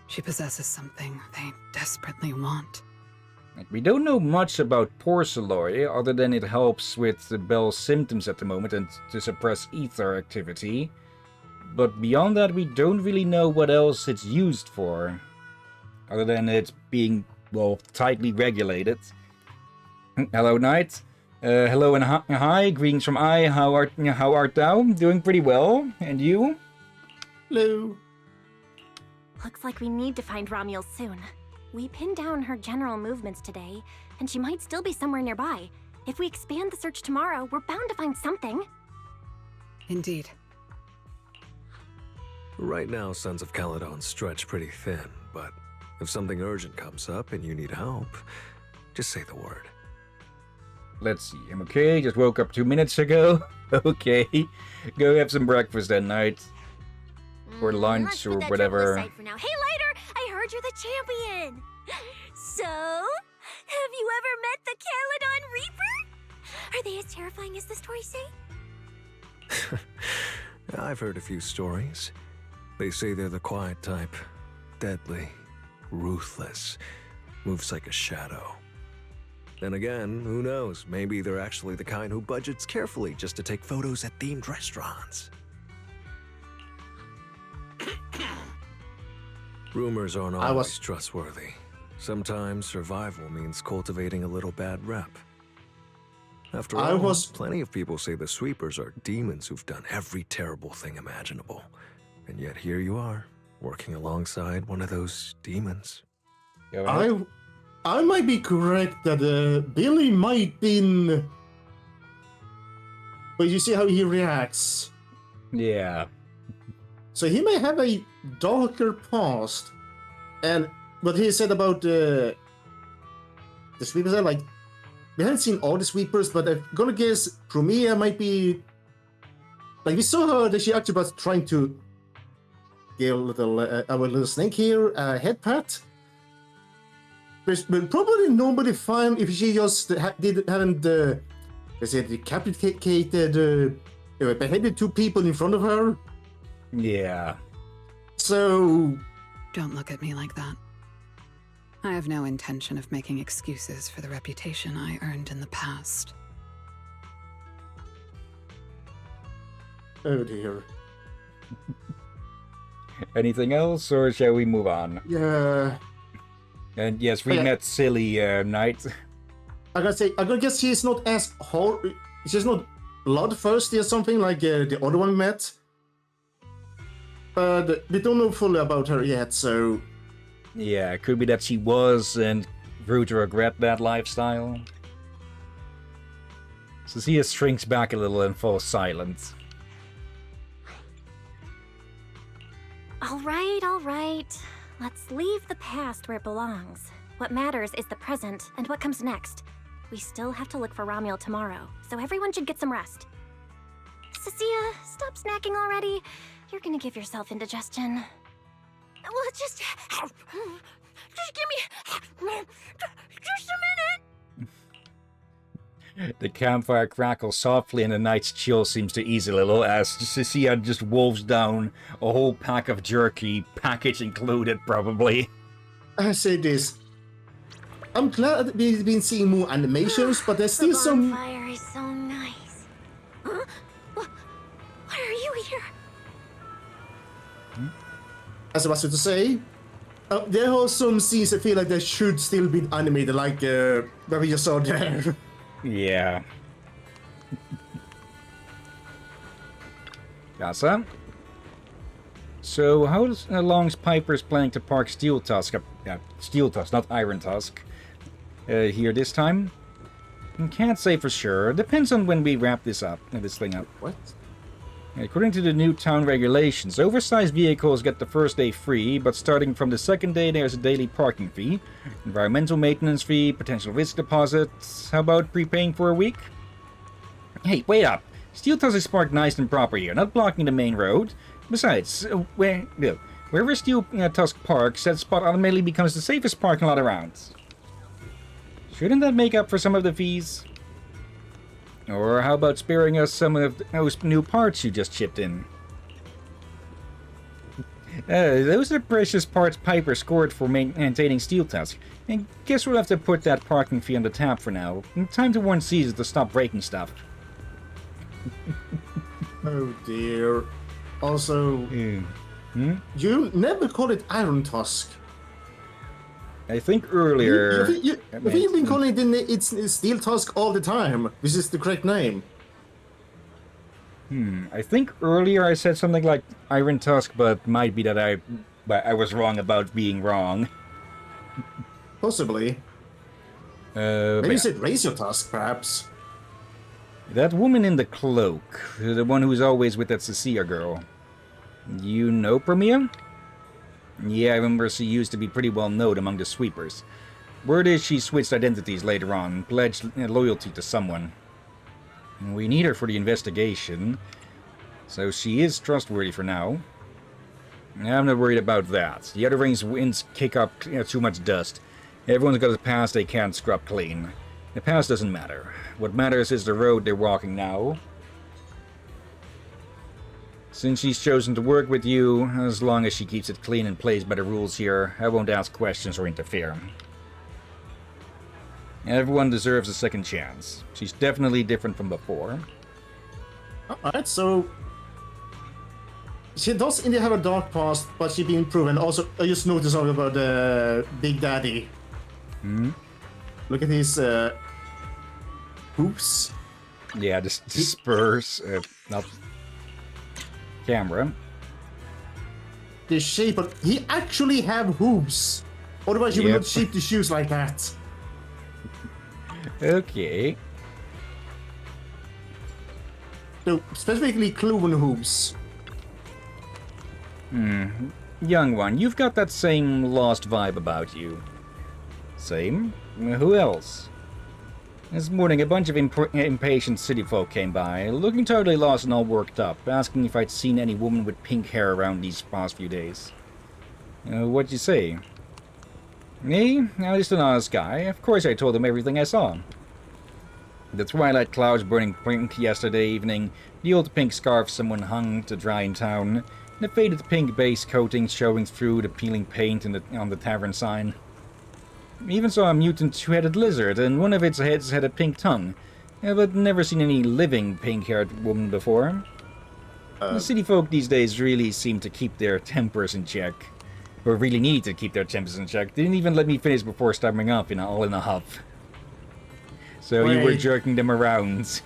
she possesses something they desperately want.
We don't know much about Porceloy, other than it helps with the Bell's symptoms at the moment and to suppress ether activity. But beyond that, we don't really know what else it's used for. Other than it being, well, tightly regulated. Hello, Knight. Hello and hi. Greetings from I. How art thou? Doing pretty well. And you?
Hello.
Looks like we need to find Ramiel soon. We pinned down her general movements today, and she might still be somewhere nearby. If we expand the search tomorrow, we're bound to find something.
Indeed.
Right now, Sons of Caledon stretch pretty thin, but if something urgent comes up and you need help, just say the word.
Let's see. I'm okay. Just woke up 2 minutes ago. Okay. Go have some breakfast that night. Or lunch or whatever.
Hey, Lighter! I heard you're the champion! So, have you ever met the Caledon Reaper? Are they as terrifying as the stories say?
I've heard a few stories. They say they're the quiet type. Deadly. Ruthless. Moves like a shadow. Then again, who knows? Maybe they're actually the kind who budgets carefully just to take photos at themed restaurants. Rumors aren't always trustworthy. Sometimes survival means cultivating a little bad rep. After all, plenty of people say the Sweepers are demons who've done every terrible thing imaginable. And yet here you are, working alongside one of those demons.
I might be correct that Billy might been... But you see how he reacts.
Yeah.
So he may have a darker past. And what he said about the Sweepers are like... We haven't seen all the Sweepers, but I'm gonna guess Promia might be... Like, we saw her that she actually was trying to give our little snake here a head pat. But probably nobody found if she just haven't decapitated, beheaded 2 people in front of her.
Yeah.
So...
Don't look at me like that. I have no intention of making excuses for the reputation I earned in the past.
Oh dear.
Anything else, or shall we move on?
Yeah.
And yes, we met Silly Knight.
I gotta guess she's not as hard. She's not bloodthirsty or something like the other one we met. But we don't know fully about her yet, so...
Yeah, it could be that she was and grew to regret that lifestyle. So Sia shrinks back a little and falls silent.
All right. Let's leave the past where it belongs. What matters is the present and what comes next. We still have to look for Ramiel tomorrow, so everyone should get some rest. Cecilia, stop snacking already. You're gonna give yourself indigestion.
Well, just give me just a minute.
The campfire crackles softly and the night's chill seems to ease a little as Cecilia just wolves down a whole pack of jerky, package included probably.
I say this. I'm glad we've been seeing more animations, but there's still some...
The bonfire is so nice. Huh? Why are you here?
as I was about to say, there are some scenes I feel like they should still be animated, like what we just saw there.
Yeah. Yasa? So, how long's Piper's planning to park Steel Tusk? Steel Tusk, not Iron Tusk. Here this time? Can't say for sure. Depends on when we wrap this thing up.
What?
According to the new town regulations, oversized vehicles get the first day free, but starting from the second day there's a daily parking fee, environmental maintenance fee, potential risk deposits. How about prepaying for a week? Hey, wait up! Steel Tusk is parked nice and proper here, not blocking the main road. Besides, wherever Steel Tusk parks, that spot automatically becomes the safest parking lot around. Shouldn't that make up for some of the fees? Or how about sparing us some of those new parts you just chipped in? Those are precious parts Piper scored for maintaining Steel Tusk. And guess we'll have to put that parking fee on the tab for now. Time to warn Caesar to stop breaking stuff.
Oh dear. Also, you never call it Iron Tusk.
I think earlier...
You've been calling it it's Steel Tusk all the time. This is the correct name.
I think earlier I said something like Iron Tusk, but might be that I was wrong about being wrong.
Possibly. Maybe you said Razor Tusk, perhaps.
That woman in the cloak, the one who's always with that Cecilia girl. You know Premia? Yeah, I remember she used to be pretty well known among the sweepers. Word is she switched identities later on, pledged loyalty to someone. We need her for the investigation, so she is trustworthy for now. I'm not worried about that. The Outer Ring's winds kick up too much dust. Everyone's got a past they can't scrub clean. The past doesn't matter. What matters is the road they're walking now. Since she's chosen to work with you, as long as she keeps it clean and plays by the rules here, I won't ask questions or interfere. Everyone deserves a second chance. She's definitely different from before.
Alright, so... She does indeed have a dark past, but she's been proven. Also, I just noticed something about Big Daddy. Look at his hoops.
Yeah, the spurs. Not... camera.
The shape of... He actually have hoops. Otherwise you would not shape the shoes like that.
Okay.
So, specifically cloven hoops.
Young one, you've got that same lost vibe about you. Same? Who else? This morning, a bunch of impatient city folk came by, looking totally lost and all worked up, asking if I'd seen any woman with pink hair around these past few days. What'd you say? Me? I'm just an honest guy. Of course I told them everything I saw. The twilight clouds burning pink yesterday evening, the old pink scarf someone hung to dry in town, the faded pink base coating showing through the peeling paint on the tavern sign. Even saw a mutant two-headed lizard, and one of its heads had a pink tongue. But never seen any living pink-haired woman before. The city folk these days really seem to keep their tempers in check. Or really need to keep their tempers in check. They didn't even let me finish before storming up, all in a huff. So you were jerking them around.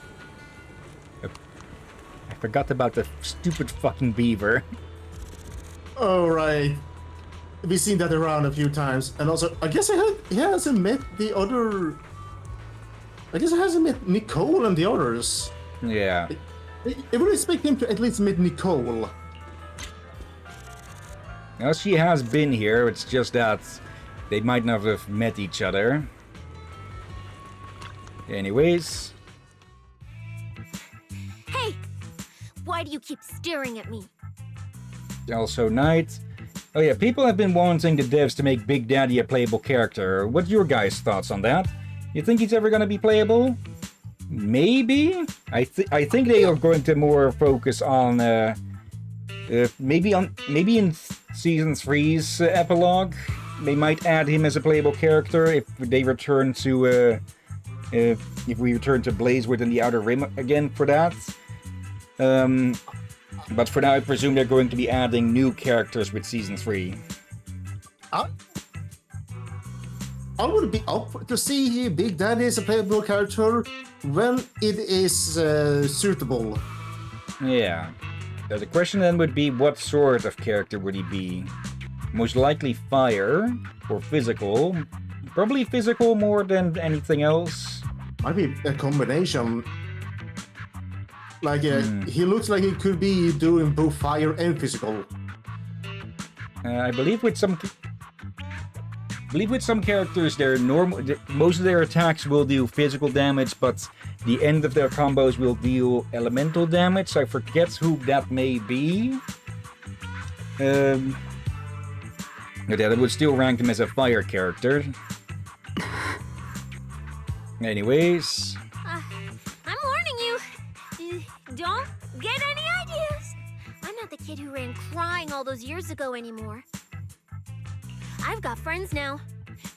I forgot about the stupid fucking beaver.
Oh, right. We've seen that around a few times, and also, I guess he hasn't met the other... I guess he hasn't met Nicole and the others.
Yeah.
I would expect him to at least meet Nicole.
Well, she has been here, it's just that they might not have met each other. Anyways.
Hey! Why do you keep staring at me?
Also night. Oh yeah, people have been wanting the devs to make Big Daddy a playable character. What's your guys' thoughts on that? You think he's ever gonna be playable? Maybe? I think they are going to more focus on maybe in season 3's epilogue. They might add him as a playable character if they return to if we return to Blazewood and the Outer Rim again for that. But for now, I presume they're going to be adding new characters with Season 3.
I would be up to see Big Daddy as a playable character when it is suitable.
Yeah. The question then would be, what sort of character would he be? Most likely fire, or physical. Probably physical more than anything else.
Might be a combination. Like, he looks like he could be doing both fire and physical.
I believe with some characters, most of their attacks will do physical damage, but the end of their combos will deal elemental damage. I forget who that may be. But yeah, that would still rank him as a fire character. Anyways.
I'm warning you. Don't get any ideas. I'm not the kid who ran crying all those years ago anymore. I've got friends now.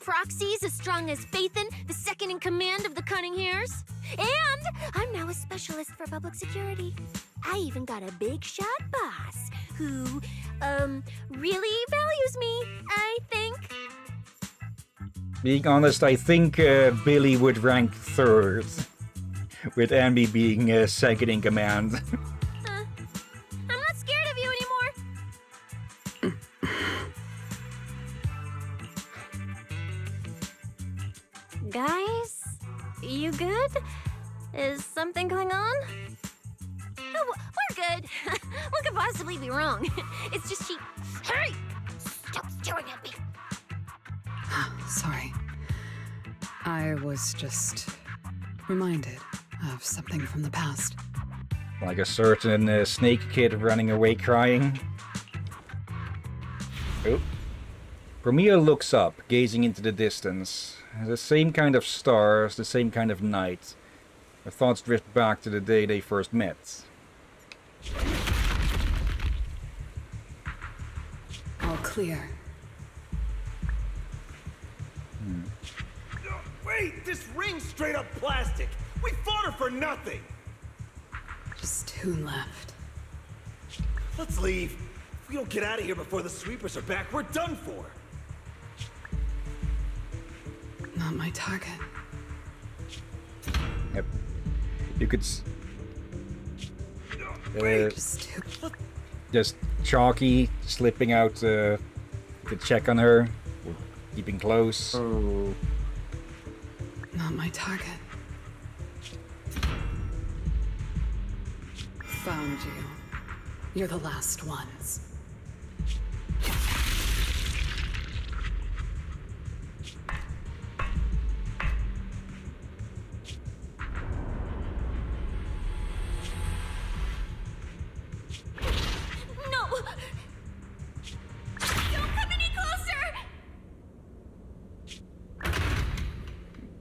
Proxy's as strong as Phaethon, the second in command of the Cunning Hares. And I'm now a specialist for public security. I even got a big shot boss who, really values me, I think.
Being honest, I think Billy would rank third, with Ambi being second in command.
I'm not scared of you anymore. Guys, you good? Is something going on? No, we're good. What could possibly be wrong? It's just she... Hey! Stop staring at me!
Sorry. I was just reminded of something from the past.
Like a certain snake kid running away crying. Oh. Romeo looks up, gazing into the distance. The same kind of stars, the same kind of night. Her thoughts drift back to the day they first met.
All clear.
Wait! This ring's straight up plastic! We fought her for nothing!
Just 2 left.
Let's leave. If we don't get out of here before the sweepers are back, we're done for!
Not my target.
Yep. You could... just Chalky slipping out to check on her. Keeping close.
Oh.
Not my target. Found you. You're the last ones.
No! Don't come any closer!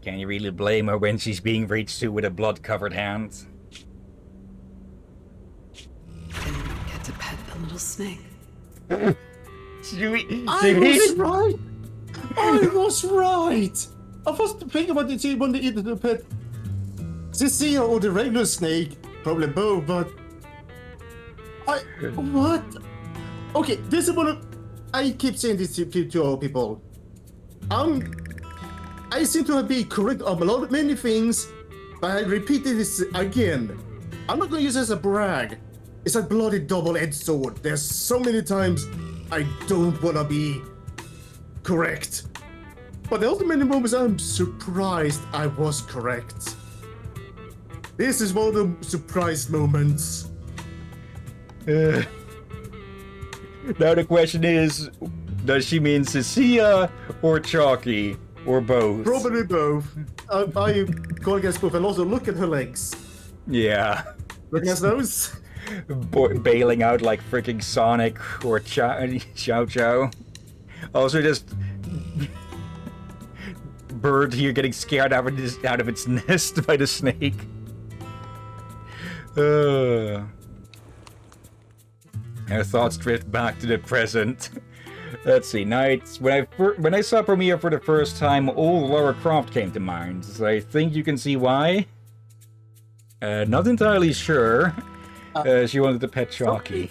Can you really blame her when she's being reached to with a blood-covered hand?
Didn't get to pet the little snake.
I was right! I was right! I was thinking about it when they eat the pet Cecilia or the regular snake. Probably both, but... What? Okay, this is what I keep saying this to all people. I seem to have been correct on many things, but I repeated this again. I'm not going to use it as a brag. It's a bloody double-edged sword. There's so many times I don't want to be correct. But there are also many moments I'm surprised I was correct. This is one of the surprise moments.
Now the question is, does she mean Cecilia or Chalky? Or both?
Probably both. I go against both and also look at her legs.
Yeah.
Look at those.
Bailing out like freaking Sonic or Chow Chow. Also just... bird here getting scared out of its nest by the snake. Her thoughts drift back to the present. Let's see, nights. When I saw Premiere for the first time, old Lara Croft came to mind. So I think you can see why. Not entirely sure. She wanted to pet Chalky.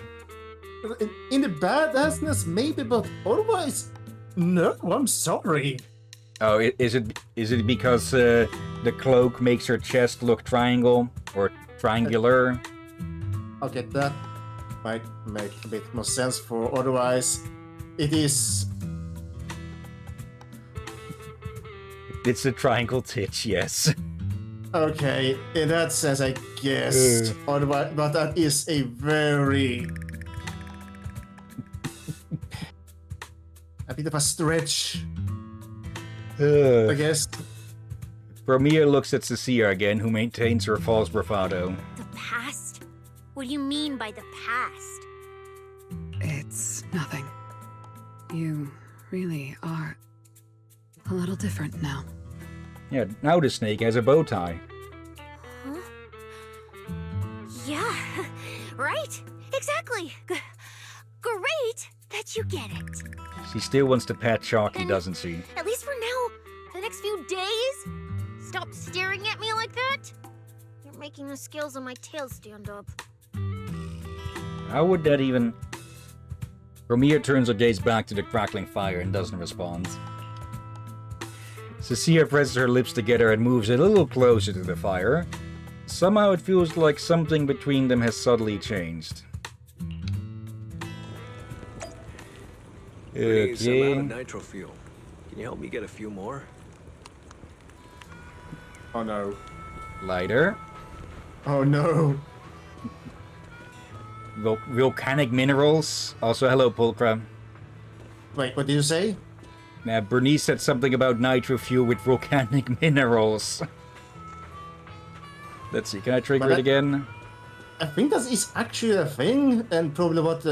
In the badassness, maybe, but otherwise, no, I'm sorry.
Oh, is it because the cloak makes her chest look triangle or triangular?
Okay, that might make a bit more sense. For otherwise, it is.
It's a triangle titch, yes.
Okay, in that sense, I guess. Otherwise, but that is a very. A bit of a stretch. I guess.
Romeo looks at Cecilia again, who maintains her false bravado.
The past? What do you mean by the past?
It's nothing. You really are a little different now.
Yeah, now the snake has a bow tie.
Huh? Yeah, right? Exactly. Great that you get it.
She still wants to pat Chalky, doesn't she?
At least for now, the next few days? Stop staring at me like that. You're making the scales on my tail stand up.
How would that even... Romeo turns her gaze back to the crackling fire and doesn't respond. Cecilia presses her lips together and moves a little closer to the fire. Somehow it feels like something between them has subtly changed.
Please, I'm out of nitro fuel. Can you help me get a few more?
Oh no.
Lighter.
Oh no.
Volcanic minerals. Also, hello, Pulcra.
Wait, what did you say?
Now, Bernice said something about nitro fuel with volcanic minerals. Let's see, can I trigger it again?
I think that is actually a thing, and probably what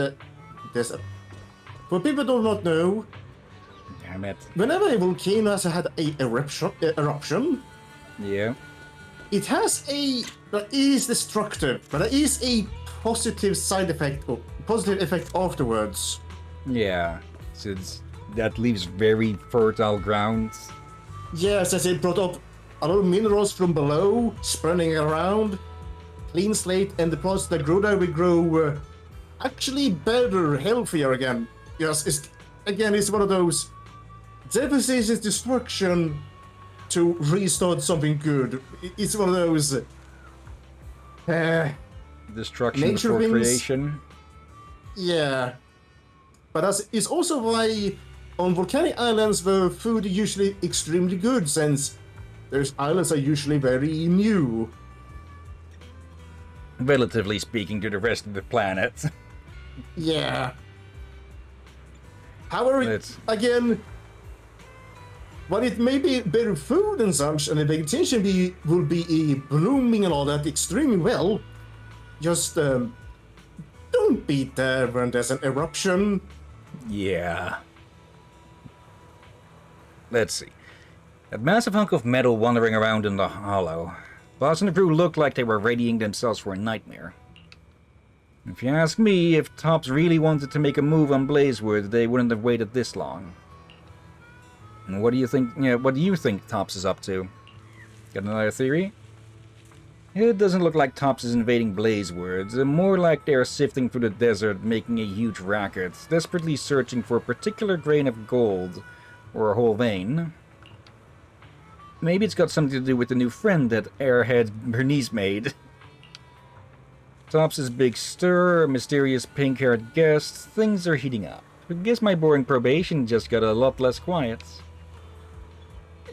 there's a... For people who do not know,
damn it.
Whenever a volcano has had a eruption,
yeah,
it has a... That is destructive, but there is a positive side effect, or positive effect afterwards.
Yeah, since that leaves very fertile ground.
Yes, as it brought up a lot of minerals from below, spreading around, clean slate, and the plants that grow there will grow actually better, healthier again. Yes, it's one of those devastation is destruction to restart something good. It's one of those
destruction before creation.
Yeah, but it's also why on volcanic islands the food is usually extremely good, since those islands are usually very new.
Relatively speaking to the rest of the planet.
Yeah. However, again, while it may be better food and such, and the vegetation will be blooming and all that extremely well, just don't be there when there's an eruption.
Yeah. Let's see. A massive hunk of metal wandering around in the hollow. Boss and the crew looked like they were readying themselves for a nightmare. If you ask me, if Tops really wanted to make a move on Blazewood, they wouldn't have waited this long. And what do you think? Yeah, what do you think Tops is up to? Got another theory? It doesn't look like Tops is invading Blazewood. More like they are sifting through the desert, making a huge racket, desperately searching for a particular grain of gold or a whole vein. Maybe it's got something to do with the new friend that airhead Bernice made. Tops' big stir, a mysterious pink-haired guest, things are heating up. I guess my boring probation just got a lot less quiet.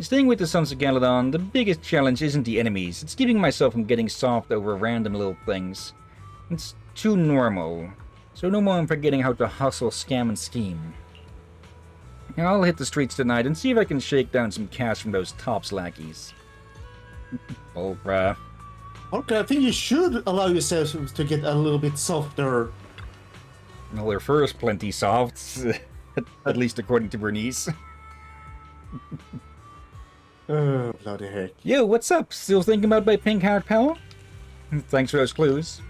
Staying with the Sons of Galadon, the biggest challenge isn't the enemies, it's keeping myself from getting soft over random little things. It's too normal, so no more I'm forgetting how to hustle, scam, and scheme. I'll hit the streets tonight and see if I can shake down some cash from those Tops lackeys. Bullcrap.
Okay, I think you should allow yourself to get a little bit softer.
Well, their fur is plenty soft, at least according to Bernice.
Oh, bloody heck.
Yo, what's up? Still thinking about my pink-haired pal? Thanks for those clues.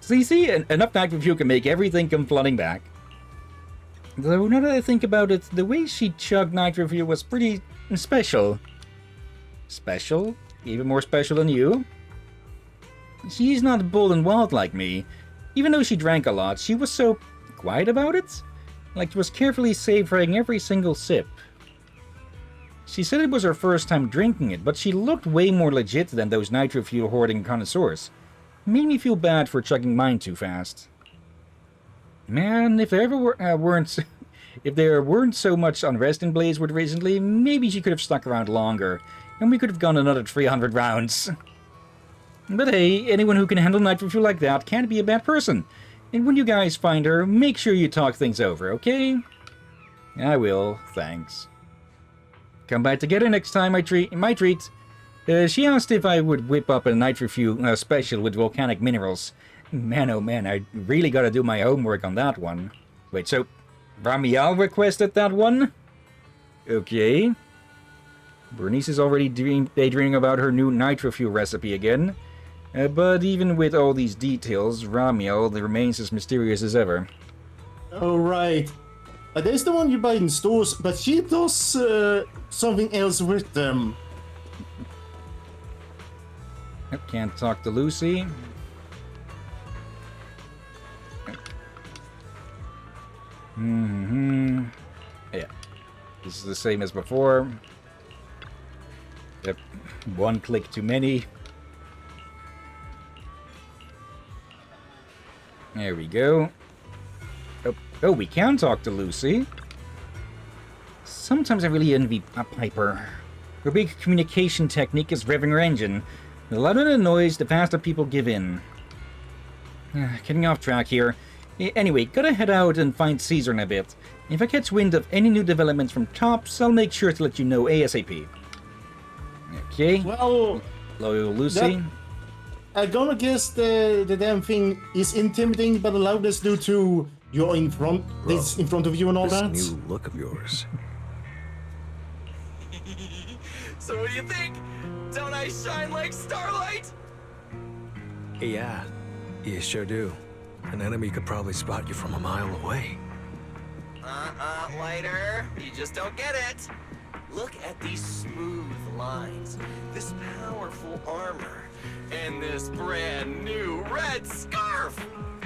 See, enough night review can make everything come flooding back. Though, now that I think about it, the way she chugged night review was pretty special. Special? Even more special than you? She's not bold and wild like me. Even though she drank a lot, she was so quiet about it. Like she was carefully savoring every single sip. She said it was her first time drinking it, but she looked way more legit than those nitro fuel hoarding connoisseurs. Made me feel bad for chugging mine too fast. Man, if there ever weren't if there weren't so much unrest in Blazewood recently, maybe she could have stuck around longer, and we could have gone another 300 rounds. But hey, anyone who can handle nitro fuel like that can't be a bad person. And when you guys find her, make sure you talk things over, okay? I will, thanks. Come back together next time my treat. She asked if I would whip up a nitro fuel special with volcanic minerals. Man, oh man, I really gotta do my homework on that one. Wait, so Ramiel requested that one? Okay. Bernice is already daydreaming about her new nitro fuel recipe again. But even with all these details, Ramiel remains as mysterious as ever.
Oh, right. There's the one you buy in stores, but she does something else with them.
Can't talk to Lucy. Yeah. This is the same as before. Yep. One click too many. There we go. Oh, we can talk to Lucy. Sometimes I really envy Piper. Her big communication technique is revving her engine. The louder the noise, the faster people give in. Getting off track here. Anyway, gotta head out and find Caesar in a bit. If I catch wind of any new developments from Tops, I'll make sure to let you know ASAP. Okay.
Well,
Loyal Lucy.
I'm gonna guess the damn thing is intimidating but the loudness due to you're in front, this in front of you and all that.
This new look of yours.
So what do you think? Don't I shine like starlight?
Yeah, you sure do. An enemy could probably spot you from a mile away.
Lighter. You just don't get it. Look at these smooth lines, this powerful armor, and this brand new red scarf!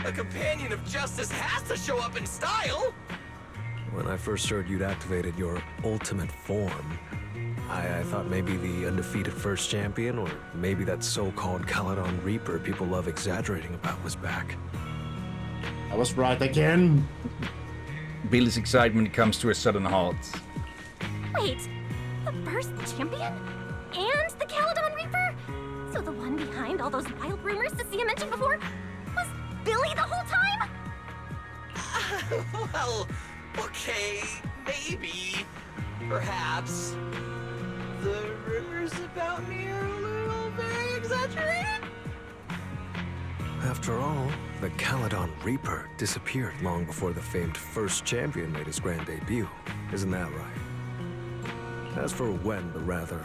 A companion of justice has to show up in style!
When I first heard you'd activated your ultimate form, I thought maybe the undefeated first champion, or maybe that so-called Caledon Reaper people love exaggerating about was back.
I was right again.
Billy's excitement comes to a sudden halt.
Wait, the first champion? And the Caledon Reaper? So the one behind all those wild rumors Cecilia mentioned before was Billy the whole time?
Well, okay, maybe. Perhaps. The rumors about me are a little very exaggerated?
After all, the Caledon Reaper disappeared long before the famed first champion made his grand debut. Isn't that right? As for when the rather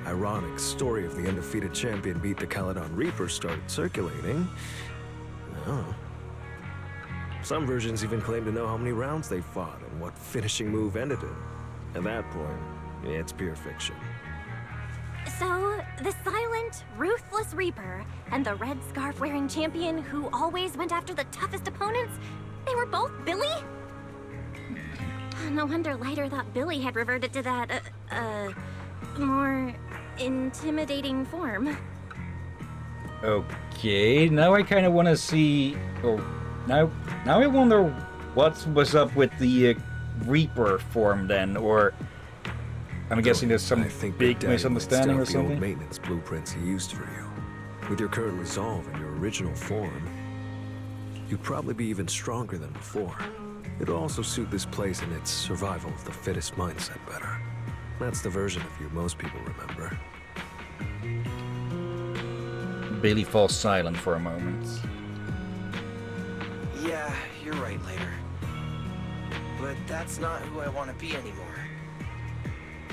ironic story of the undefeated champion beat the Caledon Reaper started circulating, oh. Some versions even claim to know how many rounds they fought and what finishing move ended it. At that point, it's pure fiction.
So, the silent, ruthless Reaper and the red scarf-wearing champion who always went after the toughest opponents, they were both Billy? No wonder Lighter thought Billy had reverted to that, more intimidating form.
Okay, now I kind of want to see... Oh, now I wonder what was up with the Reaper form then, or... I'm guessing there's some big misunderstanding or something?
The old maintenance blueprints he used for you. With your current resolve and your original form, you'd probably be even stronger than before. It'll also suit this place and its survival of the fittest mindset better. That's the version of you most people remember.
Billy falls silent for a moment.
Yeah, you're right, Later. But that's not who I want to be anymore.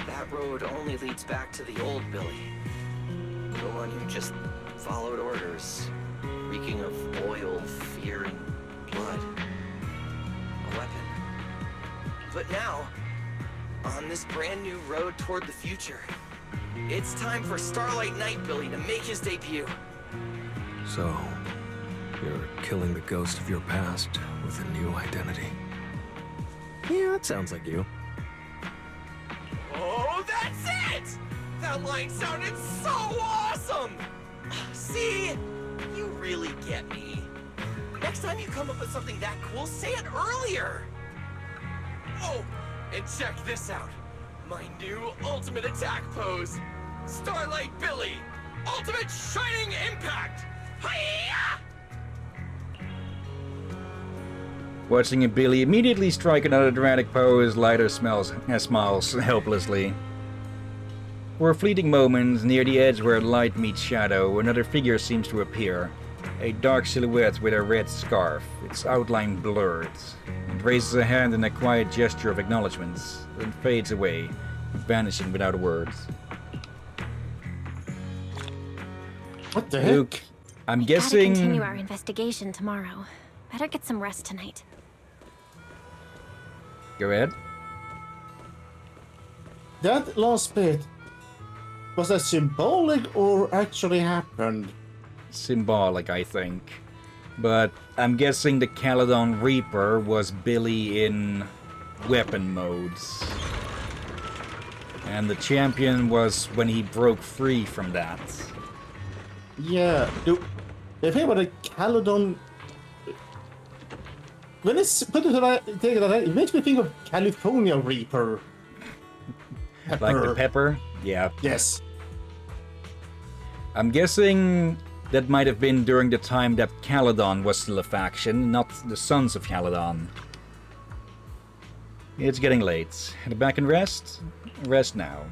That road only leads back to the old Billy. The one who just followed orders, reeking of oil, fear, and blood. A weapon. But now, on this brand new road toward the future, it's time for Starlight Knight Billy to make his debut.
So, you're killing the ghost of your past with a new identity. Yeah, that sounds like you.
Oh, that's it! That line sounded so awesome! See? You really get me. Next time you come up with something that cool, say it earlier! Oh, and check this out. My new ultimate attack pose. Starlight Billy. Ultimate Shining Impact! Hi-ya!
Watching Billy immediately strike another dramatic pose, Lighter smiles helplessly. For a fleeting moment, near the edge where light meets shadow, another figure seems to appear. A dark silhouette with a red scarf, its outline blurred. It raises a hand in a quiet gesture of acknowledgement, then fades away, vanishing without a word.
What the heck?
Luke, I'm guessing...
Gotta continue our investigation tomorrow. Better get some rest tonight.
Go ahead.
That last bit, was that symbolic or actually happened?
Symbolic, I think. But I'm guessing the Caledon Reaper was Billy in weapon modes. And the champion was when he broke free from that.
Yeah, the thing about the Caledon... When it's put it like that, it makes me think of California Reaper.
Pepper. Like the pepper? Yeah.
Yes.
I'm guessing that might have been during the time that Caledon was still a faction, not the Sons of Caledon. It's getting late. Head back and rest? Rest now.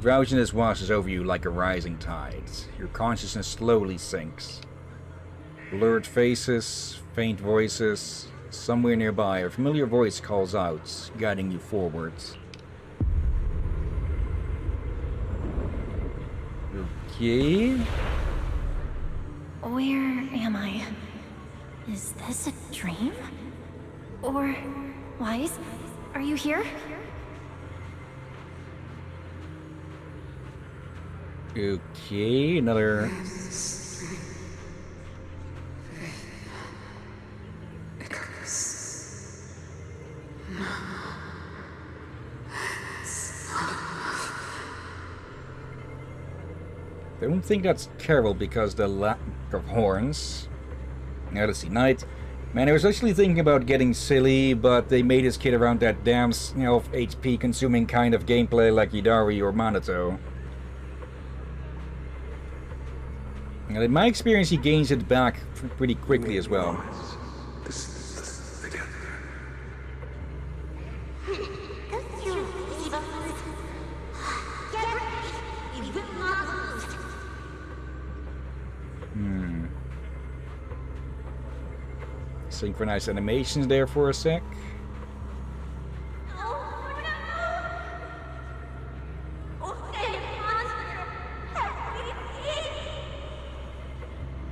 Drowsiness washes over you like a rising tide. Your consciousness slowly sinks. Blurred faces, faint voices. Somewhere nearby, a familiar voice calls out, guiding you forwards. Okay.
Where am I? Is this a dream? Or... Wise? Are you here?
Okay, another... I don't think that's Carol because the lack of horns. Now let's see, Knight. Man, I was actually thinking about getting silly, but they made his kid around that damn HP consuming kind of gameplay like Idari or Manato. And in my experience, he gains it back pretty quickly as well. Synchronized animations there for a sec.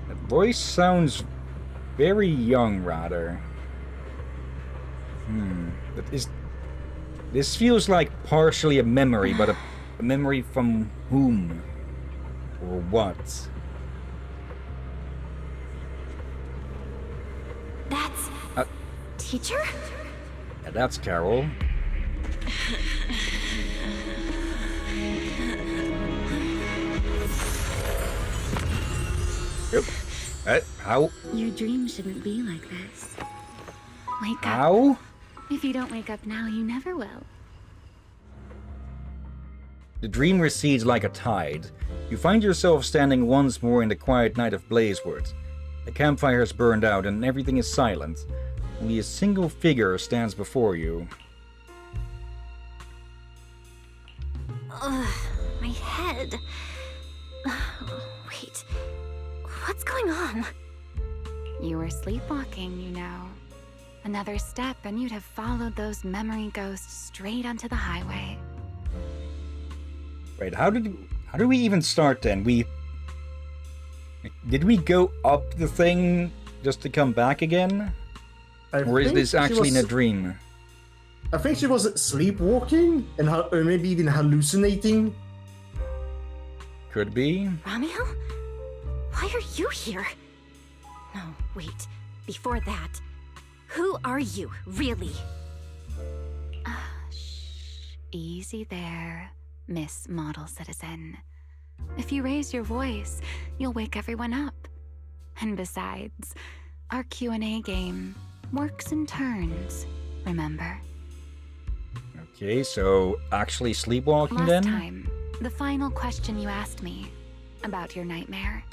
That voice sounds very young, rather. This feels like partially a memory, but a memory from whom? Or what?
That's... Teacher?
Yeah, that's Carol. Yep. How?
Your dream shouldn't be like this.
Wake up.
How?
If you don't wake up now, you never will.
The dream recedes like a tide. You find yourself standing once more in the quiet night of Blazewood. The campfire has burned out and everything is silent. Only a single figure stands before you.
Ugh, my head. Wait, what's going on?
You were sleepwalking, you know. Another step and you'd have followed those memory ghosts straight onto the highway.
Wait, how did we even start then? Did we go up the thing just to come back again? Or is this actually in a dream?
I think she was sleepwalking and or maybe even hallucinating.
Could be.
Ramiel? Why are you here? No, wait. Before that, who are you, really?
Shh. Easy there, Miss Model Citizen. If you raise your voice, you'll wake everyone up. And besides, our Q&A game works in turns, remember?
Okay, so actually sleepwalking then?
Last time, the final question you asked me about your nightmare,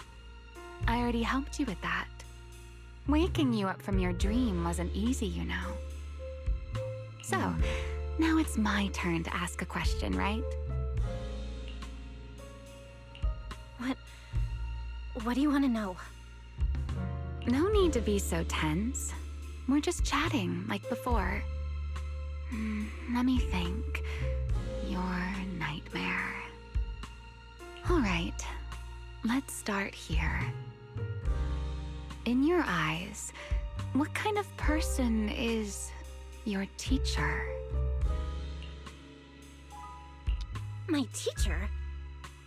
I already helped you with that. Waking you up from your dream wasn't easy, you know. So, now it's my turn to ask a question, right?
What do you want to know?
No need to be so tense. We're just chatting, like before. Let me think. Your nightmare. All right, let's start here. In your eyes, what kind of person is your teacher?
My teacher?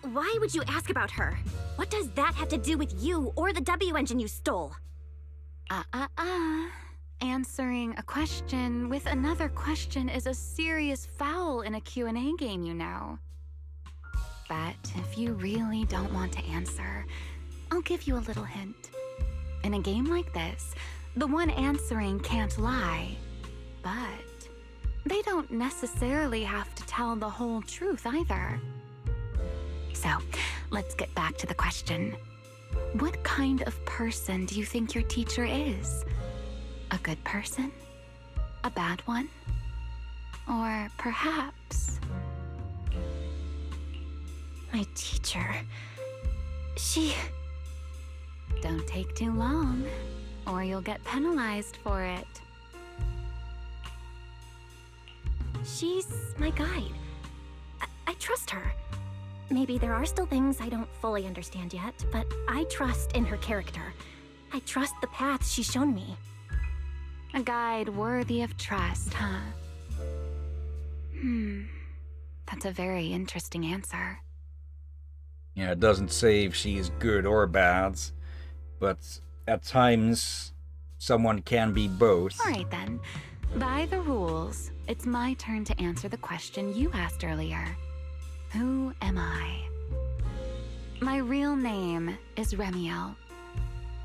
Why would you ask about her? What does that have to do with you or the W engine you stole?
Answering a question with another question is a serious foul in a Q&A game, you know. But if you really don't want to answer, I'll give you a little hint. In a game like this, the one answering can't lie, but they don't necessarily have to tell the whole truth either. So, let's get back to the question. What kind of person do you think your teacher is? A good person? A bad one? Or perhaps...
My teacher... She...
Don't take too long, or you'll get penalized for it.
She's my guide. I trust her. Maybe there are still things I don't fully understand yet, but I trust in her character. I trust the path she's shown me.
A guide worthy of trust, huh? That's a very interesting answer.
Yeah, it doesn't say if she is good or bad, but at times someone can be both.
All right then. By the rules, it's my turn to answer the question you asked earlier. Who am I? My real name is Ramiel.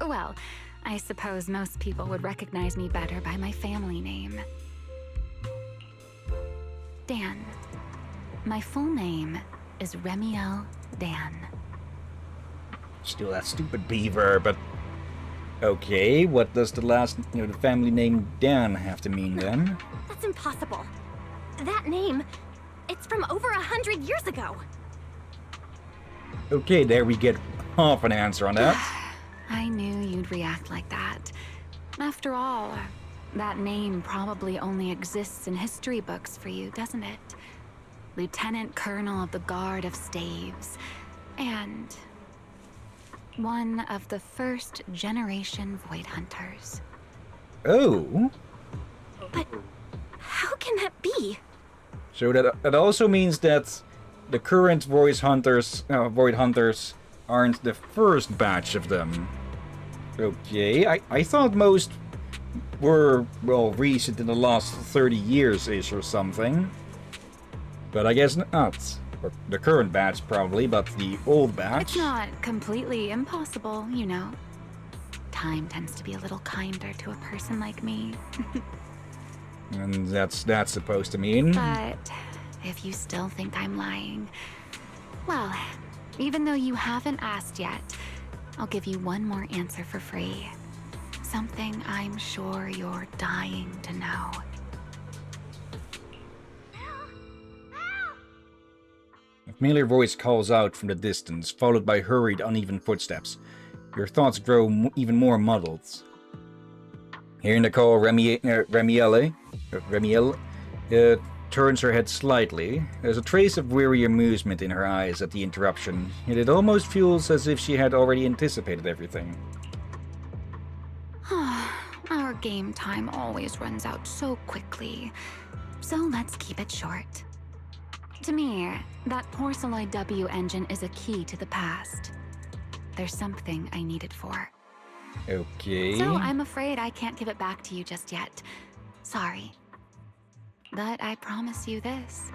Well, I suppose most people would recognize me better by my family name. Dan. My full name is Ramiel Dan.
Still that stupid beaver, but... Okay, what does the last, the family name Dan have to mean then?
That's impossible. That name, it's from over 100 years ago.
Okay, there we get half an answer on that.
I knew you'd react like that. After all, that name probably only exists in history books for you, doesn't it? Lieutenant Colonel of the Guard of Staves, and one of the first generation Void Hunters.
Oh?
But how can that be?
So that also means that the current Void Hunters aren't the first batch of them. Okay, I thought most were, well, recent in the last 30 years-ish or something. But I guess not. Or the current batch probably, but the old batch.
It's not completely impossible, you know. Time tends to be a little kinder to a person like me.
And that's supposed to mean?
But if you still think I'm lying, well, even though you haven't asked yet, I'll give you one more answer for free. Something I'm sure you're dying to know.
A familiar voice calls out from the distance, followed by hurried, uneven footsteps. Your thoughts grow even more muddled. Hearing the call, Ramiel turns her head slightly. There's a trace of weary amusement in her eyes at the interruption, yet it almost feels as if she had already anticipated everything.
Our game time always runs out so quickly, so let's keep it short.
To me, that Porceloid W engine is a key to the past. There's something I need it for.
Okay.
So I'm afraid I can't give it back to you just yet. Sorry. But I promise you this.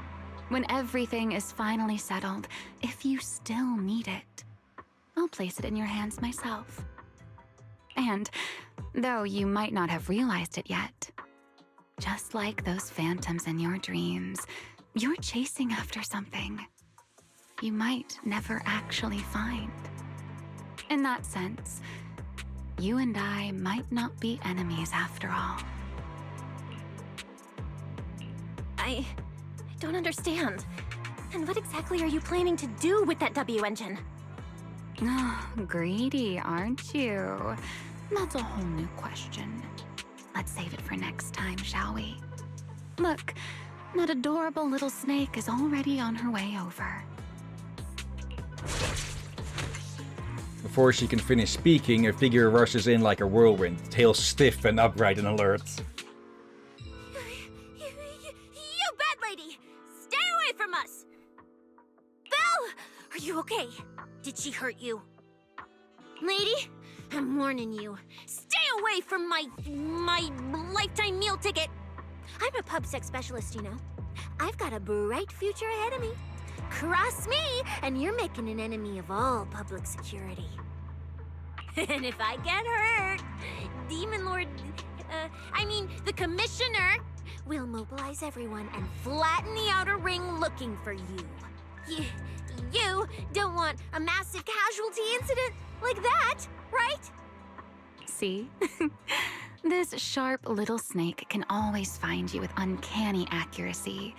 When everything is finally settled, if you still need it, I'll place it in your hands myself. And, though you might not have realized it yet, just like those phantoms in your dreams, you're chasing after something you might never actually find. In that sense, you and I might not be enemies after all.
I don't understand. And what exactly are you planning to do with that W engine?
Oh, greedy, aren't you? That's a whole new question. Let's save it for next time, shall we? Look, that adorable little snake is already on her way over.
Before she can finish speaking, a figure rushes in like a whirlwind, tail stiff and upright and alert.
You bad lady! Stay away from us! Belle! Are you okay? Did she hurt you? Lady, I'm warning you. Stay away from my lifetime meal ticket! I'm a pub sex specialist, you know. I've got a bright future ahead of me. Cross me, and you're making an enemy of all public security. And if I get hurt, Demon Lord... the Commissioner will mobilize everyone and flatten the outer ring looking for you. You don't want a massive casualty incident like that, right?
See? This sharp little snake can always find you with uncanny accuracy.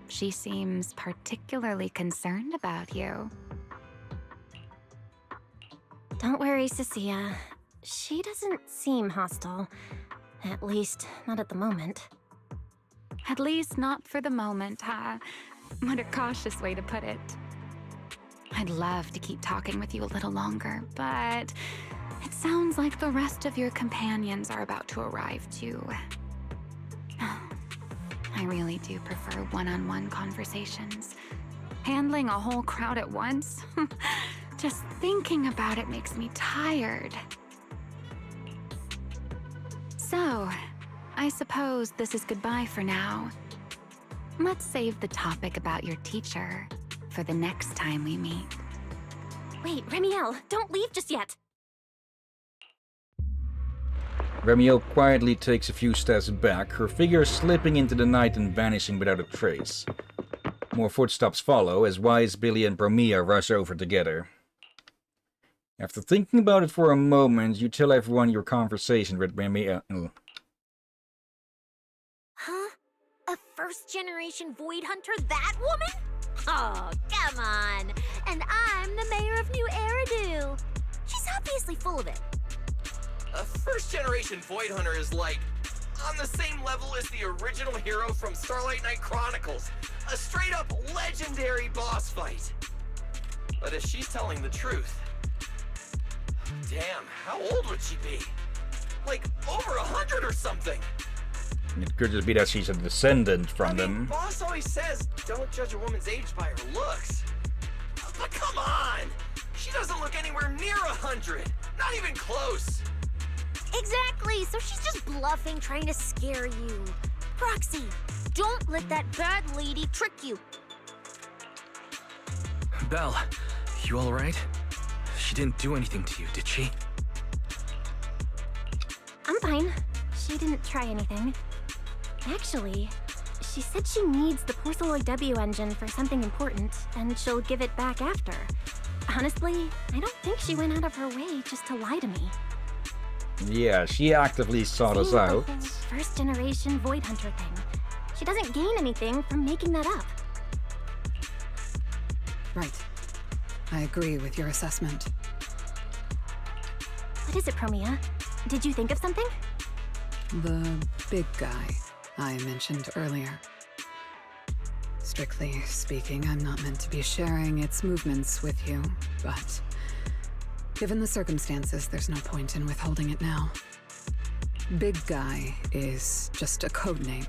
She seems particularly concerned about you.
Don't worry, Cecilia. She doesn't seem hostile. At least, not at the moment.
At least not for the moment, huh? What a cautious way to put it. I'd love to keep talking with you a little longer, but it sounds like the rest of your companions are about to arrive too. I really do prefer one-on-one conversations. Handling a whole crowd at once? Just thinking about it makes me tired. So, I suppose this is goodbye for now. Let's save the topic about your teacher for the next time we meet.
Wait, Remiel, don't leave just yet!
Remiel quietly takes a few steps back, her figure slipping into the night and vanishing without a trace. More footsteps follow as Wise, Billy and Bromia rush over together. After thinking about it for a moment, you tell everyone your conversation with Bromia.
Huh? A first-generation Void Hunter, that woman? Oh, come on! And I'm the mayor of New Eridu! She's obviously full of it.
A first-generation Void Hunter is like on the same level as the original hero from Starlight Knight Chronicles. A straight-up legendary boss fight. But if she's telling the truth... Damn, how old would she be? Like, over 100 or something!
It could just be that she's a descendant from them.
Boss always says, don't judge a woman's age by her looks. But come on! She doesn't look anywhere near 100! Not even close!
Exactly, so she's just bluffing, trying to scare you. Proxy, don't let that bad lady trick you.
Belle, you alright? She didn't do anything to you, did she?
I'm fine. She didn't try anything. Actually, she said she needs the Porceloid W engine for something important, and she'll give it back after. Honestly, I don't think she went out of her way just to lie to me.
Yeah, she actively sought us out.
First-generation Void Hunter thing. She doesn't gain anything from making that up.
Right. I agree with your assessment.
What is it, Promia? Did you think of something?
The big guy I mentioned earlier. Strictly speaking, I'm not meant to be sharing its movements with you, but given the circumstances, there's no point in withholding it now. Big Guy is just a code name.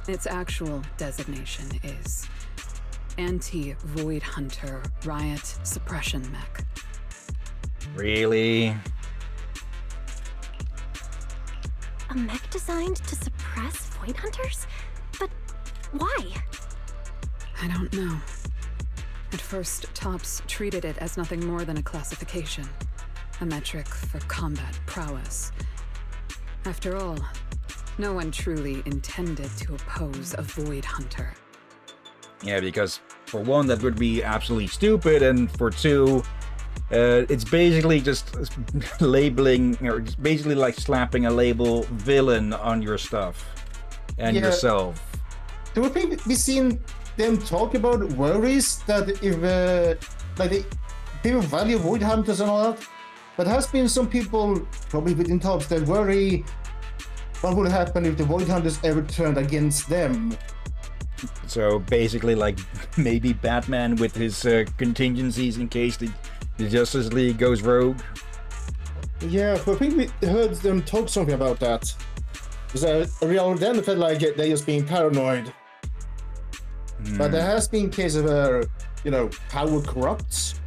Its actual designation is anti-Void Hunter riot suppression mech.
Really?
A mech designed to suppress Void Hunters? But why?
I don't know. At first, Tops treated it as nothing more than a classification, a metric for combat prowess. After all, no one truly intended to oppose a Void Hunter.
Yeah, because for one, that would be absolutely stupid, and for two, it's basically just labeling, or it's basically like slapping a label villain on your stuff and yourself.
Do we think we've seen them talk about worries that if people value Void Hunters and all that? But there has been some people, probably within Tops, that worry what would happen if the Void Hunters ever turned against them.
So basically, like maybe Batman with his contingencies in case the Justice League goes rogue.
Yeah, but I think we heard them talk something about that. Because real then felt like they're just being paranoid. But there has been cases where, power corrupts.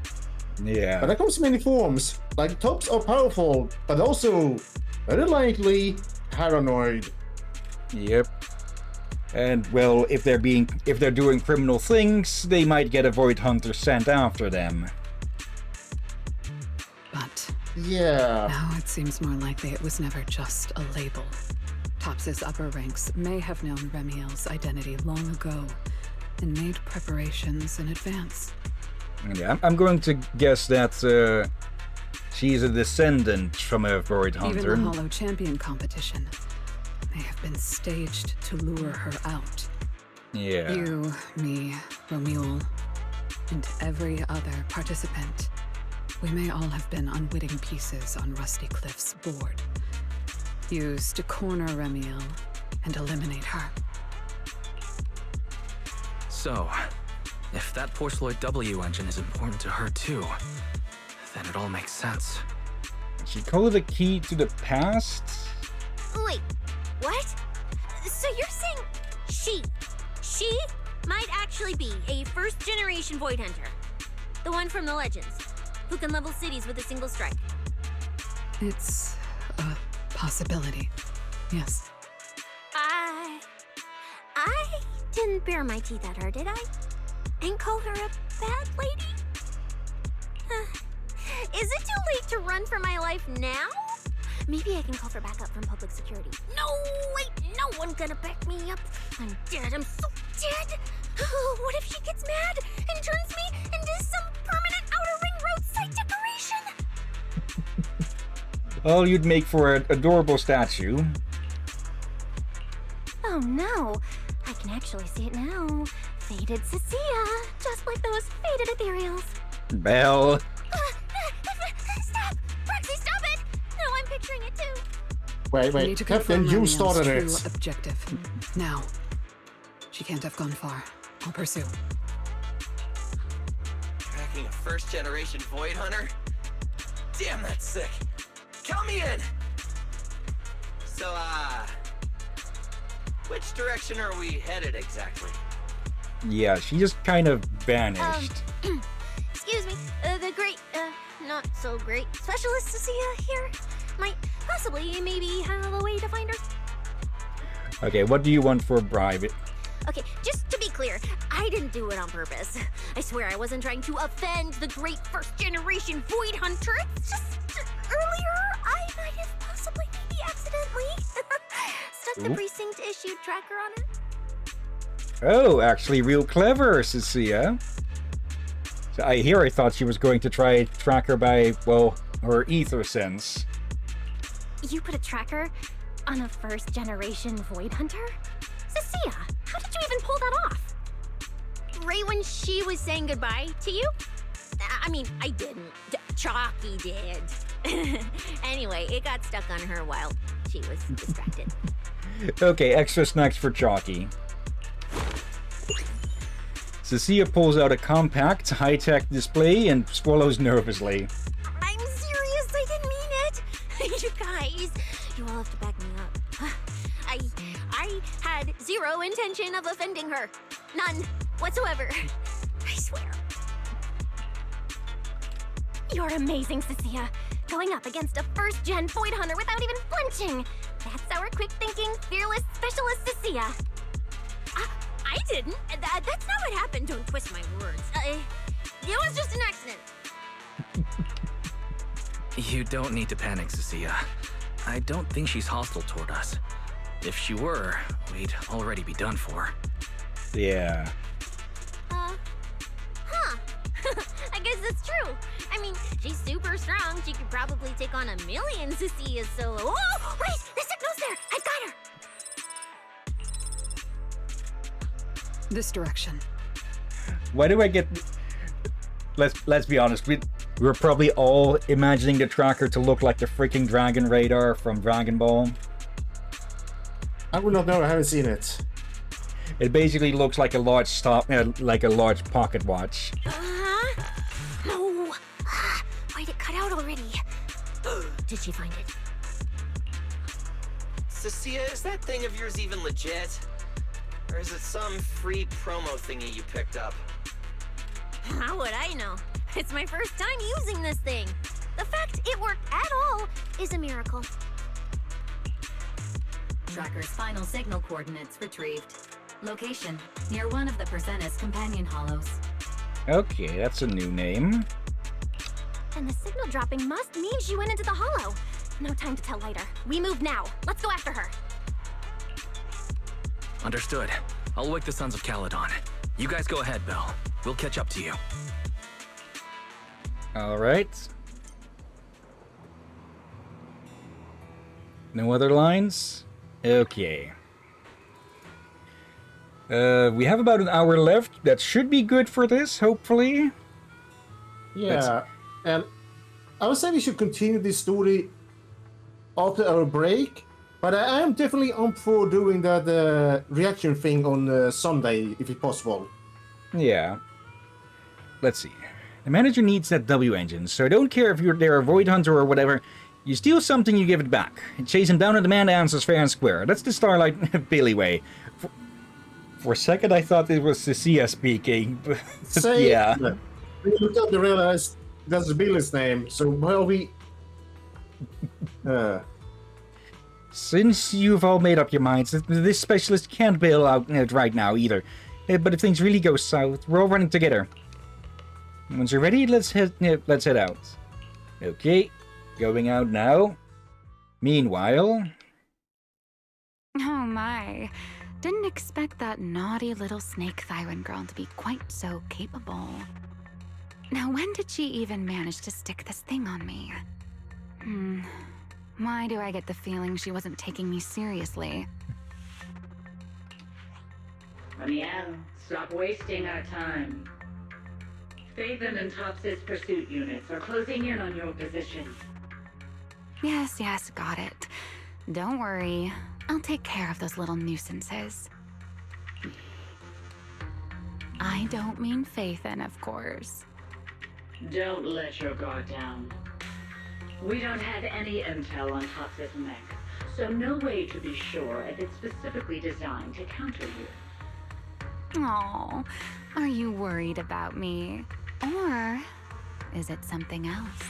Yeah.
But that comes in many forms. Like, Tops are powerful, but also very likely paranoid.
Yep. And well, if they're doing criminal things, they might get a Void Hunter sent after them.
But
yeah,
now it seems more likely it was never just a label. Tops's upper ranks may have known Remiel's identity long ago and made preparations in advance.
Yeah, I'm going to guess that she's a descendant from a Void Hunter.
Even the Hollow Champion competition may have been staged to lure her out.
Yeah.
You, me, Remiel, and every other participant. We may all have been unwitting pieces on Rusty Cliff's board, used to corner Remiel and eliminate her.
So, if that Porceloid W engine is important to her too, then it all makes sense.
She called it a key to the past?
Wait, what? So you're saying she might actually be a first-generation Void Hunter? The one from the Legends, who can level cities with a single strike?
It's a possibility, yes.
I didn't bare my teeth at her, did I? And call her a bad lady? Is it too late to run for my life now? Maybe I can call for backup from public security. No, wait, no one's gonna back me up. I'm dead, I'm so dead. What if she gets mad and turns me into some permanent Outer Ring roadside decoration?
Well, you'd make for an adorable statue.
Oh no, I can actually see it now. Faded Cecilia, just like those faded ethereals.
Belle.
Stop! Roxy, stop it! No, I'm picturing it too.
Wait, Captain, you started it.
True objective. Now. She can't have gone far. I'll pursue.
Tracking a first-generation Void Hunter? Damn, that's sick. Count me in! So, which direction are we headed exactly?
Yeah, she just kind of vanished.
Excuse me, the great, not so great specialist Cecilia here might possibly maybe have a way to find her.
Okay, what do you want for a bribe?
Okay, just to be clear, I didn't do it on purpose. I swear I wasn't trying to offend the great first-generation Void Hunter. It's just earlier I might have possibly maybe accidentally stuck the precinct-issued tracker on her.
Oh, actually real clever, Cecilia. So I thought she was going to try track her by, well, her ether sense.
You put a tracker on a first-generation Void Hunter? Cecilia, how did you even pull that off? Right when she was saying goodbye to you? I mean, I didn't. Chalky did. Anyway, it got stuck on her while she was distracted.
Okay, extra snacks for Chalky. Cecilia pulls out a compact, high-tech display and swallows nervously.
I'm serious, I didn't mean it. You guys, you all have to back me up. I had zero intention of offending her. None whatsoever. You're amazing, Cecilia. Going up against a first-gen Void Hunter without even flinching. That's our quick-thinking, fearless specialist, Cecilia. I didn't. That's not what happened. Don't twist my words. It was just an accident.
You don't need to panic, Cecilia. I don't think she's hostile toward us. If she were, we'd already be done for.
Yeah.
I guess that's true. I mean, she's super strong. She could probably take on 1,000,000 Cecilias solo. Oh, wait! The signal's there! I've got her!
This direction.
Why do I get... Let's be honest, we were probably all imagining the tracker to look like the freaking Dragon Radar from Dragon Ball.
I would not know, I haven't seen it.
It basically looks like a large like a large pocket watch.
No! Why'd it cut out already? Did she find it?
Cecilia, is that thing of yours even legit? Or is it some free promo thingy you picked up?
How would I know? It's my first time using this thing. The fact it worked at all is a miracle.
Tracker's final signal coordinates retrieved. Location, near one of the Persenis companion hollows.
Okay, that's a new name.
And the signal dropping must mean she went into the hollow. No time to tell later. We move now. Let's go after her.
Understood. I'll wake the Sons of Caledon. You guys go ahead, Belle. We'll catch up to you.
Alright. No other lines? Okay. We have about an hour left. That should be good for this, hopefully.
Yeah, and I would say we should continue this story after our break, but I am definitely up for doing that reaction thing on Sunday, if it's possible.
Yeah. Let's see. The manager needs that W engine, so I don't care if they're a Void Hunter or whatever. You steal something, you give it back. Chasing down a demand answers fair and square. That's the Starlight Billy way. For a second, I thought it was Cecilia speaking, but yeah.
When you looked up, you realized that's Billy's name, so well, we...
Since you've all made up your minds, this specialist can't bail out right now either. But if things really go south, we're all running together. Once you're ready, let's head out. Okay, going out now. Meanwhile...
Oh my. Didn't expect that naughty little snake Thyran girl to be quite so capable. Now, when did she even manage to stick this thing on me? Why do I get the feeling she wasn't taking me seriously?
Ramiel, stop wasting our time. Phaethon and Tops's pursuit units are closing in on your position.
Yes, got it. Don't worry. I'll take care of those little nuisances. I don't mean Phaethon, of course.
Don't let your guard down. We don't have any intel on Tops's mech, so no way to be sure if it's specifically designed to counter you.
Oh, are you worried about me? Or is it something else?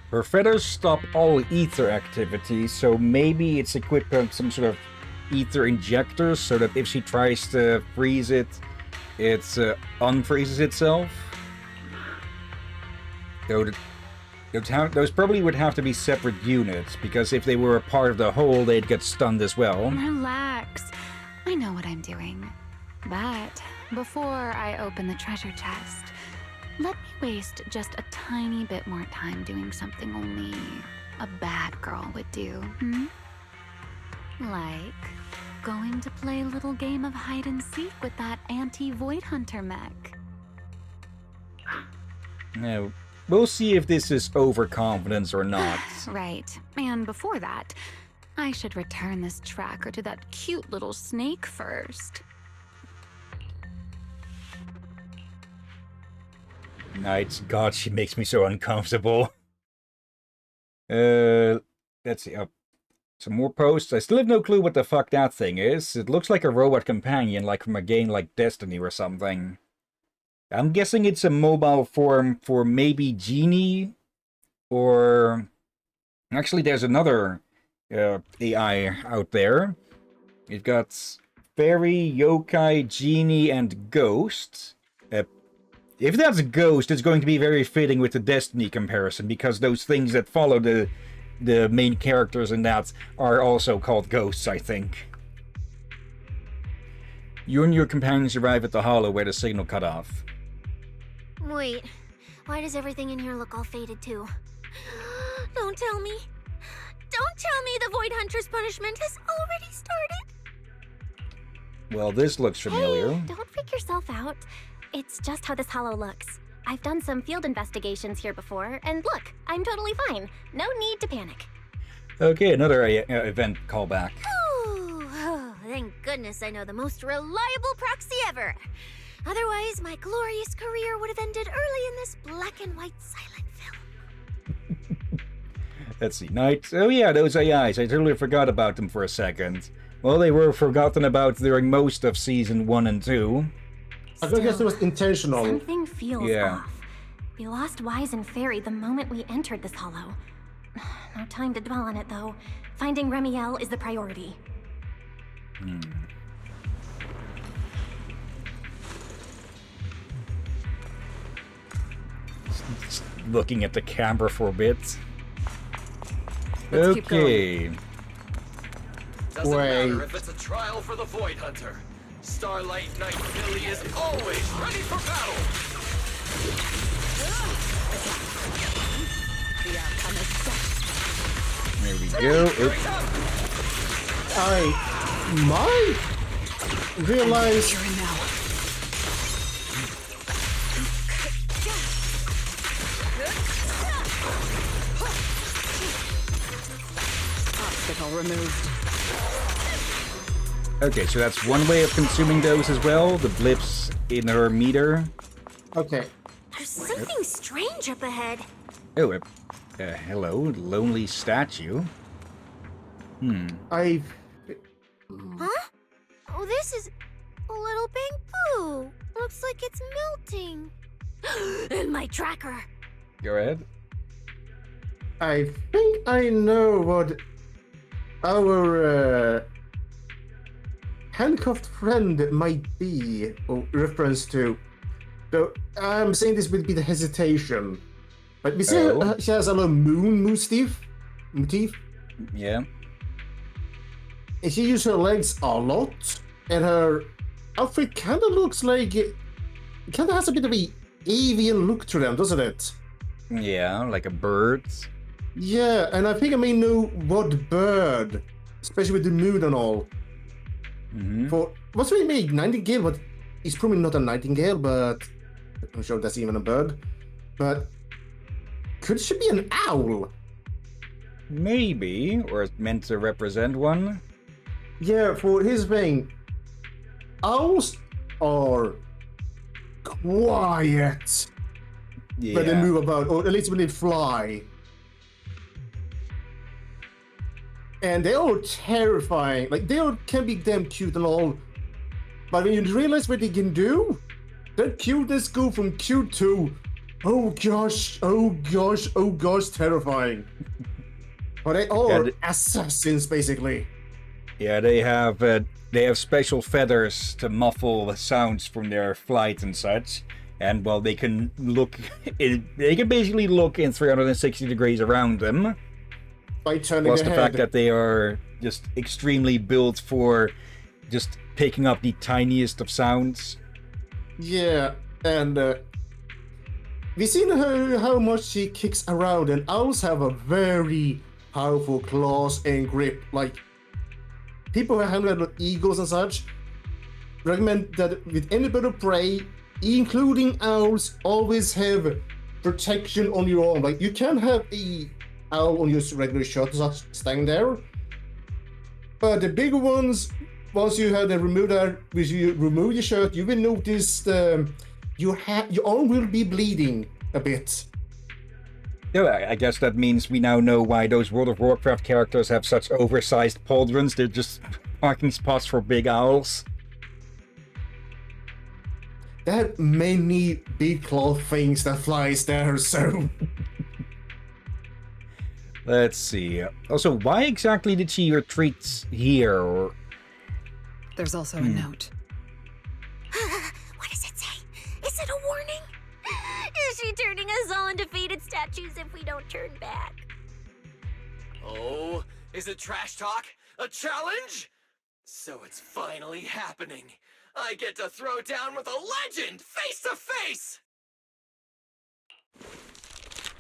Her feathers stop all ether activity, so maybe it's equipped with some sort of ether injector so that if she tries to freeze it, it unfreezes itself. Those probably would have to be separate units, because if they were a part of the whole, they'd get stunned as well.
Relax. I know what I'm doing. But before I open the treasure chest, let me waste just a tiny bit more time doing something only a bad girl would do, Like going to play a little game of hide and seek with that anti-Void Hunter mech.
Now, we'll see if this is overconfidence or not.
Right. And before that, I should return this tracker to that cute little snake first.
Nights, God, she makes me so uncomfortable. Let's see. Some more posts. I still have no clue what the fuck that thing is. It looks like a robot companion, like from a game like Destiny or something. I'm guessing it's a mobile form for maybe Genie, or... Actually, there's another AI out there. We've got Fairy, Yokai, Genie, and Ghost. If that's a Ghost, it's going to be very fitting with the Destiny comparison, because those things that follow the main characters in that are also called Ghosts, I think. You and your companions arrive at the hollow where the signal cut off.
Wait, why does everything in here look all faded too? Don't tell me. Don't tell me the Void Hunter's punishment has already started.
Well, this looks familiar.
Hey, don't freak yourself out. It's just how this hollow looks. I've done some field investigations here before, and look, I'm totally fine. No need to panic.
Okay, another event callback.
Oh, thank goodness I know the most reliable proxy ever. Otherwise, my glorious career would have ended early in this black and white silent film.
Let's see, Knight. Oh yeah, those AIs. I totally forgot about them for a second. Well, they were forgotten about during most of Season 1 and 2.
I guess it was intentional.
Something feels off. We lost Wise and Fairy the moment we entered this hollow. No time to dwell on it, though. Finding Remiel is the priority.
Just looking at the camera for a bit.
Let's keep
okay.
going. Doesn't matter if it's a trial for the Void Hunter. Starlight Knight Billy is always ready for battle.
The outcome is set.
There we go.
I might realize.
Obstacle removed.
Okay, so that's one way of consuming those as well, the blips in her meter.
Okay.
There's something strange up ahead.
Oh, hello, lonely statue.
Huh?
Oh, this is a little bamboo. Looks like it's melting. And my tracker.
Go ahead.
I think I know what our handcuffed friend might be, or reference to. So I'm saying this would be the hesitation. But we see she has a little motif.
Yeah.
And she uses her legs a lot, and her outfit kind of looks like it kind of has a bit of a avian look to them, doesn't it?
Yeah, like a bird.
Yeah, and I think I may know what bird, especially with the mood and all. For what's really made nightingale, but he's probably not a nightingale, but I'm sure that's even a bird. But could she be an owl?
Maybe, or it's meant to represent one.
Yeah, for his thing, owls are quiet when they move about, or at least when they fly. And they are terrifying. Like, they can be damn cute and all. But when you realize what they can do, their cuteness go from cute to, oh gosh, terrifying. But they are assassins, basically.
Yeah, they have special feathers to muffle the sounds from their flight and such. And, well, they can they can basically look in 360 degrees around them.
By turning
Plus
their
the
head.
fact that they are just extremely built for just picking up the tiniest of sounds.
Yeah, and we've seen how much she kicks around, and owls have a very powerful claws and grip. Like, people who handle eagles and such recommend that with any bird of prey, including owls, always have protection on your arm. Like, you can have a owl on your regular shot staying there, but the bigger ones, once you have them removed, you remove your shirt, you will notice your arm will be bleeding a bit.
Yeah, I guess that means we now know why those World of Warcraft characters have such oversized pauldrons. They're just parking spots for big owls.
there are many big claw things that flies there, so...
Let's see. Also, why exactly did she retreat here? Or...
There's also a note.
What does it say? Is it a warning? Is she turning us all into faded statues if we don't turn back?
Oh, is it trash talk? A challenge? So it's finally happening. I get to throw down with a legend, face to face!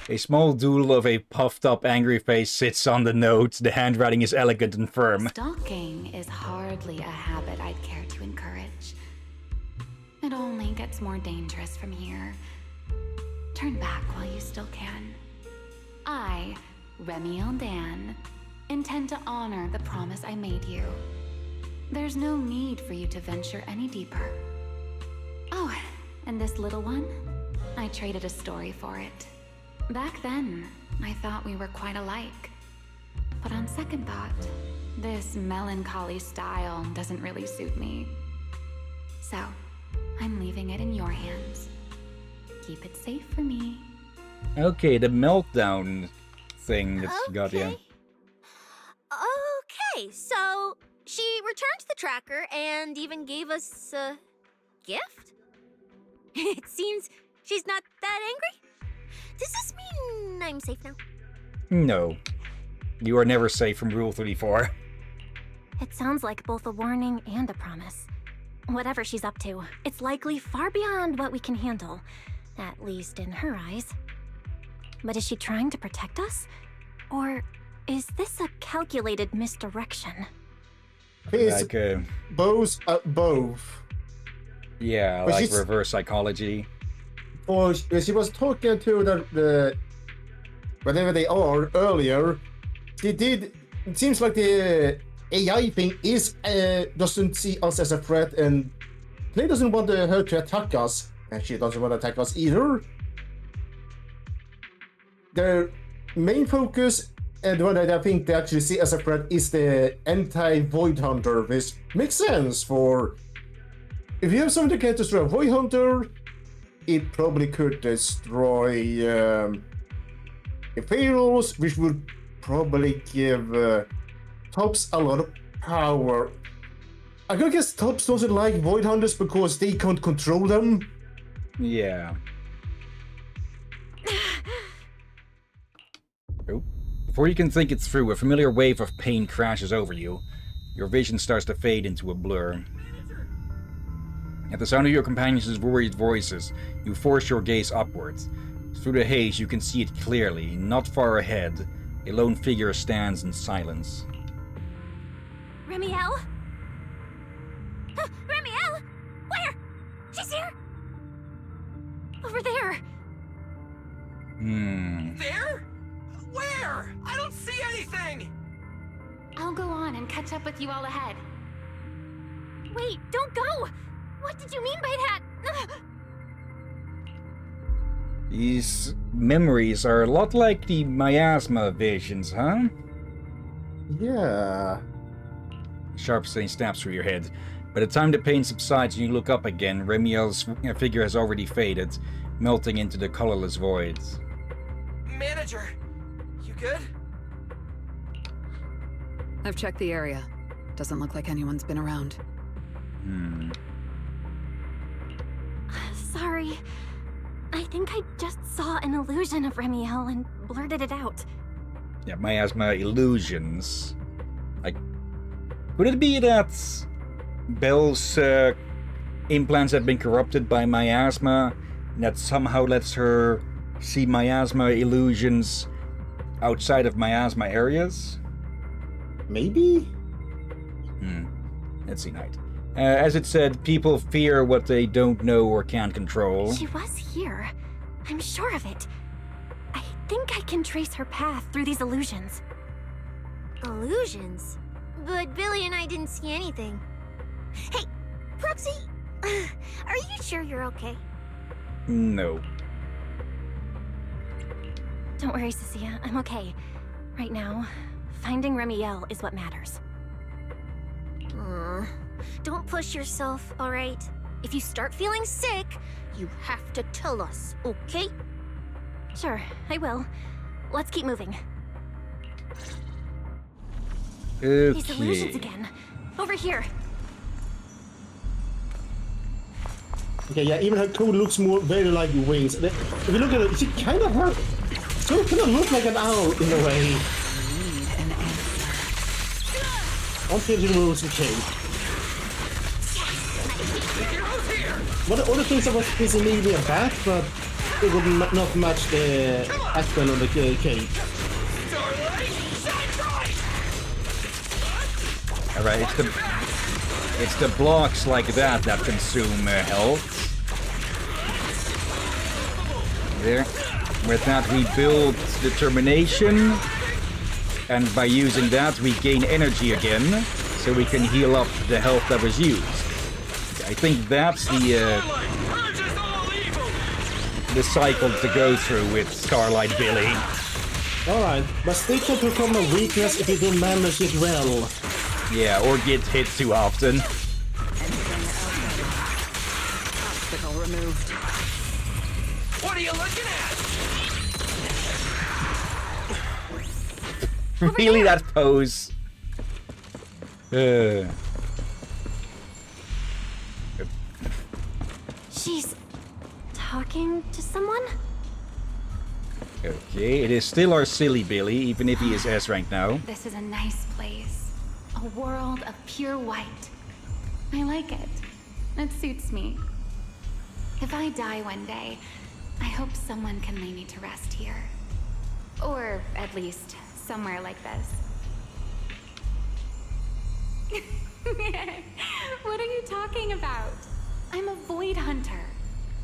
A small doodle of a puffed-up, angry face sits on the note. The handwriting is elegant and firm.
Stalking is hardly a habit I'd care to encourage. It only gets more dangerous from here. Turn back while you still can. I, Remiel Dan, intend to honor the promise I made you. There's no need for you to venture any deeper. Oh, and this little one? I traded a story for it. Back then, I thought we were quite alike. But on second thought, this melancholy style doesn't really suit me. So, I'm leaving it in your hands. Keep it safe for me.
Okay, the meltdown thing that's got you.
Okay, so she returned the tracker and even gave us a gift? It seems she's not that angry? Does this mean I'm safe now?
No. You are never safe from Rule 34.
It sounds like both a warning and a promise. Whatever she's up to, it's likely far beyond what we can handle. At least in her eyes. But is she trying to protect us? Or is this a calculated misdirection?
Like,
both.
Yeah,
but
like reverse psychology.
Or she was talking to the whatever they are earlier. She did. It seems like the AI thing is doesn't see us as a threat, and Clay doesn't want her to attack us, and she doesn't want to attack us either. Their main focus, and the one that I think they actually see as a threat, is the anti-Void Hunter, which makes sense for if you have something that can destroy a Void Hunter. It probably could destroy Icarus, which would probably give Tops a lot of power. I guess Tops doesn't like Void Hunters because they can't control them.
Yeah. Oh. Before you can think it through, a familiar wave of pain crashes over you. Your vision starts to fade into a blur. At the sound of your companions' worried voices, you force your gaze upwards. Through the haze, you can see it clearly. Not far ahead, a lone figure stands in silence.
Remiel? Remiel? Where? She's here! Over there!
There? Where? I don't see anything!
I'll go on and catch up with you all ahead.
Wait, don't go! What did you mean by that?
These memories are a lot like the miasma visions, huh?
Yeah.
Sharp stain stabs through your head. By the time the pain subsides and you look up again, Remiel's figure has already faded, melting into the colorless voids.
Manager, you good?
I've checked the area. Doesn't look like anyone's been around.
Sorry. I think I just saw an illusion of Remiel and blurted it out.
Yeah, miasma illusions. Like, could it be that Belle's implants have been corrupted by miasma, and that somehow lets her see miasma illusions outside of miasma areas?
Maybe?
Let's see, Knight. As it said, people fear what they don't know or can't control.
She was here. I'm sure of it. I think I can trace her path through these illusions.
Illusions? But Billy and I didn't see anything. Hey, Proxy! Are you sure you're okay?
No.
Don't worry, Cecilia. I'm okay. Right now, finding Remiel is what matters.
Don't push yourself, alright? If you start feeling sick, you have to tell us, okay? Sure, I will. Let's keep moving.
Okay.
These illusions again. Over here.
Okay, yeah, even her coat looks more very like wings. If you look at it, she kind of looks like an owl in a way. Until she removes the cape. One of the things that was missing maybe a bat, but it would not match the action on the cape.
Alright, it's the blocks like that that consume health. There. With that we build determination, and by using that we gain energy again, so we can heal up the health that was used. I think that's the cycle to go through with Starlight Billy.
Alright, but still can become a weakness if you don't manage it well.
Yeah, or get hit too often.
Obstacle removed.
What are you looking at?
Really, that pose.
She's talking to someone?
Okay, it is still our silly Billy, even if he is S-rank now.
This is a nice place. A world of pure white. I like it. It suits me. If I die one day, I hope someone can lay me to rest here. Or at least somewhere like this. What are you talking about? I'm a void hunter.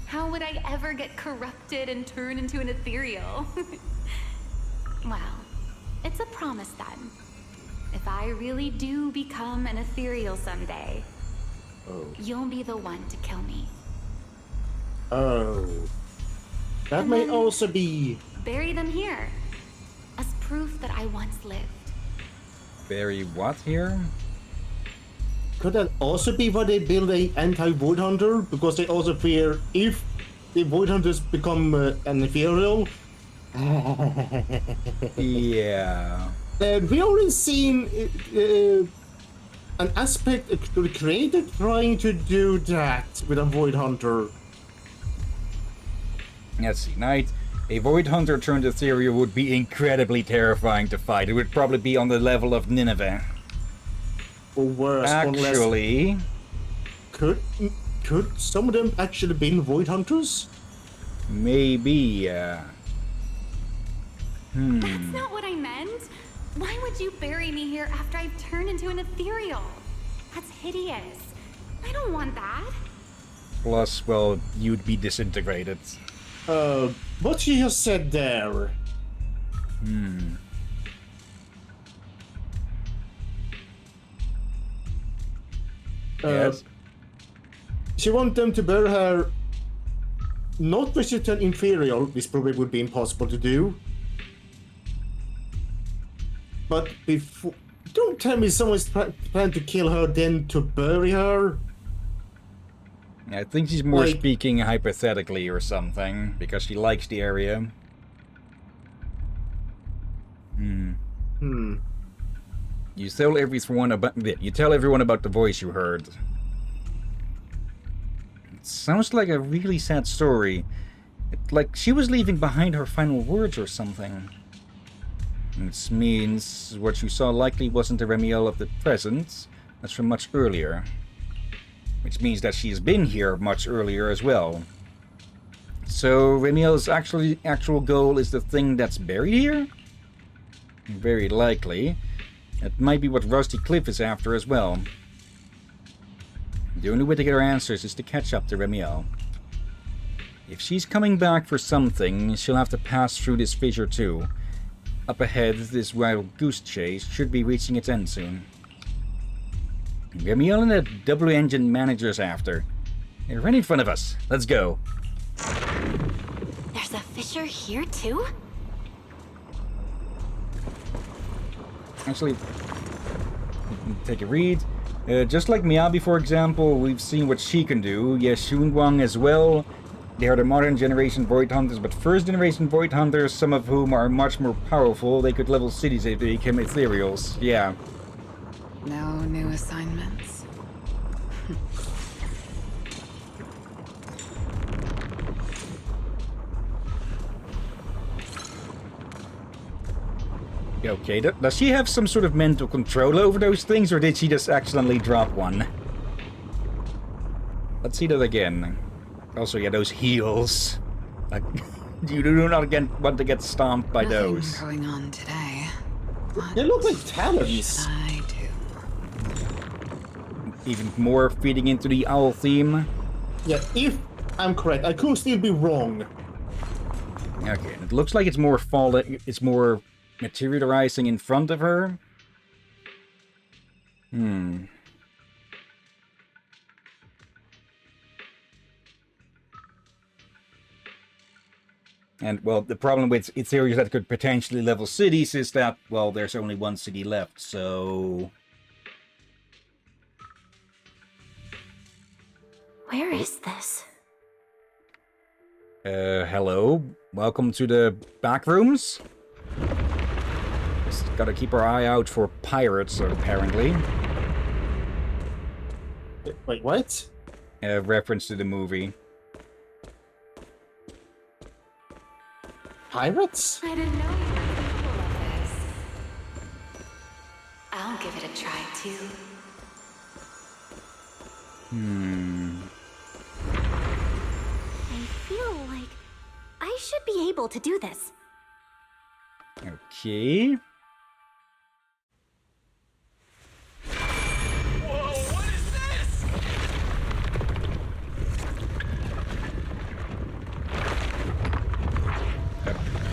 How would I ever get corrupted and turn into an ethereal? Well, it's a promise then. If I really do become an ethereal someday, you'll be the one to kill me.
Oh. That
And
may
then
also be...
Bury them here, as proof that I once lived.
Bury what here?
Could that also be why they build a anti-void hunter? Because they also fear if the void hunters become an ethereal.
Yeah.
We already seen an aspect of the creator trying to do that with a void hunter.
Let's see, Knight. A void hunter turned ethereal would be incredibly terrifying to fight. It would probably be on the level of Nineveh.
Or worse,
actually,
could some of them actually be void hunters?
Maybe.
That's not what I meant. Why would you bury me here after I've turned into an ethereal? That's hideous. I don't want that.
Plus, well, you'd be disintegrated.
What you just said there.
Yes.
She want them to bury her not with an inferior, this probably would be impossible to do. But before, don't tell me someone's trying to kill her then to bury her.
I think she's more speaking hypothetically or something, because she likes the area. You tell everyone about the voice you heard. It sounds like a really sad story. Like she was leaving behind her final words or something. Which means what you saw likely wasn't the Remiel of the present. That's from much earlier. Which means that she's been here much earlier as well. So Remiel's actual goal is the thing that's buried here? Very likely. That might be what Rusty Cliff is after as well. The only way to get her answers is to catch up to Remiel. If she's coming back for something, she'll have to pass through this fissure too. Up ahead, this wild goose chase should be reaching its end soon. Remiel and the double-engine manager's after. They're right in front of us. Let's go.
There's a fissure here too?
Actually, take a read. Just like Miyabi, for example, we've seen what she can do. Yes, Shunwang as well. They are the modern generation Void Hunters, but first generation Void Hunters, some of whom are much more powerful. They could level cities if they became ethereals. Yeah.
No new assignments.
Okay, does she have some sort of mental control over those things, or did she just accidentally drop one? Let's see that again. Also, yeah, those heels. Like, you do not again want to get stomped by those.
Nothing going on today.
They look like talons.
I do.
Even more feeding into the owl theme.
Yeah, if I'm correct, I could still be wrong.
Okay, it looks like it's more falling. It's more materializing in front of her. And, well, the problem with ethereals that could potentially level cities is that, well, there's only one city left, so...
Where is this?
Hello? Welcome to the back rooms? Just gotta keep our eye out for pirates, apparently.
Wait, what?
Reference to the movie.
Pirates?
I didn't know you were capable of this. I'll give it a try, too.
I feel like I should be able to do this.
Okay.
Whoa, what is this?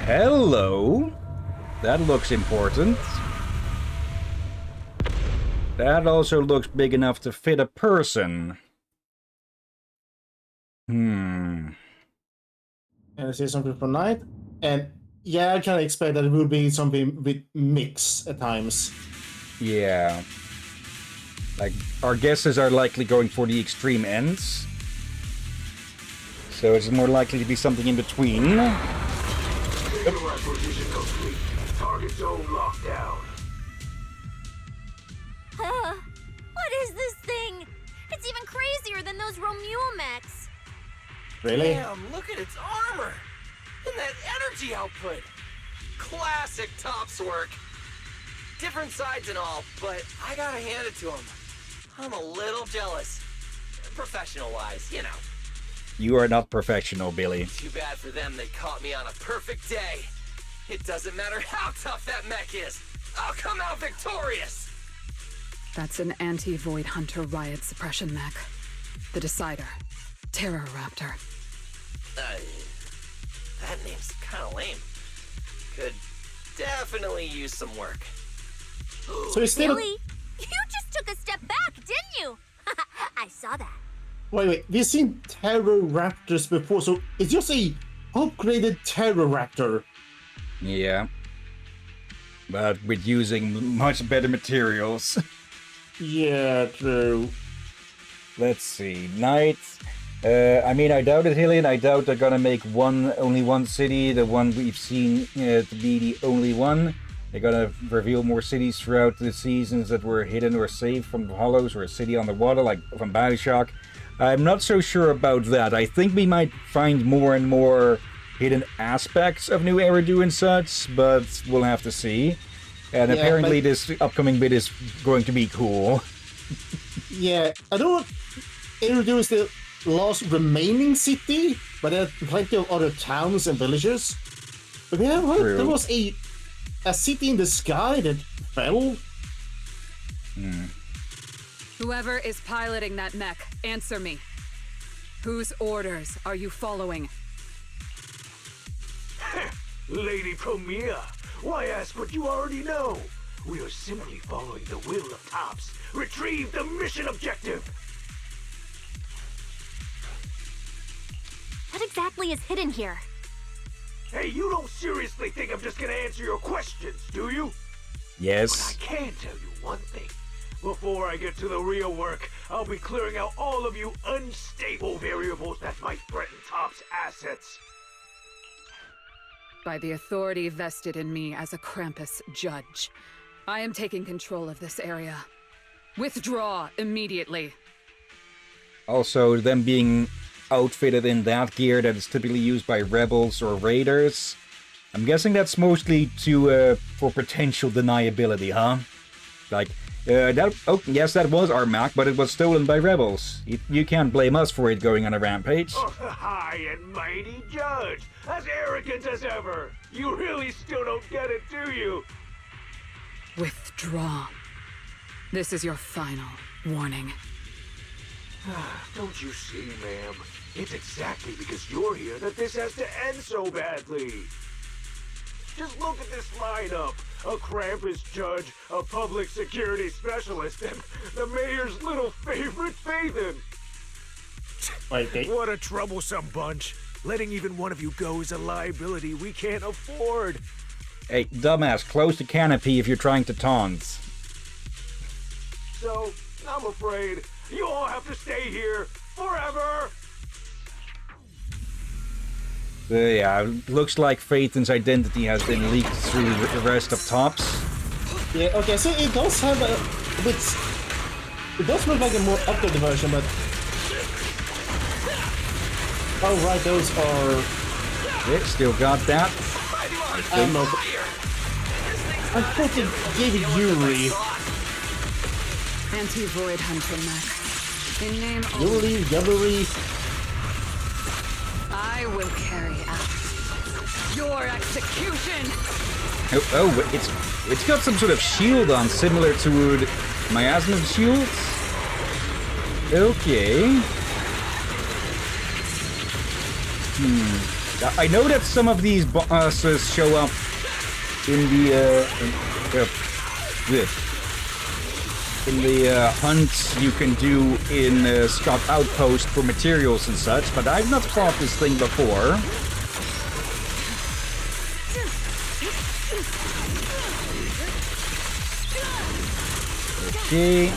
Hello. That looks important. That also looks big enough to fit a person.
And I see something for night. And yeah, I can expect that it will be something with mix at times.
Yeah. Like, our guesses are likely going for the extreme ends. So it's more likely to be something in between.
Acquisition complete. Target zone locked down.
What is this thing? It's even crazier than those Romulo mechs.
Really?
Damn, look at its armor! And that energy output! Classic Topps work! Different sides and all, but I gotta hand it to him. I'm a little jealous. Professional-wise, you know.
You are not professional, Billy.
Too bad for them they caught me on a perfect day. It doesn't matter how tough that mech is. I'll come out victorious!
That's an anti-Void Hunter riot suppression mech. The Decider. Terror Raptor.
That name's kinda lame. Could definitely use some work.
So it's still...
Billy, you just took a step back, didn't you? I saw that.
Wait, we've seen Terror Raptors before, so it's just a upgraded Terror Raptor.
Yeah. But with using much better materials.
Yeah, true.
Let's see. Night. I mean, I doubt it, Hillyan. I doubt they're gonna make only one city, the one we've seen to be the only one. They're gonna reveal more cities throughout the seasons that were hidden or saved from the hollows, or a city on the water, like from Bioshock. I'm not so sure about that. I think we might find more and more hidden aspects of New Eridu and such, but we'll have to see. And yeah, apparently this upcoming bit is going to be cool.
Yeah, I don't... Eridu is the last remaining city, but there are plenty of other towns and villages. But we have heard there was a city in the sky that fell.
Whoever is piloting that mech, answer me. Whose orders are you following?
Lady Promia, why ask what you already know? We are simply following the will of Topps. Retrieve the mission objective!
What exactly is hidden here?
Hey, you don't seriously think I'm just gonna answer your questions, do you?
Yes.
But I can tell you one thing.
Before I get to the real work, I'll be clearing out all of you unstable variables that might threaten Top's assets.
By the authority vested in me as a Krampus judge, I am taking control of this area. Withdraw immediately.
Also, them being outfitted in that gear that is typically used by rebels or raiders, I'm guessing that's mostly for potential deniability, huh? Like, yes, that was our Mac, but it was stolen by rebels. You can't blame us for it going on a rampage.
Oh, high and mighty judge! As arrogant as ever! You really still don't get it, do you?
Withdraw. This is your final warning.
Don't you see, ma'am? It's exactly because you're here that this has to end so badly. Just look at this lineup. A Krampus judge, a public security specialist, and the mayor's little favorite Phaethon. What a troublesome bunch. Letting even one of you go is a liability we can't afford.
Hey, dumbass, close the canopy if you're trying to taunt.
So, I'm afraid you all have to stay here forever.
Yeah, looks like Phaethon's identity has been leaked through the rest of Tops.
Yeah, okay, so it does have a bit... It does look like a more updated version, but... Oh, right, those are...
Yeah, still got that.
I don't know. I thought it gave it Yuri.
Anti-Void Hunter Mac. In name
Yuri.
I will carry out your execution.
Oh, it's got some sort of shield on, similar to the miasma shields. Okay. I know that some of these bosses show up in the hunts you can do in Scout Outpost for materials and such, but I've not fought this thing before. Okay.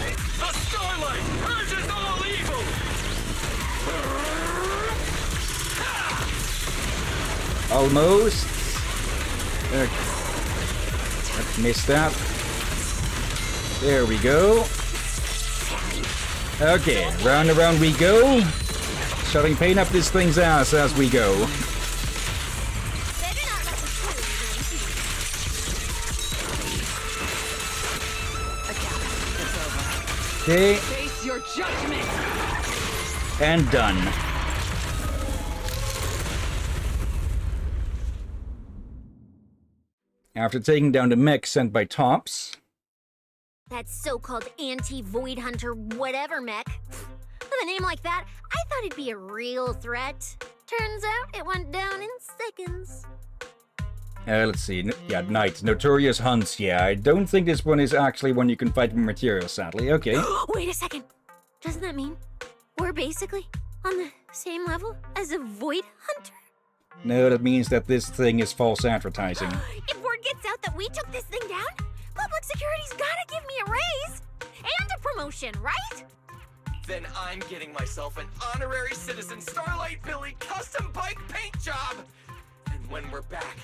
Almost. Missed that. There we go. Okay, round and round we go. Shoving pain up this thing's ass as we go. Okay.
Face your judgment.
And done. After taking down the mech sent by Tops.
That so-called anti-Void Hunter whatever mech. With a name like that, I thought it'd be a real threat. Turns out it went down in seconds.
Let's see. Yeah, Knight. Notorious Hunts. Yeah, I don't think this one is actually one you can fight with materials, sadly. Okay.
Wait a second. Doesn't that mean we're basically on the same level as a Void Hunter?
No, that means that this thing is false advertising.
If word gets out that we took this thing down, public security's gotta give me a raise and a promotion, right?
Then I'm getting myself an honorary citizen Starlight Billy custom bike paint job. And when we're back,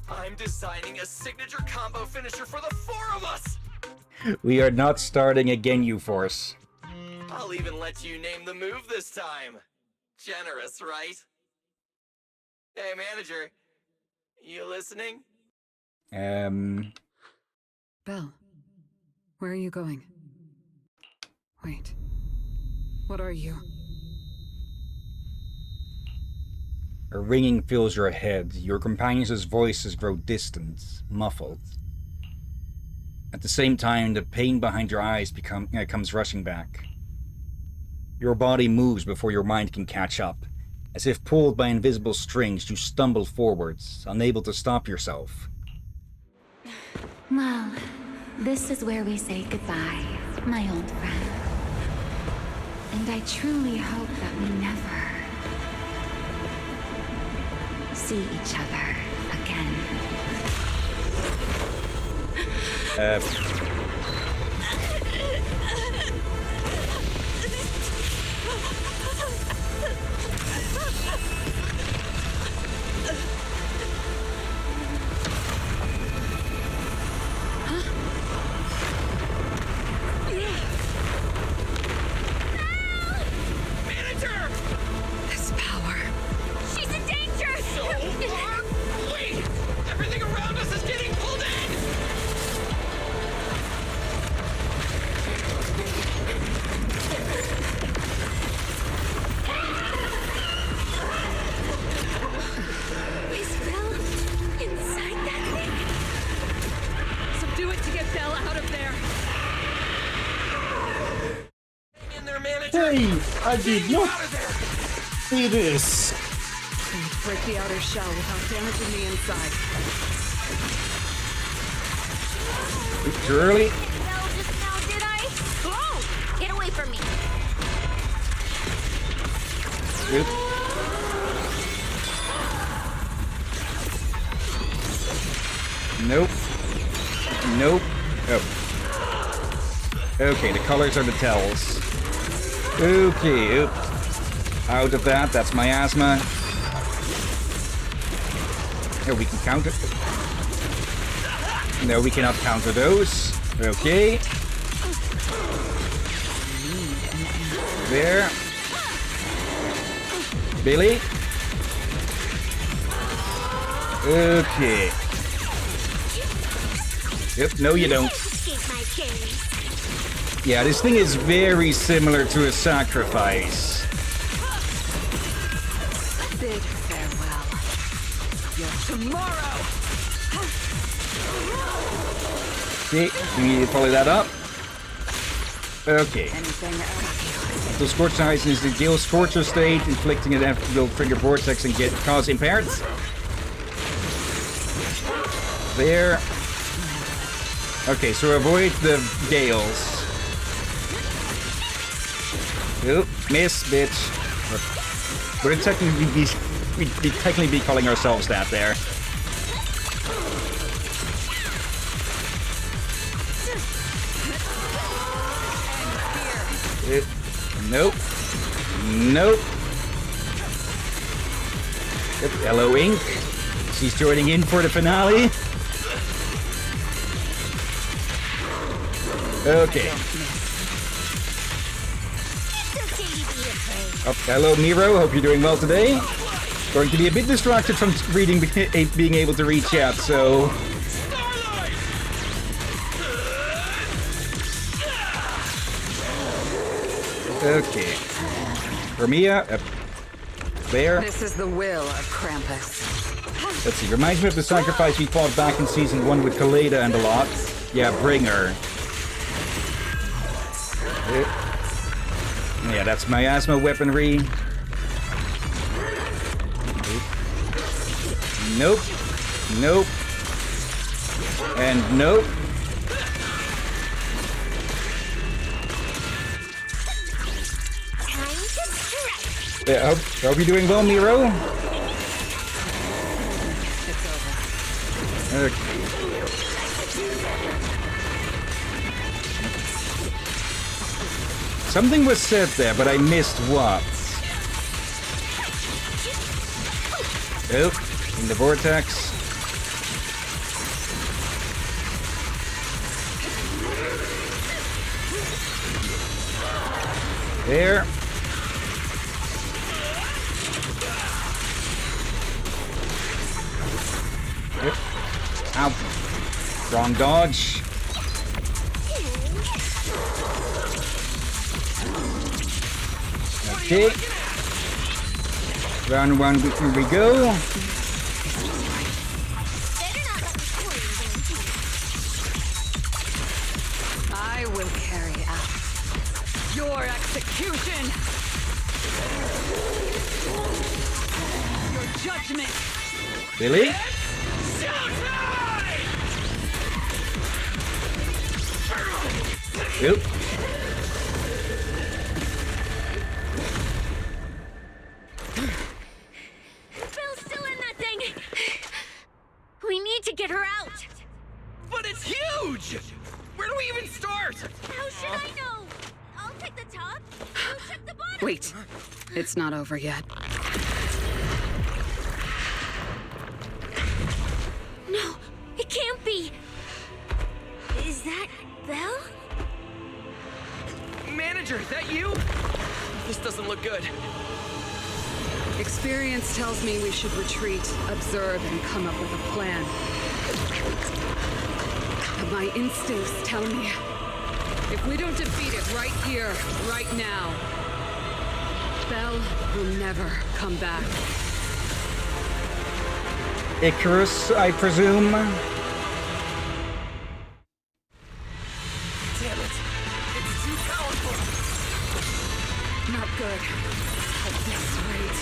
I'm designing a signature combo finisher for the four of us.
We are not starting again, you force.
I'll even let you name the move this time. Generous, right? Hey, manager. You listening?
Belle, where are you going? Wait. What are you?
A ringing fills your head. Your companion's voices grow distant, muffled. At the same time, the pain behind your eyes comes rushing back. Your body moves before your mind can catch up. As if pulled by invisible strings, you stumble forwards, unable to stop yourself.
Well, this is where we say goodbye, my old friend. And I truly hope that we never see each other again.
Hey, I did not see this.
Break the outer shell without damaging the inside.
Too early.
Well, just now, did I? Whoa! Get away from me.
Good. Nope. Nope. Oh. Okay, the colors are the tells. Okay, oop. Out of that, that's my asthma. Oh, we can counter. No, we cannot counter those. Okay. There. Billy. Okay. Yep, no you don't. Yeah, this thing is very similar to a sacrifice.
Big farewell. Your tomorrow.
Okay, we need to follow that up. Okay. The Scorched Eyes is the Gale Scorcher state, inflicting an effect will trigger Vortex and get cause impaired. There. Okay, so avoid the Gales. Oop, miss, bitch. We'd technically be calling ourselves that there. Nope. Nope. Yep, hello, Ink. She's joining in for the finale. Okay. Oh, hello, Miro. Hope you're doing well today. Going to be a bit distracted from reading, being able to read chat, so... Okay. Hermia, there.
This is the will of Krampus.
Let's see, reminds me of the sacrifice we fought back in Season 1 with Kaleda and a lot. Yeah, bring her. Yeah, that's miasma weaponry. Nope. Nope. And nope. Yeah, hope you're doing well, Miro. Okay. Something was said there, but I missed what. Oh, in the vortex. There. Yep. Ow. Wrong dodge. Okay. Round one, here we go.
I will carry out your execution. Your judgment.
Billy? Yep.
Bill's still in that thing. We need to get her out.
But it's huge! Where do we even start?
How should I know? I'll take the top. You check the bottom.
Wait, it's not over yet.
No, it can't be. Is that Belle?
Manager, is that you? This doesn't look good.
Experience tells me we should retreat, observe, and come up with a plan. But my instincts tell me, if we don't defeat it right here, right now, Belle will never come back.
Icarus, I presume.
Damn it! It's too powerful!
Not good. At this rate.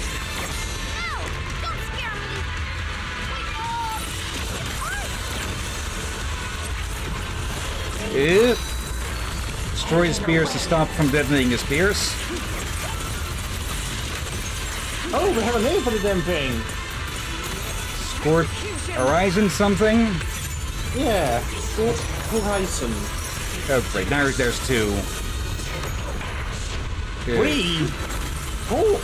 Ow! Don't scare me! Wait,
Destroy the spears to stop from detonating the spears.
Oh, we have a name for the damn thing.
Scorch Horizon something?
Yeah, Scorch Horizon.
Oh, great. Now there's two. Good.
3! Oh!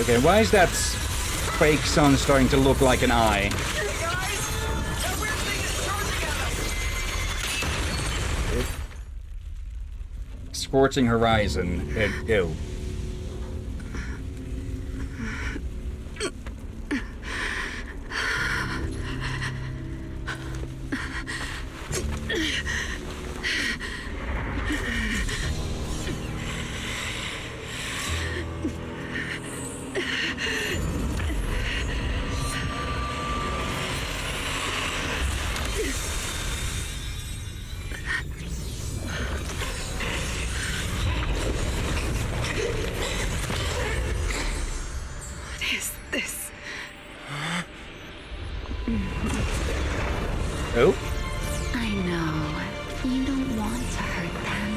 Okay, why is that fake sun starting to look like an eye? Scorching Horizon. Ew. Oh?
I know. You don't want to hurt them.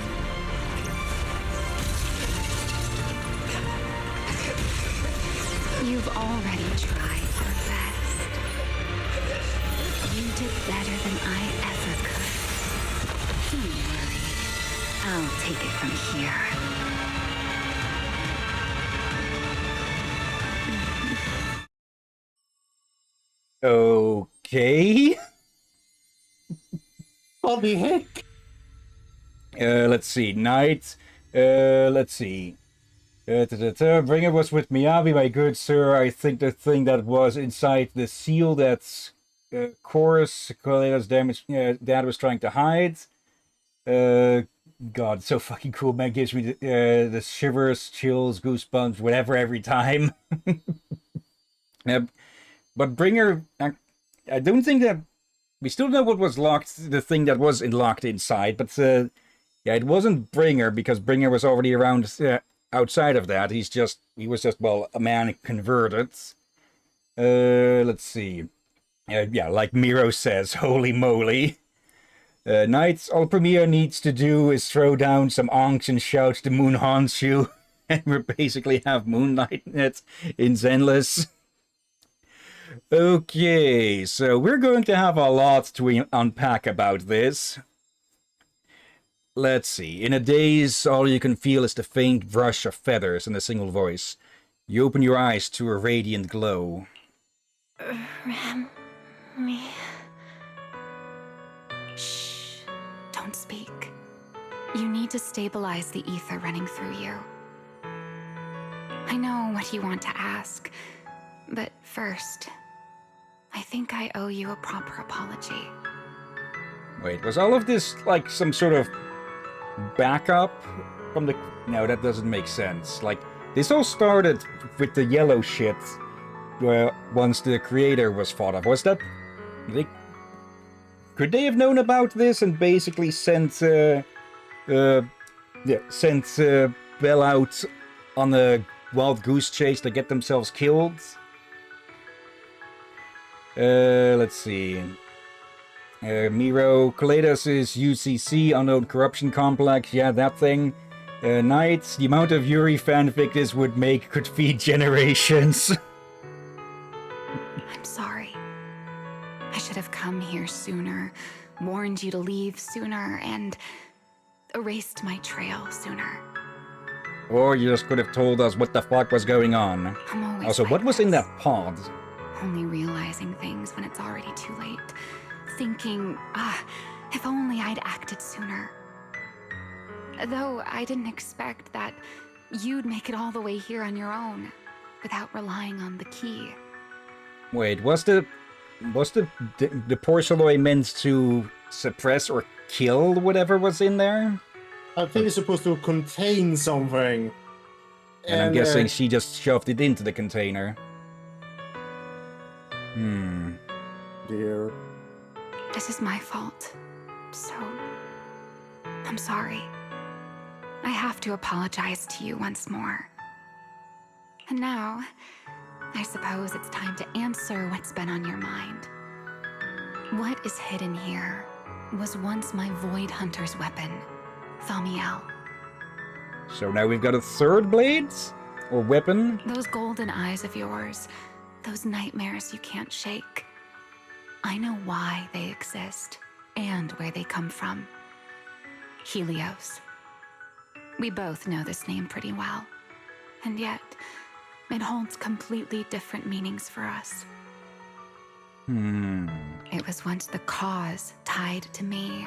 You've already tried your best. You did better than I ever could. Don't worry. I'll take it from here.
Okay.
What the heck?
Let's see. Night. Let's see. Bringer was with Miyabi, my good sir. I think the thing that was inside the seal that's Chorus, Coletta's dad was trying to hide. God, so fucking cool, man. Gives me the shivers, chills, goosebumps, whatever every time. But Bringer, I don't think that... We still know what was locked, the thing that was locked inside, but yeah, it wasn't Bringer, because Bringer was already around outside of that. He was just, well, a man converted. Let's see. Yeah, like Miro says, holy moly. Knights, all Premier needs to do is throw down some onks and shout the moon haunts you, and we basically have Moonlight in Zenless. Okay, so we're going to have a lot to unpack about this. Let's see. In a daze, all you can feel is the faint brush of feathers and a single voice. You open your eyes to a radiant glow.
Me. Shh. Don't speak. You need to stabilize the ether running through you. I know what you want to ask, but first, I think I owe you a proper apology.
Wait, was all of this like some sort of backup from the... No, that doesn't make sense. Like, this all started with the yellow shit once the creator was thought of. Was that... Could they have known about this and basically sent Belle out on a wild goose chase to get themselves killed? Let's see. Miro, Coletta's is UCC, Unknown Corruption Complex, yeah, that thing. Knights, the amount of Yuri fanfic this would make could feed generations.
I'm sorry. I should have come here sooner, warned you to leave sooner, and erased my trail sooner.
Or you just could have told us what the fuck was going on.
I'm always
Also,
like
what was in that pod?
Only realizing things when it's already too late. Thinking, if only I'd acted sooner. Though I didn't expect that you'd make it all the way here on your own, without relying on the key.
Wait, was the Porceloy meant to suppress or kill whatever was in there?
I think it's supposed to contain something.
And I'm guessing she just shoved it into the container.
Dear.
This is my fault. So, I'm sorry. I have to apologize to you once more. And now, I suppose it's time to answer what's been on your mind. What is hidden here was once my Void Hunter's weapon, Thamiel.
So now we've got a third blade? Or weapon?
Those golden eyes of yours, those nightmares you can't shake. I know why they exist, and where they come from. Helios. We both know this name pretty well, and yet, it holds completely different meanings for us. It was once the cause tied to me,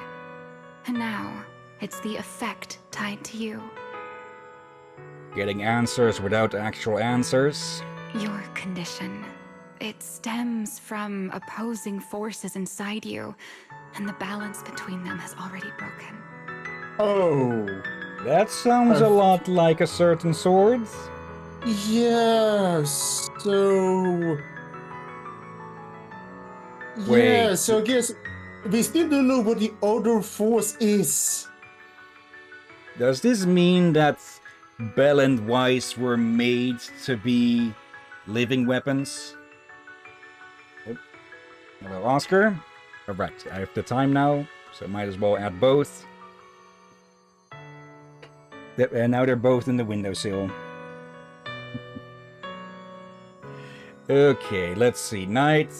and now it's the effect tied to you.
Getting answers without actual answers.
Your condition. It stems from opposing forces inside you, and the balance between them has already broken.
Oh.
That sounds a lot like a certain sword.
Yes. So.
Wait.
Yeah, so I guess we still don't know what the other force is.
Does this mean that Bell and Weiss were made to be living weapons? Oh. Hello, Oscar. Alright, I have the time now, so I might as well add both. Yep, and now they're both in the windowsill. Okay, let's see. Knight.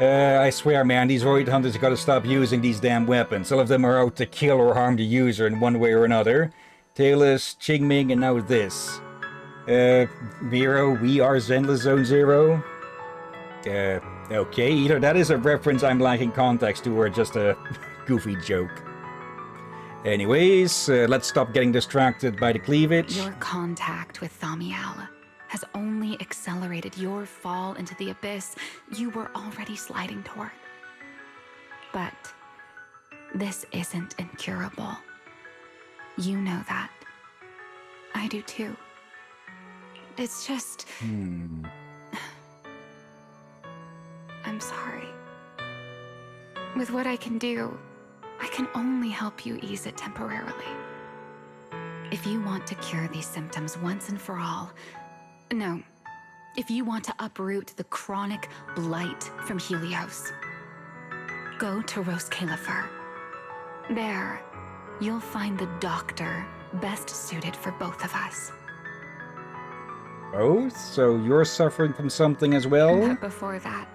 I swear, man, these Void Hunters gotta stop using these damn weapons. All of them are out to kill or harm the user in one way or another. Taylor's, Qingming, and now this. Miro, we are Zenless Zone Zero. Okay, either that is a reference I'm lacking context to or just a goofy joke. Anyways, let's stop getting distracted by the cleavage.
Your contact with Thamiel has only accelerated your fall into the abyss you were already sliding toward. But this isn't incurable. You know that. I do too. It's just... I'm sorry. With what I can do, I can only help you ease it temporarily. If you want to cure these symptoms once and for all, no, if you want to uproot the chronic blight from Helios, go to Roskalifer. There, you'll find the doctor best suited for both of us.
Both? So you're suffering from something as well?
But before that,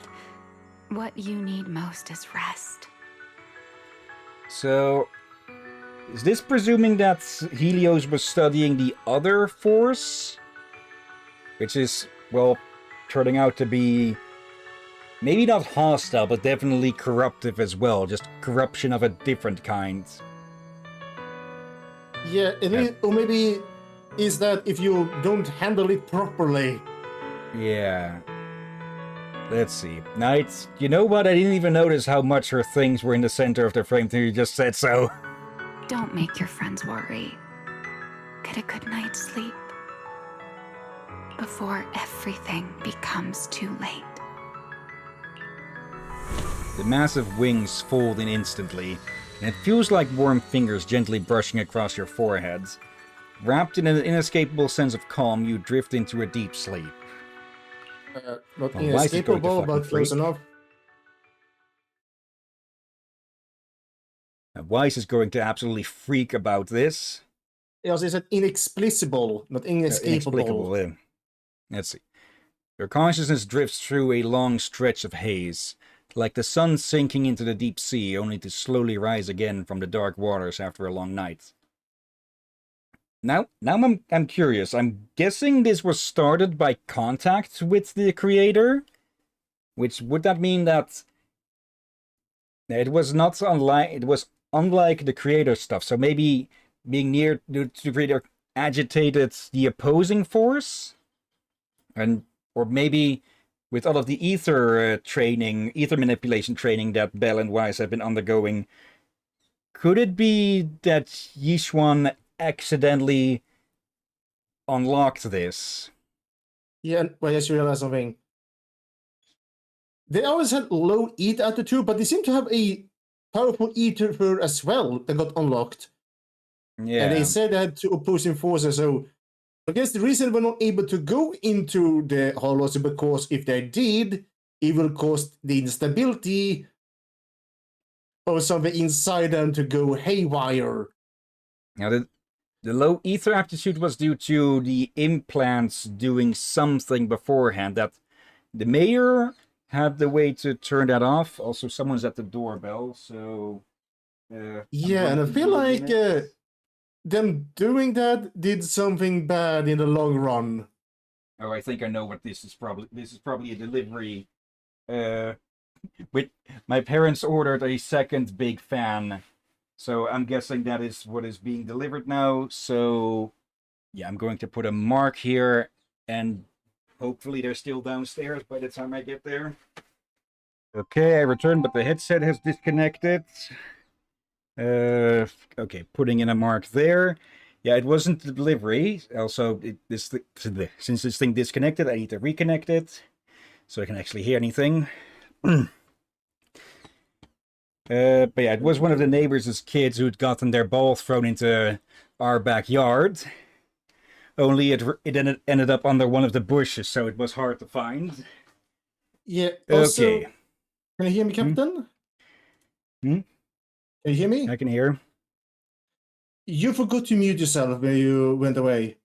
what you need most is rest.
So, is this presuming that Helios was studying the other force? Which is, well, turning out to be maybe not hostile, but definitely corruptive as well. Just corruption of a different kind.
Yeah, or maybe is that if you don't handle it properly.
Yeah. Let's see. Knight, you know what? I didn't even notice how much her things were in the center of the frame till you just said so.
Don't make your friends worry. Get a good night's sleep before everything becomes too late.
The massive wings fold in instantly, and it feels like warm fingers gently brushing across your foreheads. Wrapped in an inescapable sense of calm, you drift into a deep sleep.
Not inescapable, but close enough.
Weiss is going to absolutely freak about this.
Yes, is it inexplicable, not inescapable?
Inexplicable, yeah. Let's see. Your consciousness drifts through a long stretch of haze, like the sun sinking into the deep sea, only to slowly rise again from the dark waters after a long night. Now I'm curious. I'm guessing this was started by contact with the creator, which would that mean that it was not unlike unlike the creator stuff. So maybe being near to the creator agitated the opposing force, or maybe with all of the ether ether manipulation training that Bell and Weiss have been undergoing, could it be that Yishuan accidentally unlocked this?
Yeah, well, I just realized something. They always had low ether attitude, but they seem to have a powerful ether as well that got unlocked.
Yeah.
And they said they had two opposing forces, so I guess the reason we're not able to go into the hollows is because if they did, it will cause the instability of something inside them to go haywire.
Now, the low ether aptitude was due to the implants doing something beforehand. That the mayor had the way to turn that off. Also, someone's at the doorbell, so...
yeah, and I feel like them doing that did something bad in the long run.
Oh, I think I know what this is probably. This is probably a delivery. With my parents ordered a second big fan, so I'm guessing that is what is being delivered now. So, yeah, I'm going to put a mark here, and hopefully they're still downstairs by the time I get there. Okay, I returned, but the headset has disconnected. Okay, putting in a mark there. Yeah, it wasn't the delivery. Also, since this thing disconnected, I need to reconnect it so I can actually hear anything. But yeah, it was one of the neighbors' kids who'd gotten their ball thrown into our backyard. Only it ended up under one of the bushes, so it was hard to find.
Yeah. Also,
okay.
Can you hear me, Captain? Can you hear me?
I can hear.
You forgot to mute yourself when you went away.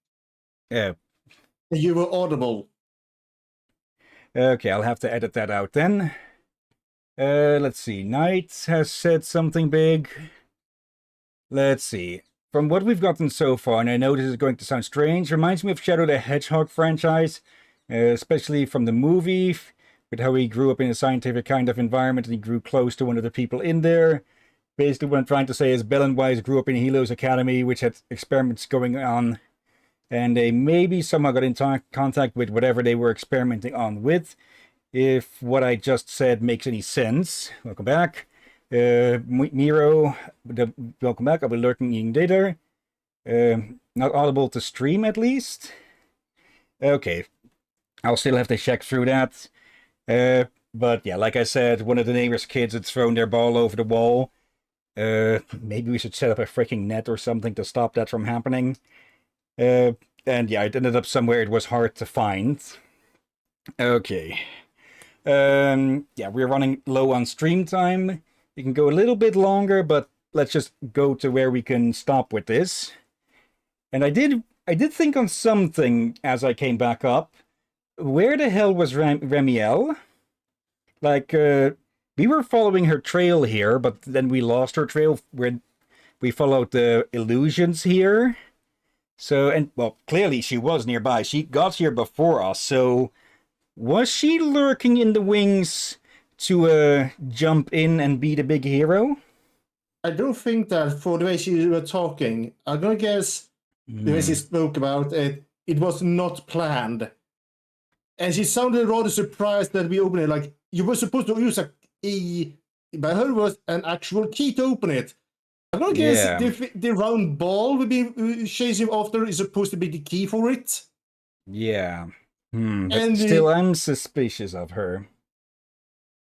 Yeah.
You were audible.
Okay, I'll have to edit that out then. Let's see. Knight has said something big. Let's see. From what we've gotten so far, and I know this is going to sound strange, reminds me of Shadow the Hedgehog franchise, especially from the movie, with how he grew up in a scientific kind of environment and he grew close to one of the people in there. Basically, what I'm trying to say is Bell and Wise grew up in Helios Academy, which had experiments going on, and they maybe somehow got in contact with whatever they were experimenting on with. If what I just said makes any sense. Welcome back. Miro, welcome back. I'll be lurking later. Not audible to stream, at least. Okay. I'll still have to check through that. But yeah, like I said, one of the neighbor's kids had thrown their ball over the wall. Maybe we should set up a freaking net or something to stop that from happening. And yeah, it ended up somewhere it was hard to find. Okay. Yeah, we're running low on stream time. We can go a little bit longer, but let's just go to where we can stop with this. And I did think on something as I came back up. Where the hell was Remiel? Like, we were following her trail here, but then we lost her trail where we followed the illusions here. So, and, well, clearly she was nearby. She got here before us, so was she lurking in the wings to jump in and be the big hero?
I don't think that for the way she was talking. I'm gonna guess the way she spoke about it, it was not planned. And she sounded rather surprised that we opened it. Like, you were supposed to use a key, but her was an actual key to open it. I'm gonna guess the round ball we've been chasing after is supposed to be the key for it.
Yeah. But still, I'm suspicious of her.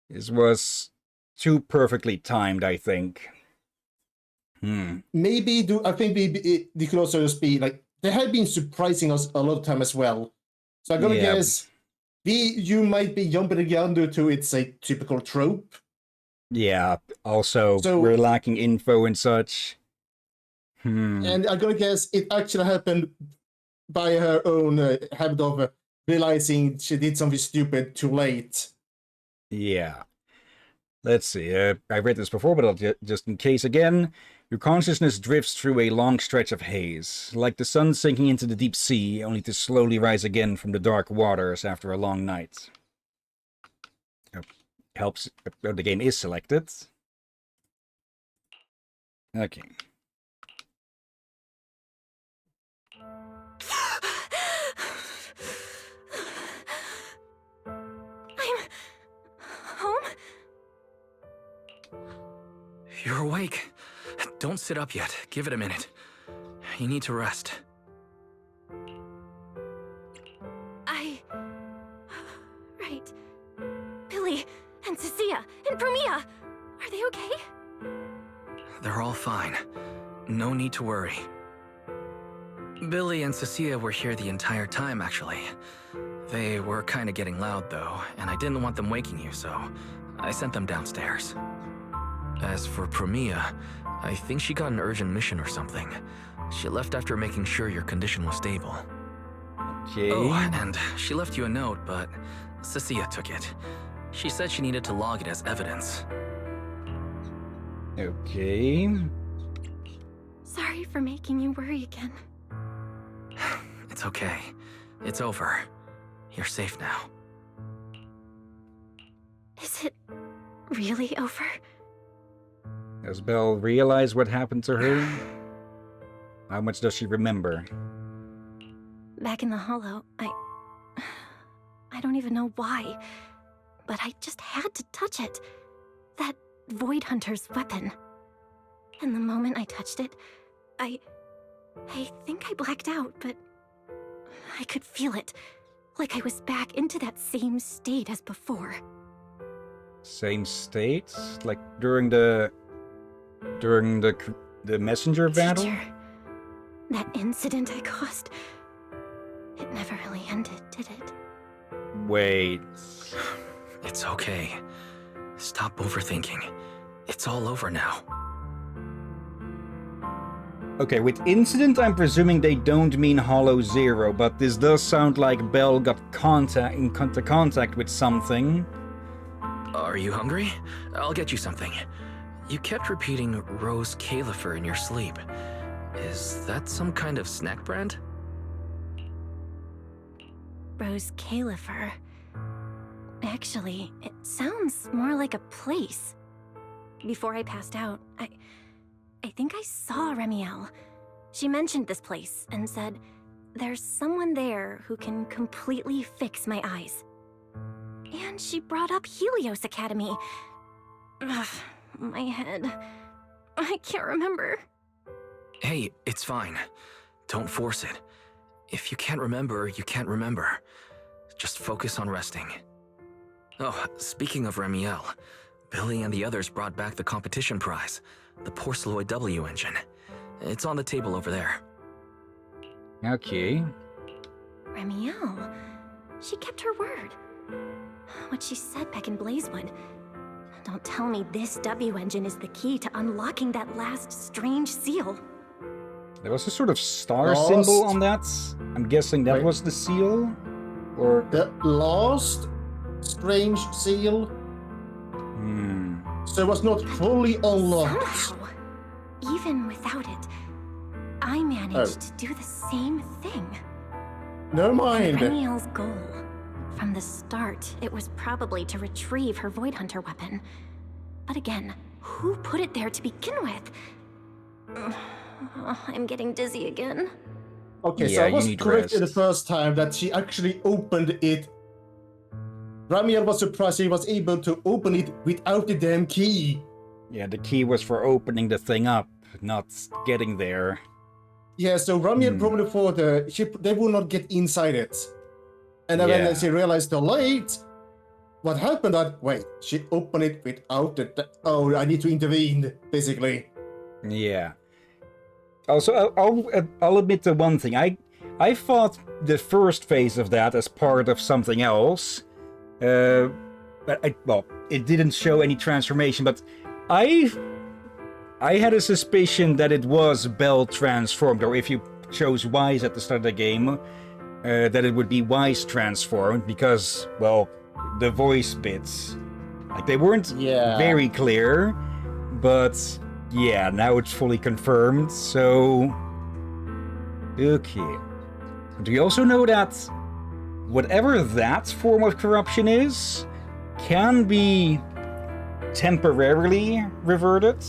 This was too perfectly timed, I think.
Maybe, I think they could also just be like, they have been surprising us a lot of time as well. So I'm gonna guess you might be jumping the gun due to it's a typical trope.
Yeah, also, we're lacking info and such.
And I'm gonna guess it actually happened by her own habit of realizing she did something stupid too late.
Yeah. Let's see. I read this before, but I'll just in case again. Your consciousness drifts through a long stretch of haze, like the sun sinking into the deep sea, only to slowly rise again from the dark waters after a long night. Helps. The game is selected. Okay.
I'm home?
You're awake. Don't sit up yet. Give it a minute. You need to rest.
Right. Billy and Cecilia and Promia, are they okay?
They're all fine. no need to worry. Billy and Cecilia were here the entire time, actually. They were kinda getting loud, though, and I didn't want them waking you, so I sent them downstairs. As for Premia, I think she got an urgent mission or something. She left after making sure your condition was stable.
Okay.
Oh, and she left you a note, but Cecilia took it. She said she needed to log it as evidence.
Okay.
Sorry for making you worry again.
It's okay. It's over. You're safe now.
Is it really over?
Does Belle realize what happened to her? How much does she remember?
Back in the hollow, I don't even know why, but I just had to touch it. That Void Hunter's weapon. And the moment I touched it, I think I blacked out, but I could feel it. Like I was back into that same state as before.
Same state? Like during the messenger battle?
Teacher, that incident I caused, it never really ended, did it?
Wait.
It's okay. Stop overthinking. It's all over now.
Okay, with incident, I'm presuming they don't mean Hollow Zero, but this does sound like Belle got into contact with something.
Are you hungry? I'll get you something. You kept repeating Rose Califer in your sleep. Is that some kind of snack brand?
Rose Califer. Actually, it sounds more like a place. Before I passed out, I think I saw Remiel. She mentioned this place and said, there's someone there who can completely fix my eyes. And she brought up Helios Academy. Ugh, my head. I can't remember.
Hey, it's fine. Don't force it. If you can't remember, you can't remember. Just focus on resting. Oh, speaking of Remiel, Billy and the others brought back the competition prize, the Porceloid W engine. It's on the table over there.
Okay.
Remiel. She kept her word. What she said back in Blazewood. Don't tell me this W engine is the key to unlocking that last strange seal.
There was a sort of star symbol on that. I'm guessing that was the seal? Or...
The last strange seal? So it was not fully unlocked.
Somehow, even without it, I managed to do the same thing.
Never mind.
Remiel's goal. From the start, it was probably to retrieve her Void Hunter weapon. But again, who put it there to begin with? I'm getting dizzy again.
Okay, so I was correct the first time that she actually opened it. Ramiel was surprised he was able to open it without the damn key.
Yeah, the key was for opening the thing up, not getting there.
Yeah, so Ramiel probably thought they would not get inside it. And then when she realized too late, what happened wait, she opened it without the... Oh, I need to intervene, basically.
Yeah. Also, I'll admit to one thing. I thought the first phase of that as part of something else. But it didn't show any transformation, but I had a suspicion that it was Belle transformed, or if you chose Wise at the start of the game, that it would be Wise transformed, because, well, the voice bits, like, they weren't very clear, but yeah, now it's fully confirmed, so... Okay. Do you also know that whatever that form of corruption is, can be temporarily reverted?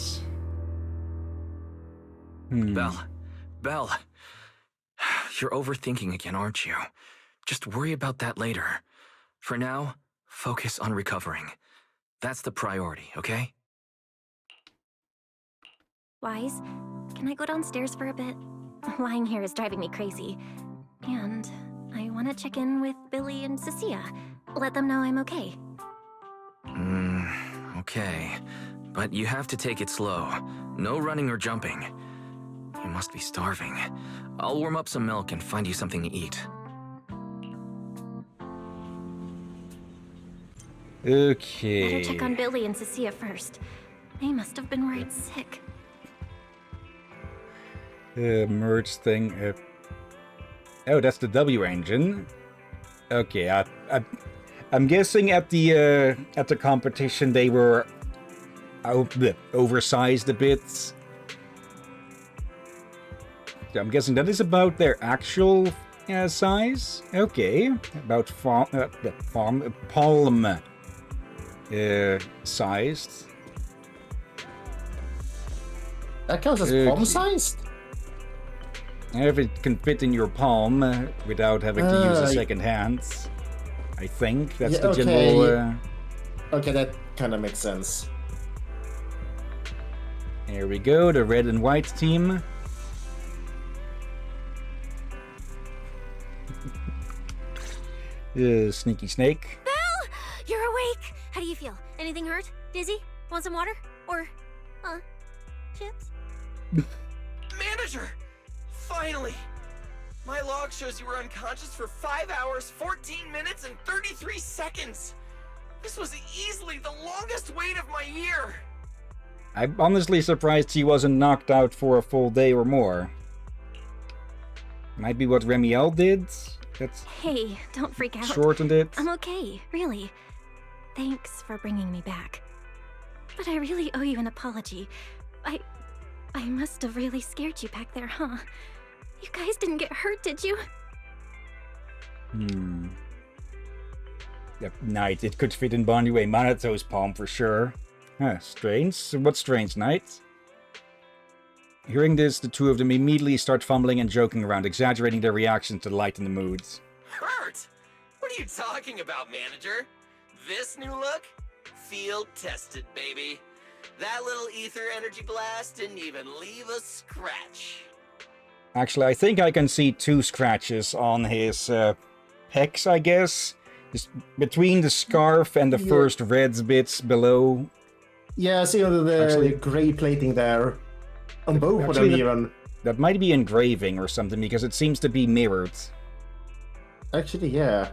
Belle, you're overthinking again, aren't you? Just worry about that later. For now, focus on recovering. That's the priority, okay?
Wise, can I go downstairs for a bit? Lying here is driving me crazy. And I want to check in with Billy and Cecilia. Let them know I'm okay.
Okay. But you have to take it slow. No running or jumping. You must be starving. I'll warm up some milk and find you something to eat.
Okay.
Better check on Billy and Cecilia first. They must have been worried sick.
Merge thing. Oh, that's the W engine. Okay, I'm guessing at the competition they were oversized a bit. I'm guessing that is about their actual size. Okay, about palm sized.
That counts as palm sized?
If it can fit in your palm without having to use a second hand. I think that's the general...
Okay, that kind of makes sense.
There we go, the red and white team. Sneaky snake.
Belle! You're awake! How do you feel? Anything hurt? Dizzy? Want some water? Or, chips?
Manager! Finally! My log shows you were unconscious for 5 hours, 14 minutes, and 33 seconds! This was easily the longest wait of my year!
I'm honestly surprised he wasn't knocked out for a full day or more. Might be what Remiel did? That's...
Hey, don't freak out.
Shortened it.
I'm okay, really. Thanks for bringing me back. But I really owe you an apology. I must have really scared you back there, huh? You guys didn't get hurt, did you?
Yep, Knight, it could fit in Bonniway Manato's palm for sure. Huh, strange. What's strange, Knight? Hearing this, the two of them immediately start fumbling and joking around, exaggerating their reactions to lighten the moods.
Hurt? What are you talking about, manager? This new look? Field tested, baby. That little ether energy blast didn't even leave a scratch.
Actually, I think I can see 2 scratches on his pecs, I guess. Just between the scarf and the first red bits below.
Yeah, I see the grey plating there. On both of them even.
That might be engraving or something, because it seems to be mirrored.
Actually, yeah.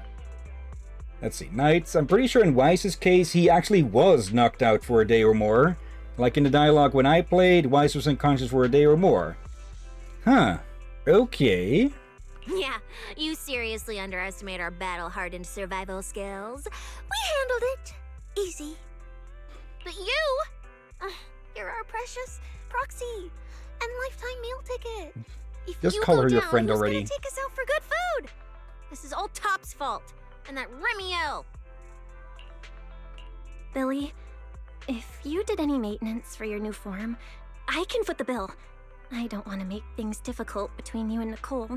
Let's see, Knights. I'm pretty sure in Weiss's case, he actually was knocked out for a day or more. Like in the dialogue when I played, Weiss was unconscious for a day or more. Huh. Okay.
Yeah, you seriously underestimate our battle-hardened survival skills. We handled it. Easy. But you're our precious proxy and lifetime meal ticket. If
Just
you
call
go
her your
down,
friend
who's
already.
gonna take us out for good food? This is all Top's fault. And that Remiel.
Billy, if you did any maintenance for your new form, I can foot the bill. I don't want to make things difficult between you and Nicole.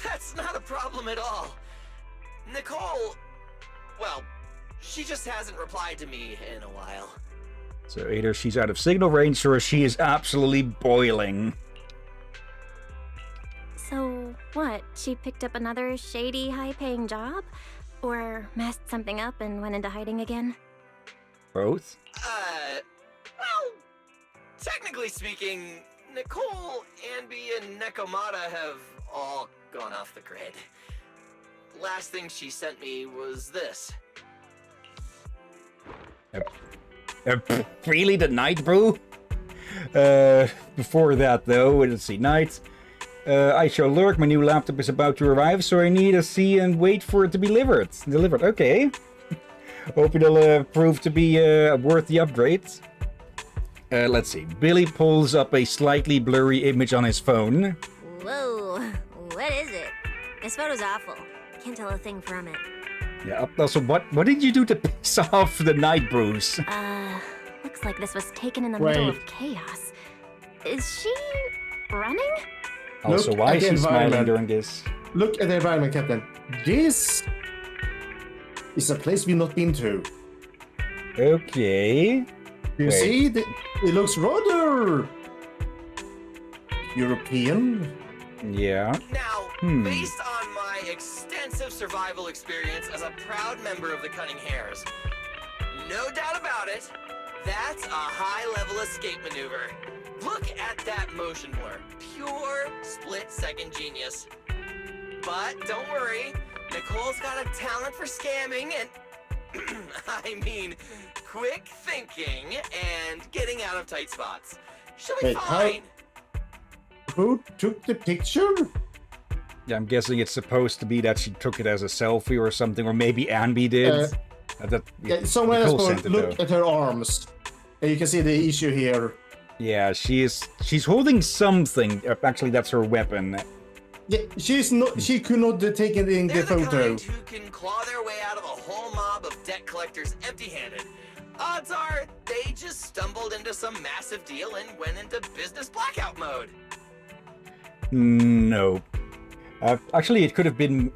That's not a problem at all. Nicole, well, she just hasn't replied to me in a while.
So either she's out of signal range or she is absolutely boiling.
So, what? She picked up another shady, high-paying job? Or messed something up and went into hiding again?
Both?
Well, technically speaking, Nicole, Anby, and Nekomata have all gone off the grid. Last thing she sent me was this.
Really, the Night Brew? Before that, though, let's see, Night. I shall lurk, my new laptop is about to arrive, so I need to see and wait for it to be delivered. Okay. Hope it'll prove to be worth the upgrade. Let's see. Billy pulls up a slightly blurry image on his phone.
Whoa, what is it? This photo's awful. Can't tell a thing from it.
Yeah, also, what did you do to piss off the Night Brews?
Looks like this was taken in the middle of chaos. Is she running?
Also, why is she smiling during this?
Look at the environment, Captain. This is a place we've not been to.
Okay.
You see? It looks rather European.
Yeah.
Now, based on my extensive survival experience as a proud member of the Cunning Hares, no doubt about it, That's a high-level escape maneuver. Look at that motion blur. Pure split-second genius. But don't worry, Nicole's got a talent for scamming and... I mean, quick thinking and getting out of tight spots. She'll be fine.
Who took the picture?
Yeah, I'm guessing it's supposed to be that she took it as a selfie or something, or maybe Anby did.
Someone else look at her arms. And you can see the issue here.
Yeah, she's holding something. Actually, that's her weapon.
Yeah, she could not have taken in the photo.
Kind who can claw their way out of a whole mob of debt collectors empty-handed. Odds are they just stumbled into some massive deal and went into business blackout mode.
No. Actually, it could have been...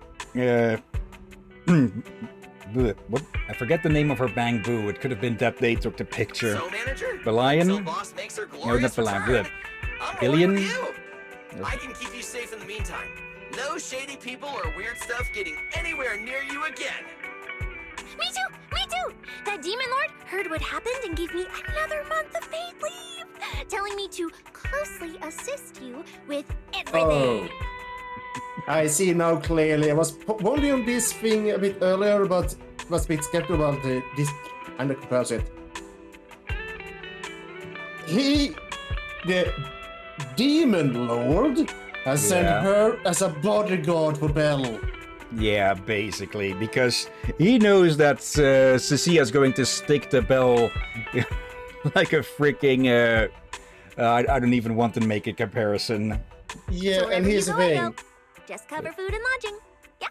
what? I forget the name of her Bang Boo. It could have been that they took the picture.
So, manager?
Belian?
So boss makes her
No, not
glorious
Belian.
return.
Billion?
I can keep you safe in the meantime. No shady people or weird stuff getting anywhere near you again.
Me too! Me too! That demon lord heard what happened and gave me another month of paid leave, telling me to closely assist you with everything.
I see now clearly. I was wondering this thing a bit earlier, but was a bit skeptical about this under comparison. The demon lord, has sent her as a bodyguard for Belle.
Yeah, basically, because he knows that Cecia's going to stick the bell like a freaking... I don't even want to make a comparison.
Yeah,
so
and here's the thing.
Just cover food and lodging. Yeah.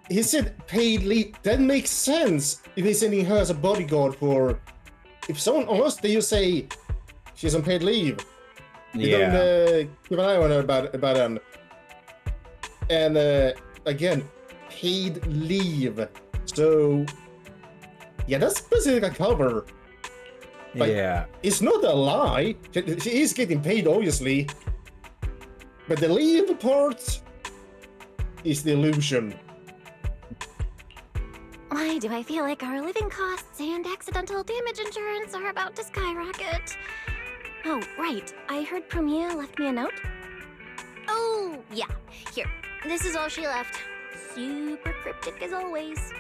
He said paid leave. That makes sense if he's sending her as a bodyguard for... If someone on us, they just say she's on paid leave. You don't keep an eye on her about them. And again, paid leave. So yeah, that's basically a cover. Like, it's not a lie. She is getting paid, obviously, but the leave part is the illusion.
Why do I feel like our living costs and accidental damage insurance are about to skyrocket? Oh, right. I heard Premier left me a note. Oh, yeah. Here. This is all she left. Super cryptic as always.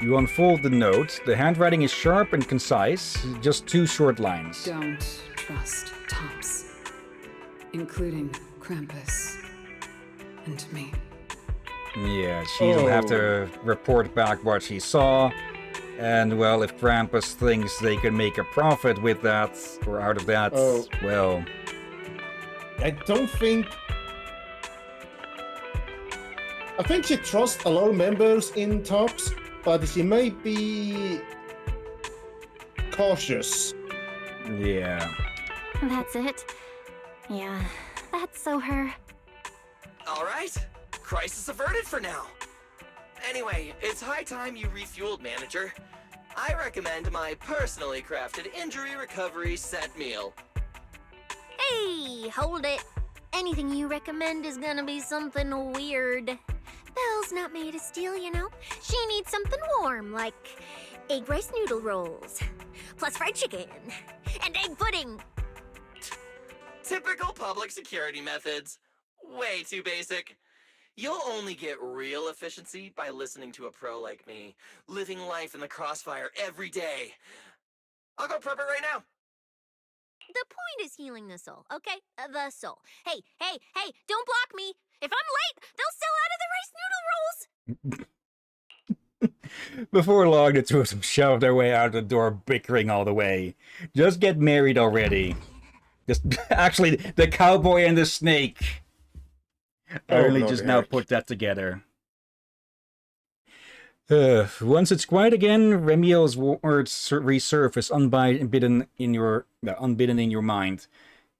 You unfold the note. The handwriting is sharp and concise. Just 2 short lines.
Don't trust Tops, including Krampus and me.
Yeah, she'll have to report back what she saw. And, well, if Krampus thinks they can make a profit with that, or out of that, well...
I don't think... I think she trusts a lot of members in Tops, but she may be... cautious.
Yeah.
That's it. Yeah, that's so her.
All right. Crisis averted for now. Anyway, it's high time you refueled, manager. I recommend my personally crafted injury recovery set meal.
Hey, hold it. Anything you recommend is gonna be something weird. Belle's not made of steel, you know. She needs something warm, like egg rice noodle rolls, plus fried chicken, and egg pudding.
Typical public security methods. Way too basic. You'll only get real efficiency by listening to a pro like me, living life in the crossfire every day. I'll go prep it right now.
The point is healing the soul, okay? The soul. Hey, don't block me. If I'm late, they'll sell out of the rice noodle rolls.
Before long, the two of them shoved their way out the door, bickering all the way. Just get married already. Actually, the cowboy and the snake. I only just now put that together. Once it's quiet again, Remiel's words resurface unbidden in your mind.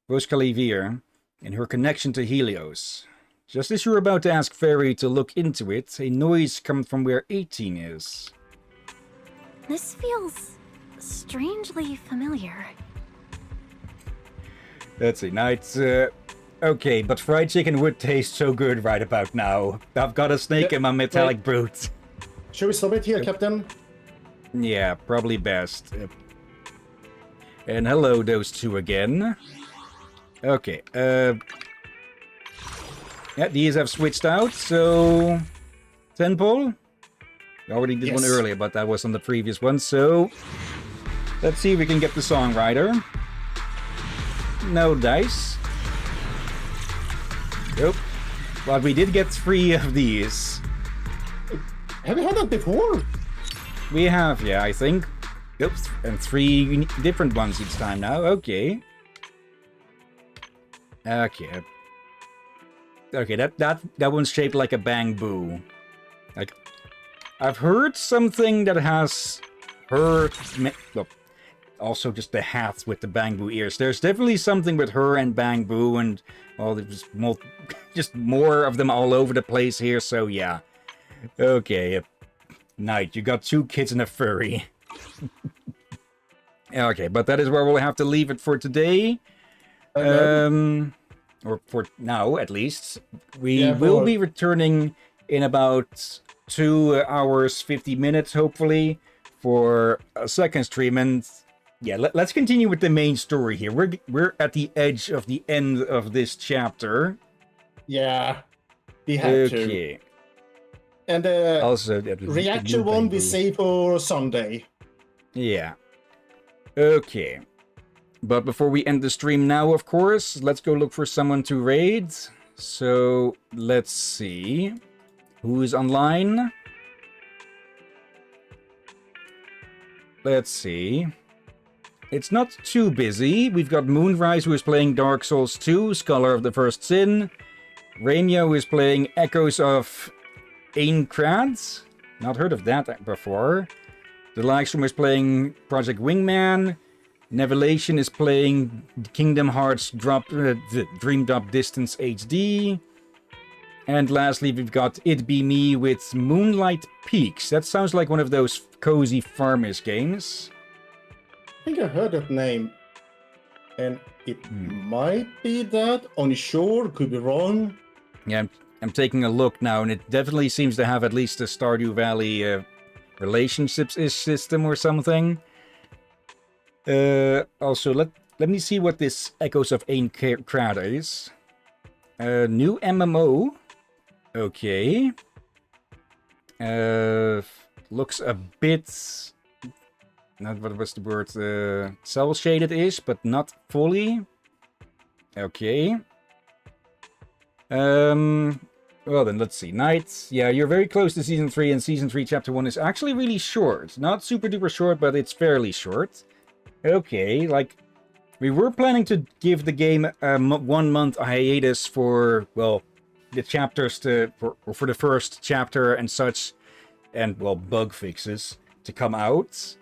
Voskalivir and her connection to Helios. Just as you're about to ask Fairy to look into it, a noise comes from where 18 is.
This feels strangely familiar.
Let's see, now it's... okay, but fried chicken would taste so good right about now. I've got a snake in my metallic brute.
Should we stop it here, Captain?
Yeah, probably best. And hello, those two again. Okay, yeah, these have switched out, so... Tenpole? I already did one earlier, but that was on the previous one, so... Let's see if we can get the songwriter. No dice. Nope. But we did get 3 of these.
Have we had that before?
We have, yeah, I think. Oops, and 3 different ones each time now. Okay. Okay. Okay, that one's shaped like a bamboo. Like, I've heard something that has her... Well, also just the hat with the bamboo ears. There's definitely something with her and bamboo and... Well, there's just more of them all over the place here, so yeah. Okay. Knight, you got 2 kids and a furry. Okay, but that is where we'll have to leave it for today. Or for now, at least. We will be returning in about 2 hours, 50 minutes, hopefully, for a second stream. And yeah, let's continue with the main story here. We're at the edge of the end of this chapter.
Yeah, we have to. And
also,
reaction won't be safe for Sunday.
Yeah. Okay. But before we end the stream now, of course, let's go look for someone to raid. So, let's see. Who is online? Let's see. It's not too busy. We've got Moonrise, who is playing Dark Souls 2, Scholar of the First Sin. Rania, who is playing Echoes of Aincrad. Not heard of that before. The Livestream is playing Project Wingman. Nevelation is playing Kingdom Hearts Dream Drop Distance HD. And lastly, we've got It Be Me with Moonlight Peaks. That sounds like one of those cozy farmers games.
I think I heard that name. And it might be that. Unsure, could be wrong.
Yeah, I'm taking a look now, and it definitely seems to have at least a Stardew Valley relationships-ish system or something. Also, let me see what this Echoes of Aincrad is. New MMO. Okay. Looks a bit... Not what was the word? Cel-shaded-ish, but not fully. Okay. Well then, let's see. Night. Yeah, you're very close to Season 3, and Season 3 Chapter 1 is actually really short. Not super duper short, but it's fairly short. Okay, like, we were planning to give the game a 1 month hiatus for, well, the chapters for the first chapter and such, and, well, bug fixes to come out.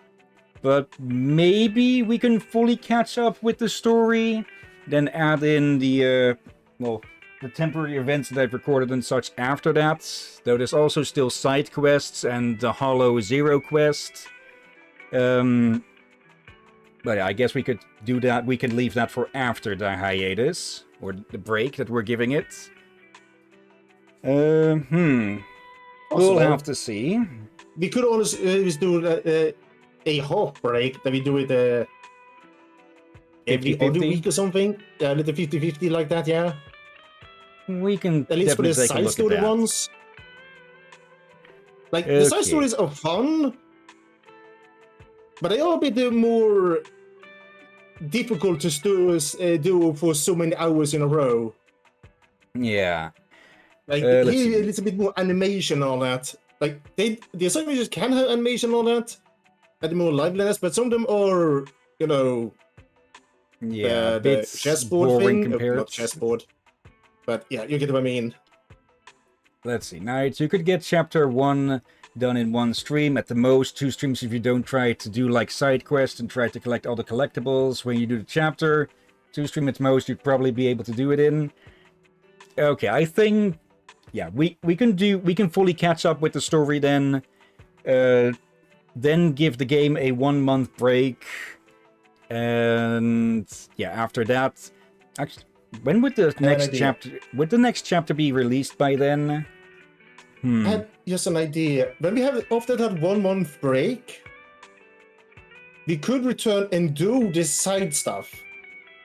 But maybe we can fully catch up with the story, then add in the, well, the temporary events that I've recorded and such after that. Though there's also still side quests and the Hollow Zero quest. But yeah, I guess we could do that. We can leave that for after the hiatus, or the break that we're giving it. We'll have to see.
We could always do a half break, that we do it every other week or something. Yeah, a little 50-50 like that, yeah.
We can
at least for the side story ones. Like, the side stories are fun, but they are a bit more difficult to do for so many hours in a row.
Yeah.
Like, here it's a bit more animation and all that. Like, the assignments can have animation and all that, and more liveliness, but some of them are, you know...
Yeah,
the chessboard thing.
Compared.
Not chessboard. But yeah, you get what I mean.
Let's see. Night. You could get Chapter 1 done in 1 stream. At the most, 2 streams if you don't try to do like side quests and try to collect all the collectibles when you do the chapter. 2 streams at most, you'd probably be able to do it in. Okay, I think... Yeah, we can fully catch up with the story then. Then give the game a 1 month break. And yeah, after that... Actually, when would the next chapter be released by then?
I have just an idea. When we have after that 1 month break, we could return and do this side stuff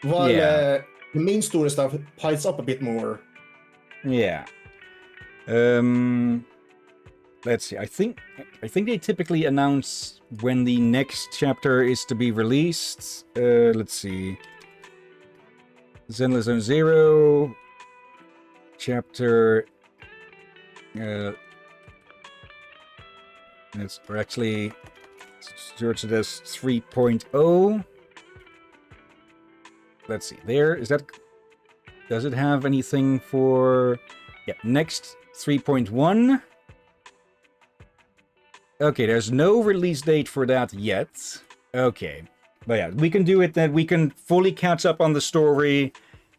while the main story stuff piles up a bit more.
Yeah. Let's see. I think they typically announce when the next chapter is to be released. Let's see. Zenless Zone 0 chapter. Or actually, search it as 3.0. Let's see. There is that. Does it have anything for? Yeah. Next 3.1. Okay, there's no release date for that yet. Okay. But yeah, we can do it that we can fully catch up on the story,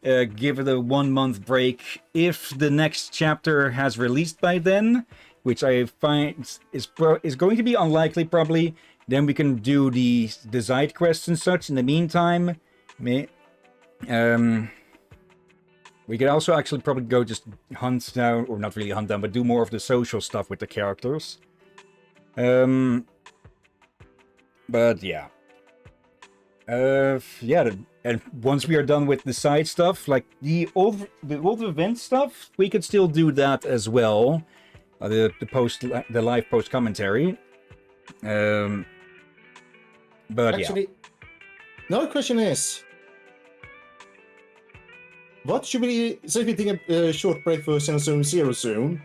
give it a 1 month break. If the next chapter has released by then, which I find is going to be unlikely probably, then we can do the side quests and such. In the meantime, we could also actually probably go just hunt down, or not really hunt down, but do more of the social stuff with the characters. But yeah. And once we are done with the side stuff, like the old event stuff, we could still do that as well. The live post commentary. But
actually, another question is, what should we say? We take a short break for Zenless Zone 0 soon.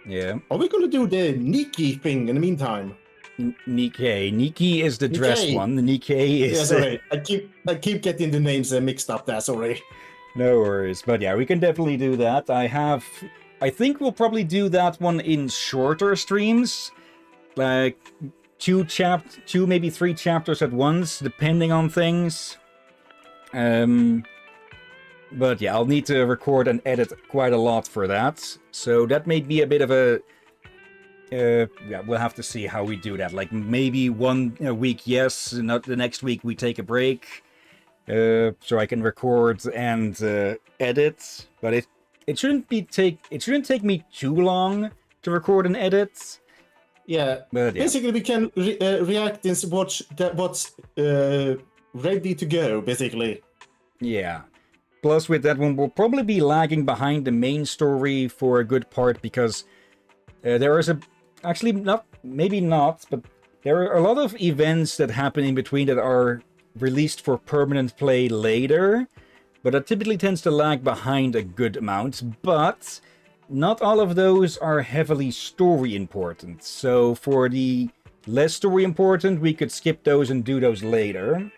Yeah.
Are we going to do the Nikki thing in the meantime?
Nikki is the dress one. The Nikki is.
Yeah, sorry. I keep getting the names mixed up there. Sorry.
No worries, but yeah, we can definitely do that. I think we'll probably do that one in shorter streams, like 2 maybe 3 chapters at once, depending on things. But yeah, I'll need to record and edit quite a lot for that. So that may be a bit of a... we'll have to see how we do that. Like maybe one week, yes, not the next week we take a break. So I can record and edit. But it shouldn't take me too long to record and edit.
Yeah.
But, yeah.
Basically we can react and watch what's ready to go, basically.
Yeah. Plus, with that one, we'll probably be lagging behind the main story for a good part because there is actually not, maybe not, but there are a lot of events that happen in between that are released for permanent play later, but that typically tends to lag behind a good amount. But not all of those are heavily story important. So for the less story important, we could skip those and do those later.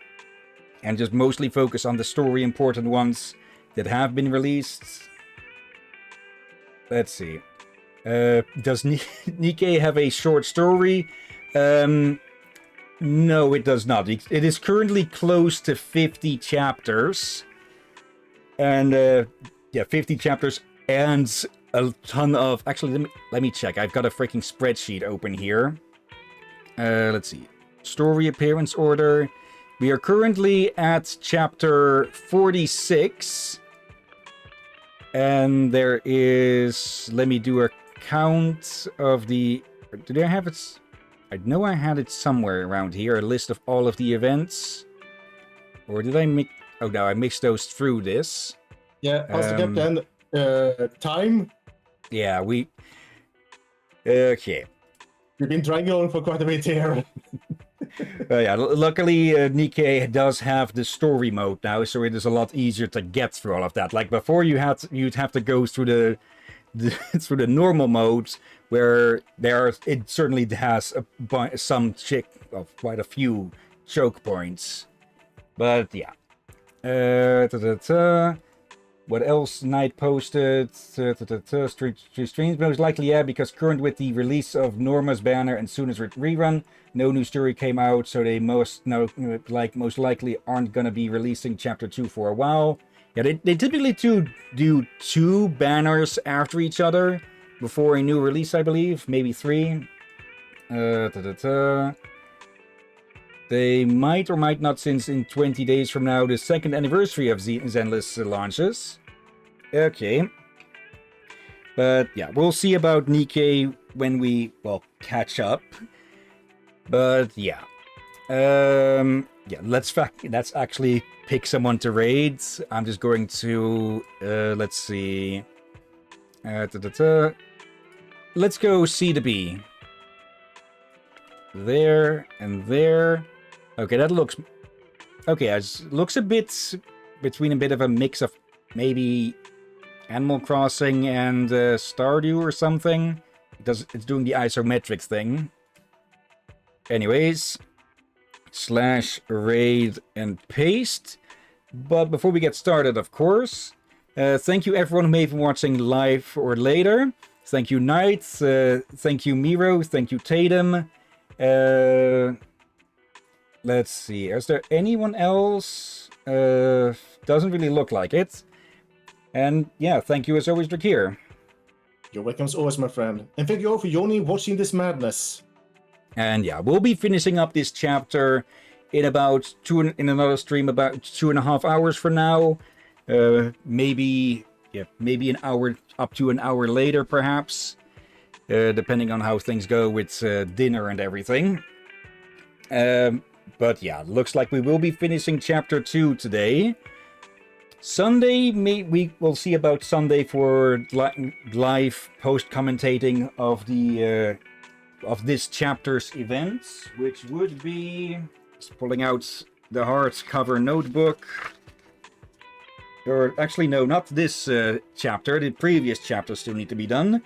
And just mostly focus on the story important ones that have been released. Let's see. Does Nikkei have a short story? No, it does not. It is currently close to 50 chapters. And, 50 chapters and a ton of... Actually, let me check. I've got a freaking spreadsheet open here. Let's see. Story appearance order. We are currently at chapter 46. And there is... Let me do a count of the... Did I have it? I know I had it somewhere around here. A list of all of the events. Or did I make... Oh, no, I mixed those through this.
Yeah, how's the then? Time?
Yeah, we... Okay.
We've been dragging on for quite a bit here.
Yeah, luckily Nikkei does have the story mode now, so it is a lot easier to get through all of that. Like before, you'd have to go through through the normal modes, where it certainly has quite a few choke points. But yeah. What else? Night posted. Streams most likely, yeah, because current with the release of Norma's banner and soon as rerun, no new story came out, so they most likely aren't gonna be releasing chapter 2 for a while. Yeah, they typically do 2 banners after each other before a new release, I believe, maybe 3. They might or might not, since in 20 days from now, the 2nd anniversary of Zenless launches. Okay. But yeah, we'll see about Nikkei when we, catch up. But yeah. Yeah, let's actually pick someone to raid. I'm just going to, let's see. Let's go C to B. There and there. Okay, that looks... Okay, it looks a bit between a bit of a mix of maybe Animal Crossing and Stardew or something. It's doing the isometrics thing. Anyways, /raid and paste. But before we get started, of course, thank you everyone who may be watching live or later. Thank you, Knight. Thank you, Miro. Thank you, Tatum. Let's see. Is there anyone else? Doesn't really look like it. And yeah, thank you as always, Drakir.
You're welcome as always, my friend. And thank you all for joining, watching this madness.
And yeah, we'll be finishing up this chapter in about in another stream about 2.5 hours from now. Maybe an hour, up to an hour later, perhaps. Depending on how things go with dinner and everything. But yeah, looks like we will be finishing chapter 2 today. Sunday, we will see about Sunday for live post-commentating of the of this chapter's events, which would be just pulling out the hardcover notebook. Or actually, no, not this chapter. The previous chapters still need to be done.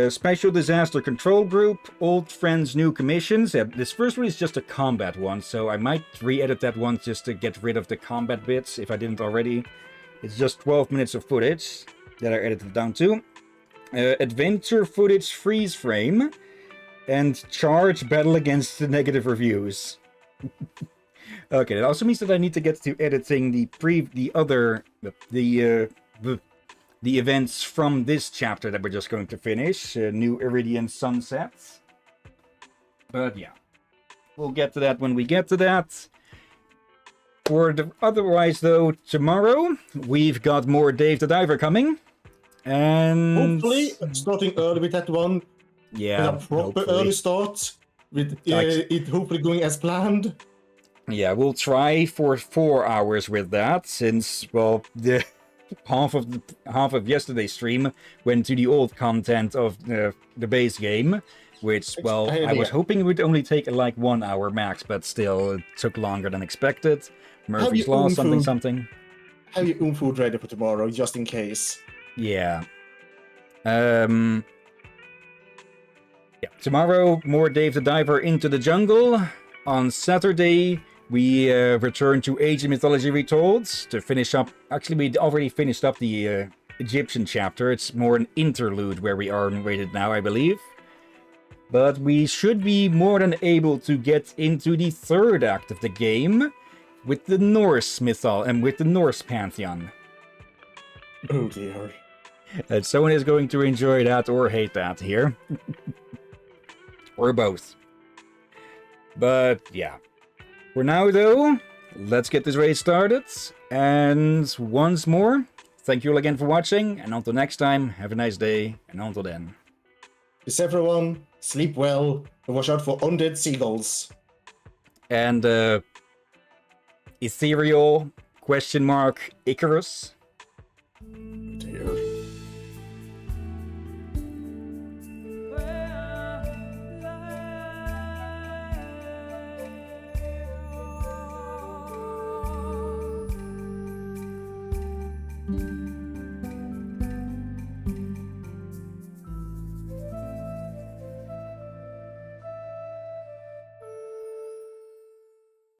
Special Disaster Control Group, Old Friends, New Commissions. Yeah, this first one is just a combat one, so I might re-edit that one just to get rid of the combat bits, if I didn't already. It's just 12 minutes of footage that I edited down to. Adventure Footage Freeze Frame. And Charge Battle Against the Negative Reviews. Okay, that also means that I need to get to editing the events from this chapter that we're just going to finish, New Iridian Sunsets. But yeah, we'll get to that when we get to that. Otherwise, though, tomorrow we've got more Dave the Diver coming, and
hopefully starting early with that one.
Yeah,
with a proper early start, with it hopefully going as planned.
Yeah, we'll try for 4 hours with that, since well the half of yesterday's stream went to the old content of the base game, which, well, I was hoping it would only take like 1 hour max, but still, it took longer than expected. Murphy's Law, something.
Have your food ready for tomorrow, just in case.
Yeah. Yeah. Tomorrow, more Dave the Diver into the jungle. On Saturday, we return to Age of Mythology Retold to finish up. Actually, we already finished up the Egyptian chapter. It's more an interlude where we are rated now, I believe. But we should be more than able to get into the third act of the game with the Norse mythology and with the Norse pantheon.
Oh dear.
And someone is going to enjoy that or hate that here. Or both. But yeah. For now, though, let's get this raid started. And once more, thank you all again for watching. And until next time, have a nice day. And until then.
Peace everyone, sleep well, and watch out for undead seagulls.
And ethereal ? Icarus.